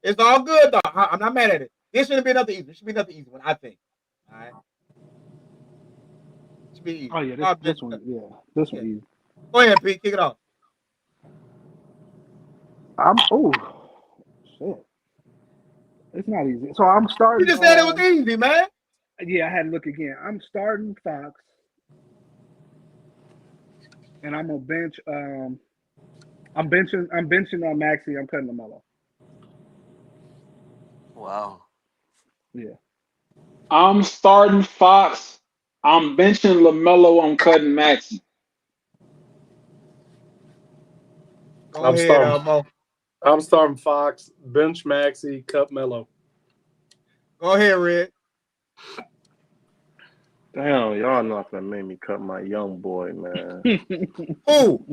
it's all good though. I'm not mad at it. This shouldn't be another easy. It should be another easy one, I think. All right. Should be easy. Oh yeah, this one. Yeah, this one easy. Go ahead, Pete. Kick it off. Shit. It's not easy. So I'm starting. You just said it was easy, man. Yeah, I had to look again. I'm starting Fox, and I'm gonna bench. I'm benching Maxey. I'm cutting LaMelo. Wow. Yeah. I'm starting Fox. I'm benching LaMelo. I'm cutting Maxey. Go ahead, Mo. I'm starting Fox, bench Maxey, cut Melo. Go ahead, Red. Damn, y'all not gonna make me cut my young boy, man. Who?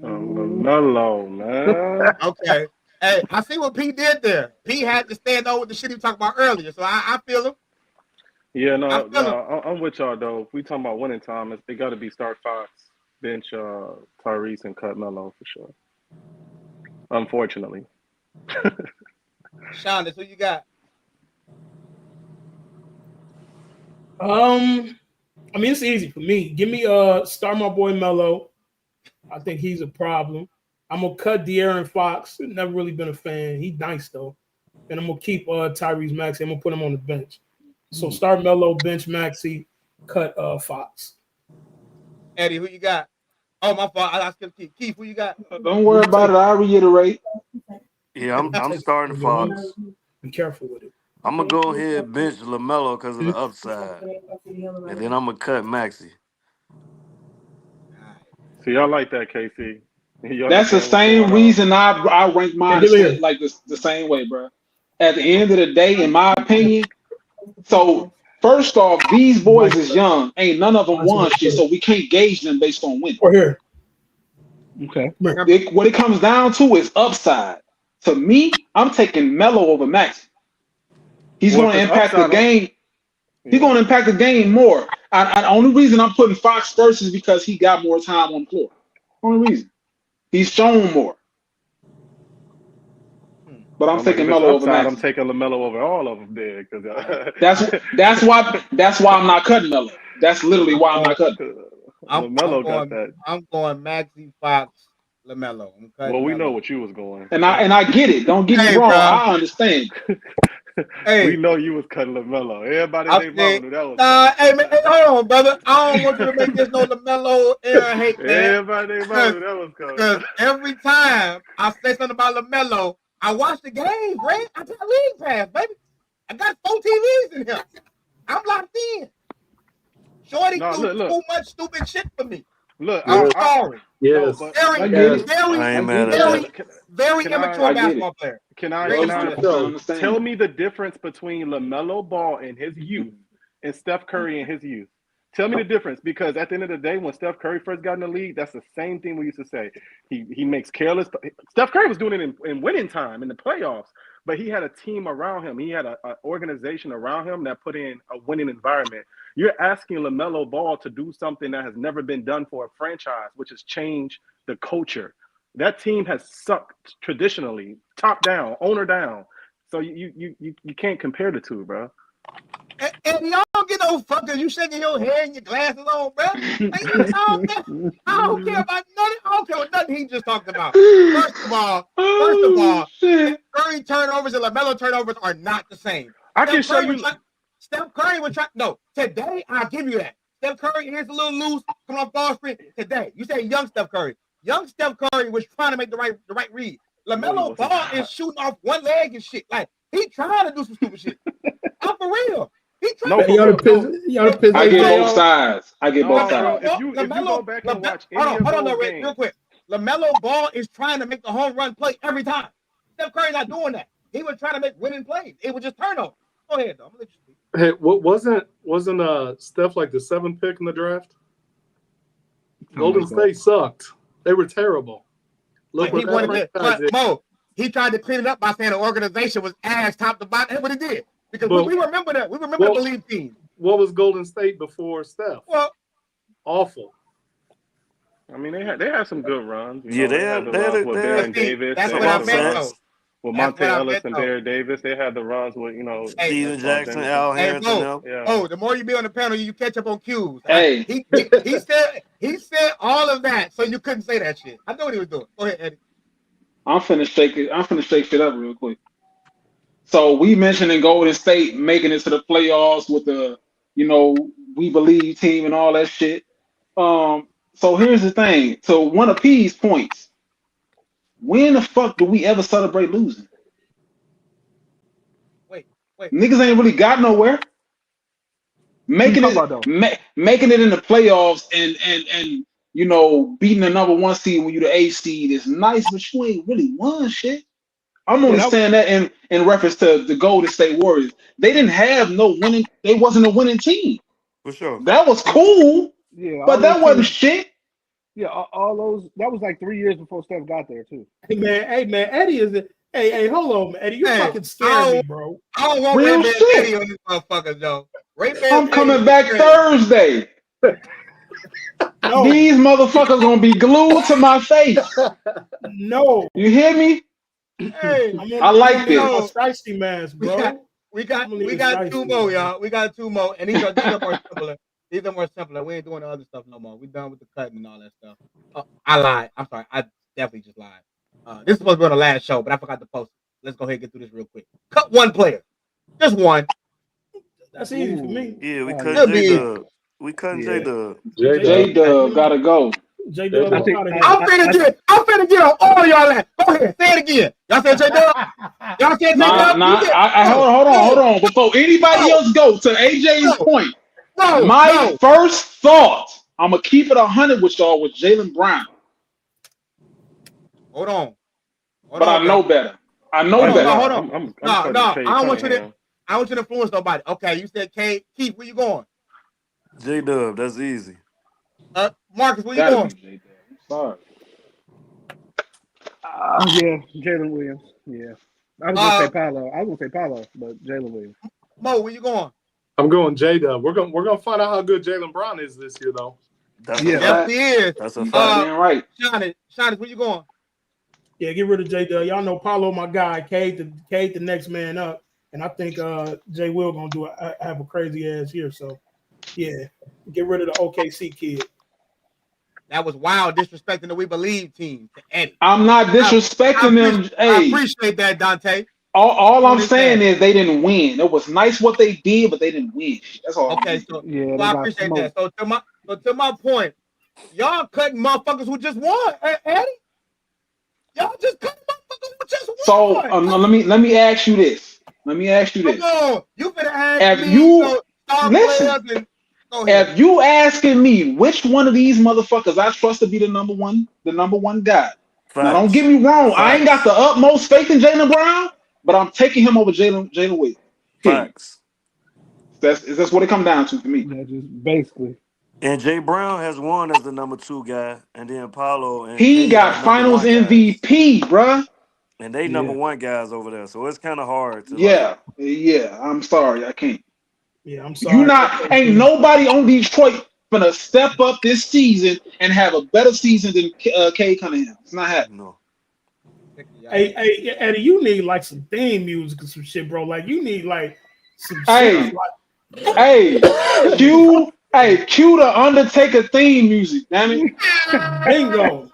LaMelo, man. Okay. Hey, I see what P did there. P had to stand over with the shit he was talking about earlier, so I feel him. Yeah, I'm with y'all though. If we talking about winning time, it got to be start Fox, bench Tyrese, and cut Melo for sure. Unfortunately. Shaundus, who you got? I mean, it's easy for me. Give me start my boy Melo. I think he's a problem. I'm gonna cut De'Aaron Fox. Never really been a fan. He's nice though. And I'm gonna keep Tyrese Maxey. I'm gonna put him on the bench. So start Melo, bench Maxey, cut Fox. Eddie, who you got? Oh, my fault. I skipped Keith. Keith, who you got? Don't worry about it. I'll reiterate. Yeah, I'm starting Fox. Be careful with it. I'm gonna go ahead and bench LaMelo because of the upside, and then I'm gonna cut Maxey. So y'all like that, KC? That's the same reason I rank mine like the same way, bro. At the end of the day, in my opinion, so first off, these boys is young. Ain't none of them won shit, so we can't gauge them based on winning. Or here. Okay. What it comes down to is upside. To me, I'm taking Melo over Maxey. He's going to impact the game. He's going to impact the game more. The only reason I'm putting Fox first is because he got more time on the floor. Only reason. He's shown more. But I'm taking Melo over Maxey. I'm taking LaMelo over all of them there. That's why I'm not cutting Melo. That's literally why I'm not cutting. LaMelo got that. I'm going Maxey, Fox, LaMelo. Well, we know what you was going. And I get it. Don't get me wrong. Bro. I understand. We know you was cutting LaMelo. Everybody they knew that was. Hey man, hold on, brother. I don't want you to make this no LaMelo era hate, man. Everybody they knew that was coming. Because every time I say something about LaMelo, I watch the game, Ray. I got league pass, baby. I got 4 TVs in here. I'm locked in. Shorty do too much stupid shit for me. Look, I'm sorry. Yes. Very immature basketball player. Can I tell me the difference between LaMelo Ball in his youth and Steph Curry in his youth? Tell me the difference, because at the end of the day, when Steph Curry first got in the league, that's the same thing we used to say. He makes careless. Steph Curry was doing it in winning time in the playoffs, but he had a team around him. He had an organization around him that put in a winning environment. You're asking LaMelo Ball to do something that has never been done for a franchise, which is change the culture. That team has sucked traditionally, top down, owner down. So you can't compare the two, bro. And y'all don't get no fuckers. You shaking your head and your glasses on, bro. I don't care about nothing. I don't care what nothing he just talked about. First of all, Curry turnovers and LaMelo turnovers are not the same. I can show you. Steph Curry would try. No, today I'll give you that. Steph Curry here's a little loose, coming off ball screen. Today, you say young Steph Curry. Young Steph Curry was trying to make the right read. LaMelo Ball is shooting off one leg and shit. Like he trying to do some stupid shit. I'm for real. He trying to. I get both sides. If you go back and watch hold on, real quick. LaMelo Ball is trying to make the home run play every time. Steph Curry not doing that. He was trying to make winning plays. It was just turnover. Go ahead, though. I'm gonna let you speak. Hey, what wasn't Steph like the 7th pick in the draft? Golden State sucked. They were terrible. Look what Mo. He tried to clean it up by saying the organization was ass top to bottom. That's what he did. Because we remember that. We remember the believe team. What was Golden State before Steph? Well, awful. I mean, they had some good runs. They had with Baron Davis. That's what I meant, though. With Monte Ellis and Baron Davis, they had the runs with Steven Jackson, Al Harrington. The more you be on the panel, you catch up on cues. Hey, he said all of that, so you couldn't say that shit. I know what he was doing. Go ahead, Eddie. I'm finna shake shit up real quick. So we mentioned in Golden State making it to the playoffs with the, we believe team and all that shit. So here's the thing. To one of P's points, when the fuck do we ever celebrate losing? Wait. Niggas ain't really got nowhere. Making it in the playoffs and beating the number 1 seed when you're the 8th seed is nice, but you ain't really won shit. I'm only saying that in reference to the Golden State Warriors. They didn't have no winning. They wasn't a winning team. For sure. That was cool. Yeah, but that wasn't shit. Yeah, all those. That was like 3 years before Steph got there too. Hey man, Eddie is. Hey, hold on, man. Eddie, you fucking scared me, bro. I don't want Real Ray shit. Eddie on these motherfuckers, yo. I'm coming back Thursday. No. These motherfuckers gonna be glued to my face. No. You hear me? Hey, I like this. Shiesty mask, bro. We got 2 more, y'all. We got 2 more, and these are more simpler. These are more simpler. We ain't doing the other stuff no more. We done with the cutting and all that stuff. I lied. I'm sorry. I definitely just lied. This is supposed to be on the last show, but I forgot to post it. Let's go ahead and get through this real quick. Cut one player. Just one. That's easy for me. Yeah, we cut J-Dub. We cut J-Dub. J-Dub gotta go. J-Dub, I'm finna get on all y'all. Go ahead, say it again. Y'all said J-Dub? Y'all said J-Dub? Hold on. Before anybody else go to AJ's point, my first thought, I'm gonna keep it 100 with y'all with Jaylen Brown. Hold on. I know better. Hold on. No. I don't want you to influence nobody. Okay, you said K. Keith, where you going? J-Dub, that's easy. Marcus, where you going? Sorry. Yeah, Jalen Williams. Yeah. I was gonna say Paolo, but Jalen Williams. Mo, where you going? I'm going J-Dub. We're gonna find out how good Jaylen Brown is this year, though. Yes, he is. That's a fact. Right. Shaundus, where you going? Yeah, get rid of J-Dub. Y'all know Paolo, my guy. Cade the next man up, and I think Jay Will gonna have a crazy ass year. So, yeah, get rid of the OKC kid. That was wild disrespecting the We Believe team to Eddie. I'm not disrespecting them. I appreciate that, Dante. All I'm saying is they didn't win. It was nice what they did, but they didn't win. That's all. Okay, I appreciate that. So to my point, y'all cutting motherfuckers who just won, Eddie. Y'all just cutting motherfuckers who just won. So let me ask you this. Come on, you better ask me. If you asking me which one of these motherfuckers I trust to be the number one guy. Facts. Now don't get me wrong, I ain't got the utmost faith in Jaylen Brown, but I'm taking him over Jalen Williams. Facts. That's what it comes down to for me. Yeah, just basically. And Jay Brown has won as the number 2 guy, and then Paolo and he got Finals MVP, bruh. And they number 1 guys over there, so it's kind of hard to. Yeah. I'm sorry, I can't. Yeah, I'm sorry. Ain't nobody on Detroit gonna step up this season and have a better season than Cade Cunningham. It's not happening. No. Hey, Eddie, you need like some theme music or some shit, bro. Like you need like some. Cue the Undertaker theme music, damn it. Bingo.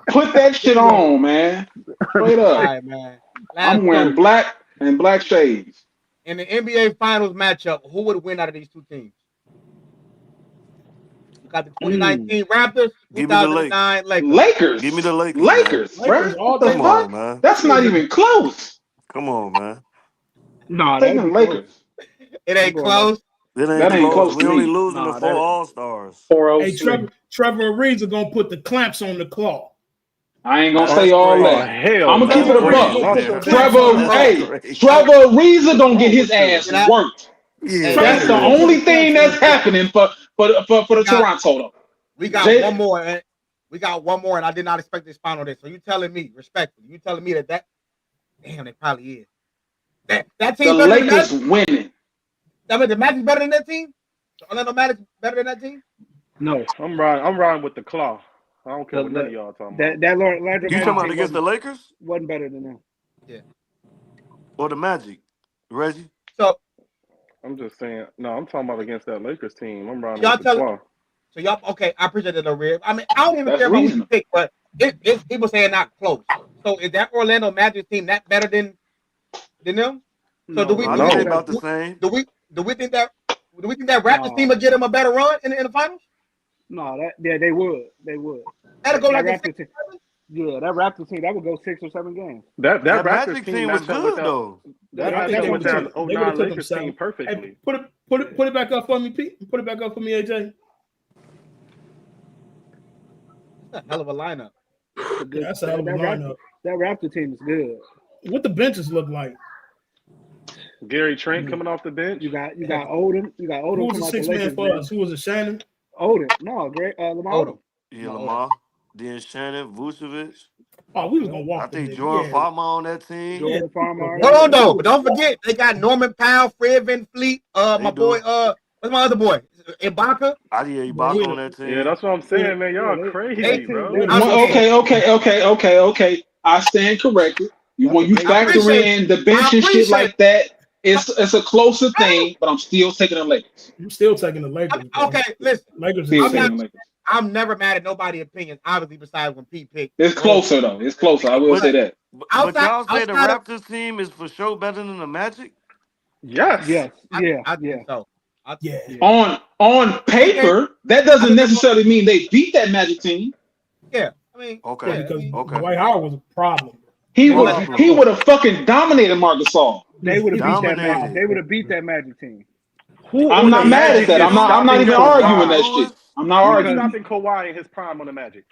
Put that shit on, man. Straight up. All right, man. I'm wearing black and black shades. In the NBA Finals matchup, who would win out of these two teams? You got the 2019 Raptors, 2009 Lakers. Give me the Lakers. Lakers, bro. Come on, man. That's not even close. Come on, man. No, that's Lakers. It ain't close. That ain't close. We only losing to 4 All-Stars. Hey, Trevor Ariza gonna put the clamps on the claw. I ain't gonna say all that. I'm gonna keep it a buck. Trevor Ariza gonna get his ass worked. Yeah. That's the only thing that's happening for the Toronto though. We got one more. We got one more, and I did not expect this final day. So you telling me, respectfully, you telling me that damn, it probably is. That team. The Lakers winning. I mean, the Magic's better than that team. The Orlando Magic's better than that team. No, I'm riding with the claw. I don't care what none of y'all talking about. That Orlando you talking about against the Lakers? Wasn't better than them. Yeah. Or the Magic, Reggie? So I'm just saying. No, I'm talking about against that Lakers team. I'm riding with the claw. So y'all, okay? I appreciate that, Red. I mean, I don't even care about what you pick, but it's people saying not close. So is that Orlando Magic team that better than them? So do we say about the same. Do we think that Raptors team will get him a better run in the finals? No, they would. They would. That'll go like a Raptors team. Yeah, that Raptors team that would go 6 or 7 games. That That Raptors Magic team team was good though. That I think matchup with that they 09 took them Lakers 7. team perfectly. Hey, put it back up for me, Pete. Put it back up for me, AJ. That's a hell of a lineup. That's a hell of a lineup. That Raptor team is good. What the benches look like? Gary Trent coming off the bench. You got Odom. You got Odom. Who was the 6 man for us? Who was it? Shannon? Odom. No, great. Lamar Odom. Yeah, Lamar. Then Shannon, Vucevic. Oh, we was gonna walk. I think Jordan Farmer on that team. Jordan Farmer. Hold on though, but don't forget they got Norman Powell, Fred VanVleet, my boy, what's my other boy? Ibaka. Ibaka on that team. Yeah, that's what I'm saying, man. Y'all crazy, bro. Okay. I stand corrected. When you factor in the bench and shit like that, it's a closer thing, but I'm still taking the Lakers. I'm still taking the Lakers. Okay, listen. Lakers. I'm never mad at nobody's opinions, obviously, besides when Pete picked. It's closer though. It's closer. I will say that. But y'all say the Raptors team is for sure better than the Magic? Yes. I think so. On paper, that doesn't necessarily mean they beat that Magic team. Yeah, I mean, okay. Dwight Howard was a problem. He would have fucking dominated Marc Gasol. They would have beat that Magic. They would have beat that Magic team. I'm not mad at that. I'm not even arguing that shit. I'm not arguing. Who's stopping Kawhi in his prime on the Magic?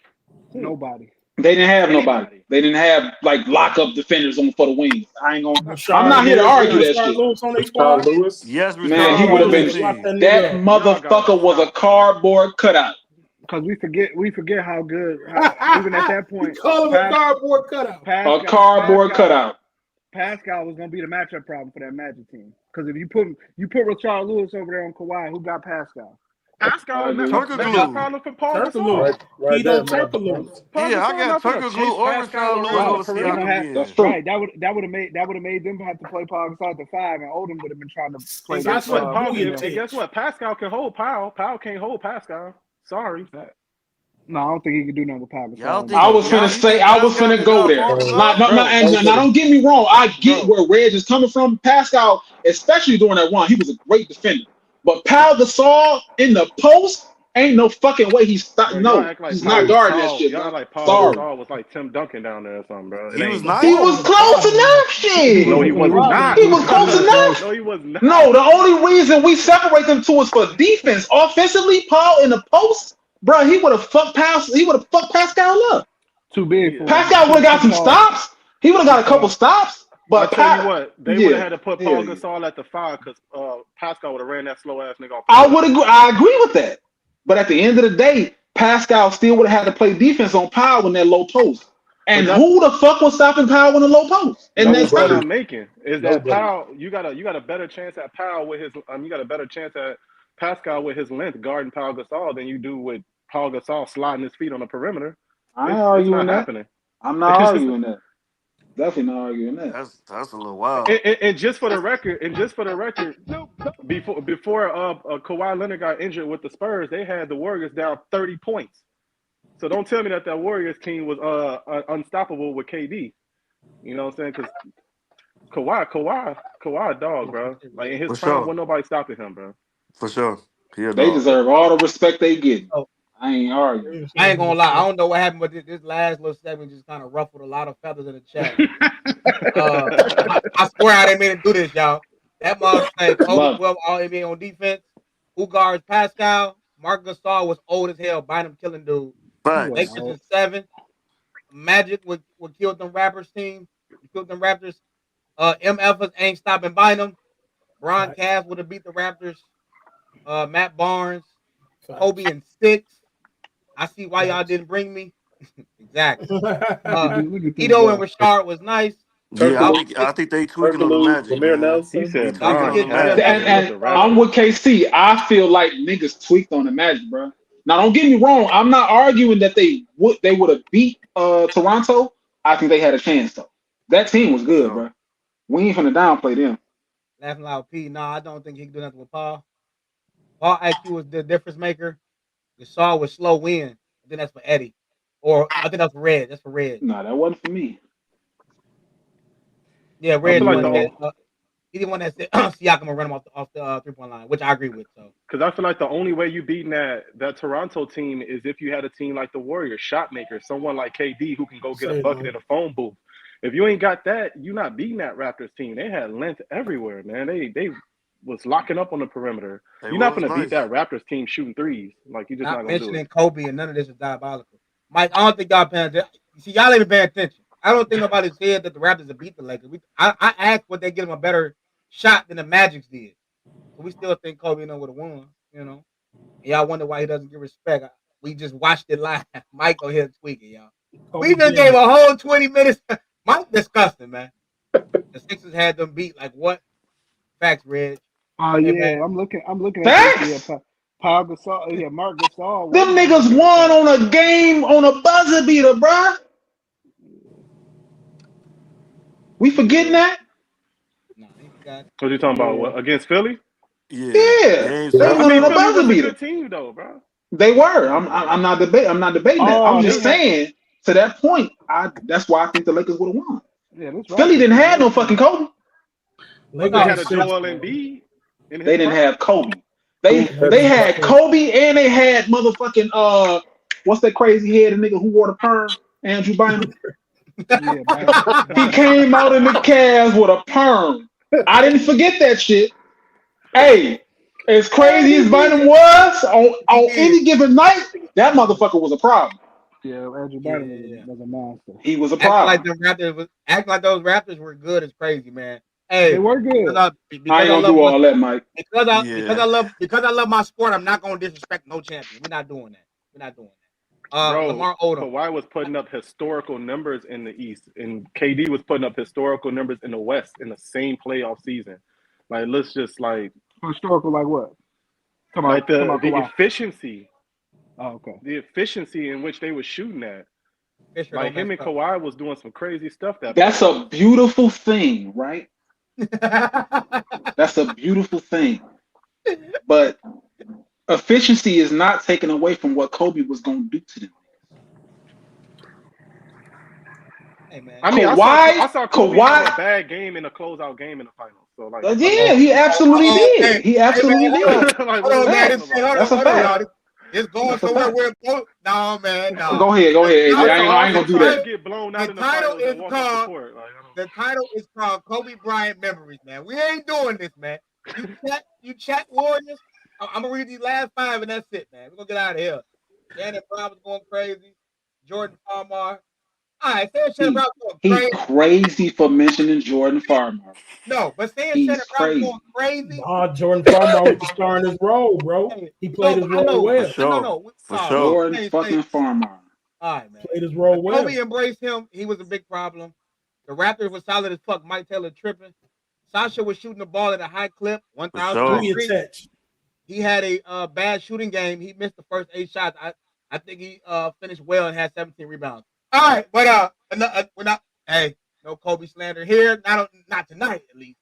Nobody. They didn't have nobody. They didn't have like lockup defenders on for the wings. I'm not here to argue that shit. Yes, man, he would have been. That motherfucker was a cardboard cutout. Because we forget how good. Even at that point, call him a cardboard cutout. A cardboard cutout. Pascal was gonna be the matchup problem for that Magic team. Because if you put Rashard Lewis over there on Kawhi, who got Pascal? Pascal, that's a problem for Paul Gasol. He don't Turkle Lewis. Yeah, I got Turkle glue or Rashard Lewis over Siakam. That's true. Right, that would have made them have to play Paul Gasol at the 5, and Odom would have been trying to play. Guess what? Pascal can hold Powell. Powell can't hold Pascal. Sorry. No, I don't think he can do nothing with Powell. I was finna go there. Now, don't get me wrong. I get where Reg is coming from. Pascal, especially during that run, he was a great defender. But Pau Gasol in the post, ain't no fucking way he's he's not guarding that shit. Y'all like Paul Gasol was like Tim Duncan down there or something, bro. He was nice. He was close enough, shit. No, he was not. He was close enough. No, he was not. No, the only reason we separate them two is for defense. Offensively, Paul in the post, bro, he would have fucked Pascal up. Too big. Pascal would have got some stops. He would have got a couple stops. But I tell you what, they would have had to put Paul Gasol at the 5 because Pascal would have ran that slow ass nigga off. I agree with that. But at the end of the day, Pascal still would have had to play defense on Powell in that low post. And who the fuck was stopping Powell in the low post? And that's what I'm making is that Powell. You got a better chance at Powell with his. You got a better chance at Pascal with his length guarding Paul Gasol than you do with Paul Gasol sliding his feet on the perimeter. I'm not arguing that. I'm not arguing that. Definitely not arguing that. That's a little wild. And just for the record, before Kawhi Leonard got injured with the Spurs, they had the Warriors down 30 points. So don't tell me that Warriors team was unstoppable with KD. You know what I'm saying? Because Kawhi, dog, bro. Like in his prime, wasn't nobody stopping him, bro. For sure. They deserve all the respect they get. I ain't arguing. I ain't gonna lie. I don't know what happened, but this last little segment just kind of ruffled a lot of feathers in the chat. I swear I didn't mean to do this, y'all. That motherfucker said Kobe 12 all NBA on defense. Who guards Pascal? Marc Gasol was old as hell, buying him killing dude. Lakers is 7. Magic would kill them Raptors team. Killed them Raptors. MFers ain't stopping Bynum. Bron Cavs would have beat the Raptors. Matt Barnes, Kobe in 6. I see why y'all didn't bring me. Exactly. Ito and Rashard was nice. Yeah, I think they tweaking on the Magic. He said, and I'm with KC. I feel like niggas tweaked on the Magic, bro. Now, don't get me wrong. I'm not arguing that they would have beat Toronto. I think they had a chance though. That team was good, bro. We ain't finna downplay them. Laughing loud, P. No, I don't think he can do nothing with Paul. Paul IQ was the difference maker. Gasol was slow win. I think that's for Eddie. Or I think that's for Red. That's for Red. No, that wasn't for me. Yeah, Red. He He didn't want that Siakam would run him off the 3-point line, which I agree with. So because I feel like the only way you beating that Toronto team is if you had a team like the Warriors, shot maker, someone like KD who can go get a bucket in a phone booth. If you ain't got that, you're not beating that Raptors team. They had length everywhere, man. They was locking up on the perimeter. You're not going to beat that Raptors team shooting threes. Like, you're just not going to do it. Mentioning Kobe and none of this is diabolical. Mike, I don't think y'all paying attention. See, y'all ain't paying attention. I don't think nobody said that the Raptors would beat the Lakers. I asked would they give them a better shot than the Magics did. So we still think Kobe would have won, you know. And y'all wonder why he doesn't get respect. We just watched it live. Mike over here tweaking, y'all. We just gave a whole 20 minutes. Mike disgusting, man. The Sixers had them beat like what? Facts, Reg. Oh Hey, yeah, man. I'm looking Facts? at this. Paul Gasol, Mark Gasol. Them niggas won on a game on a buzzer beater, bruh. We forgetting that? No, he forgot. What you talking about? What, against Philly? Yeah. They won on a buzzer Philly was a beater. good team though, bro. They were. I'm not debating that. I'm just they saying to that point. That's why I think the Lakers would have won. Yeah, this Philly didn't have no fucking Kobe. They had a Joel Embiid. They didn't have Kobe. They had Kobe and they had motherfucking what's that crazy head nigga who wore the perm? Andrew Bynum. He came out in the Cavs with a perm. I didn't forget that shit. Hey, as crazy as Bynum was on any given night, that motherfucker was a problem. Yeah, Andrew Bynum was a monster. He was a problem. Act like those Raptors were good is crazy, man. Hey, they were good. I ain't gonna do all that, Mike. Because I love my sport, I'm not gonna disrespect no champion. We're not doing that. Bro, Lamar Odom. Kawhi was putting up historical numbers in the East, and KD was putting up historical numbers in the West in the same playoff season. Like, let's just like historical, like what? Like the efficiency. Oh, okay. The efficiency in which they were shooting at. Fisher like him and Kawhi was doing some crazy stuff. That's a beautiful thing, right? That's a beautiful thing. But efficiency is not taken away from what Kobe was going to do to them. Hey, man. I mean, I saw Kobe have a bad game in a closeout game in the finals. So like, yeah, he absolutely did. He absolutely did. Hold on, man. That's a fact. It's going somewhere where no, man. No. Go ahead. I ain't gonna do that. Get blown out The title is called Kobe Bryant Memories, man. We ain't doing this, man. You chat Warriors. I'm gonna read these last 5 and that's it, man. We're gonna get out of here. Shannon Brown was going crazy. Jordan Farmar. All right, Shannon Brown was going crazy. He's crazy for mentioning Jordan Farmar. No, but Shannon Brown was going crazy. Jordan Farmar was starring his role, bro. He played his role well. For sure. Jordan fucking Farmar. All right, man. Played his role well. Kobe embraced him. He was a big problem. The Raptors were solid as fuck. Mike Taylor tripping. Sasha was shooting the ball at a high clip. 1,000. He had a bad shooting game. He missed the first 8 shots. I think he finished well and had 17 rebounds. All right, but we're not. Hey, no Kobe slander here. Not tonight, at least.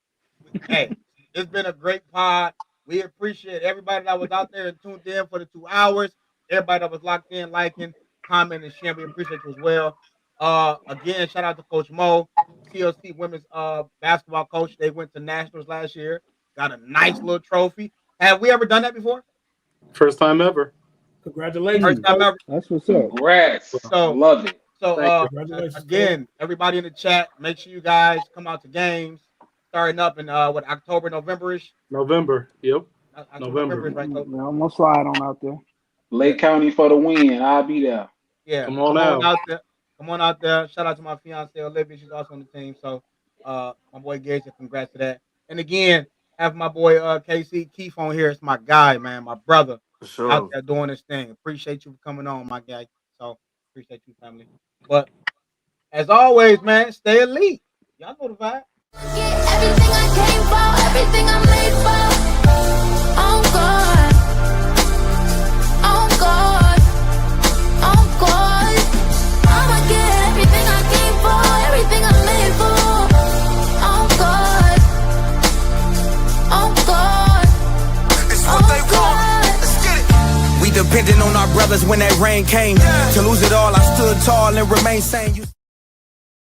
Hey, it's been a great pod. We appreciate everybody that was out there and tuned in for the 2 hours. Everybody that was locked in, liking, commenting, and sharing. We appreciate you as well. Again, shout out to Coach Mo, TLC women's basketball coach. They went to nationals last year. Got a nice little trophy. Have we ever done that before? First time ever. Congratulations. First time ever. That's what's up. Congrats. So love it. So again, everybody in the chat, make sure you guys come out to games starting up in October, November-ish. November. Yep. November. Right, I'm gonna slide on out there. Lake County for the win. I'll be there. Yeah. Come on out there. Come on out there. Shout out to my fiance Olivia. She's also on the team. So my boy Gage, congrats to that. And again, have my boy KC Keith on here. It's my guy, man, my brother out there doing this thing. Appreciate you for coming on, my guy. So appreciate you, family. But as always, man, stay elite. Y'all know the vibe. Everything I came for, everything I made for. Oh God, oh God, oh God. I'ma get everything I came for, everything I made for. Oh God, oh God, It's what they want. Let's get it. We depended on our brothers when that rain came. To lose it all, I stood tall and remained sane.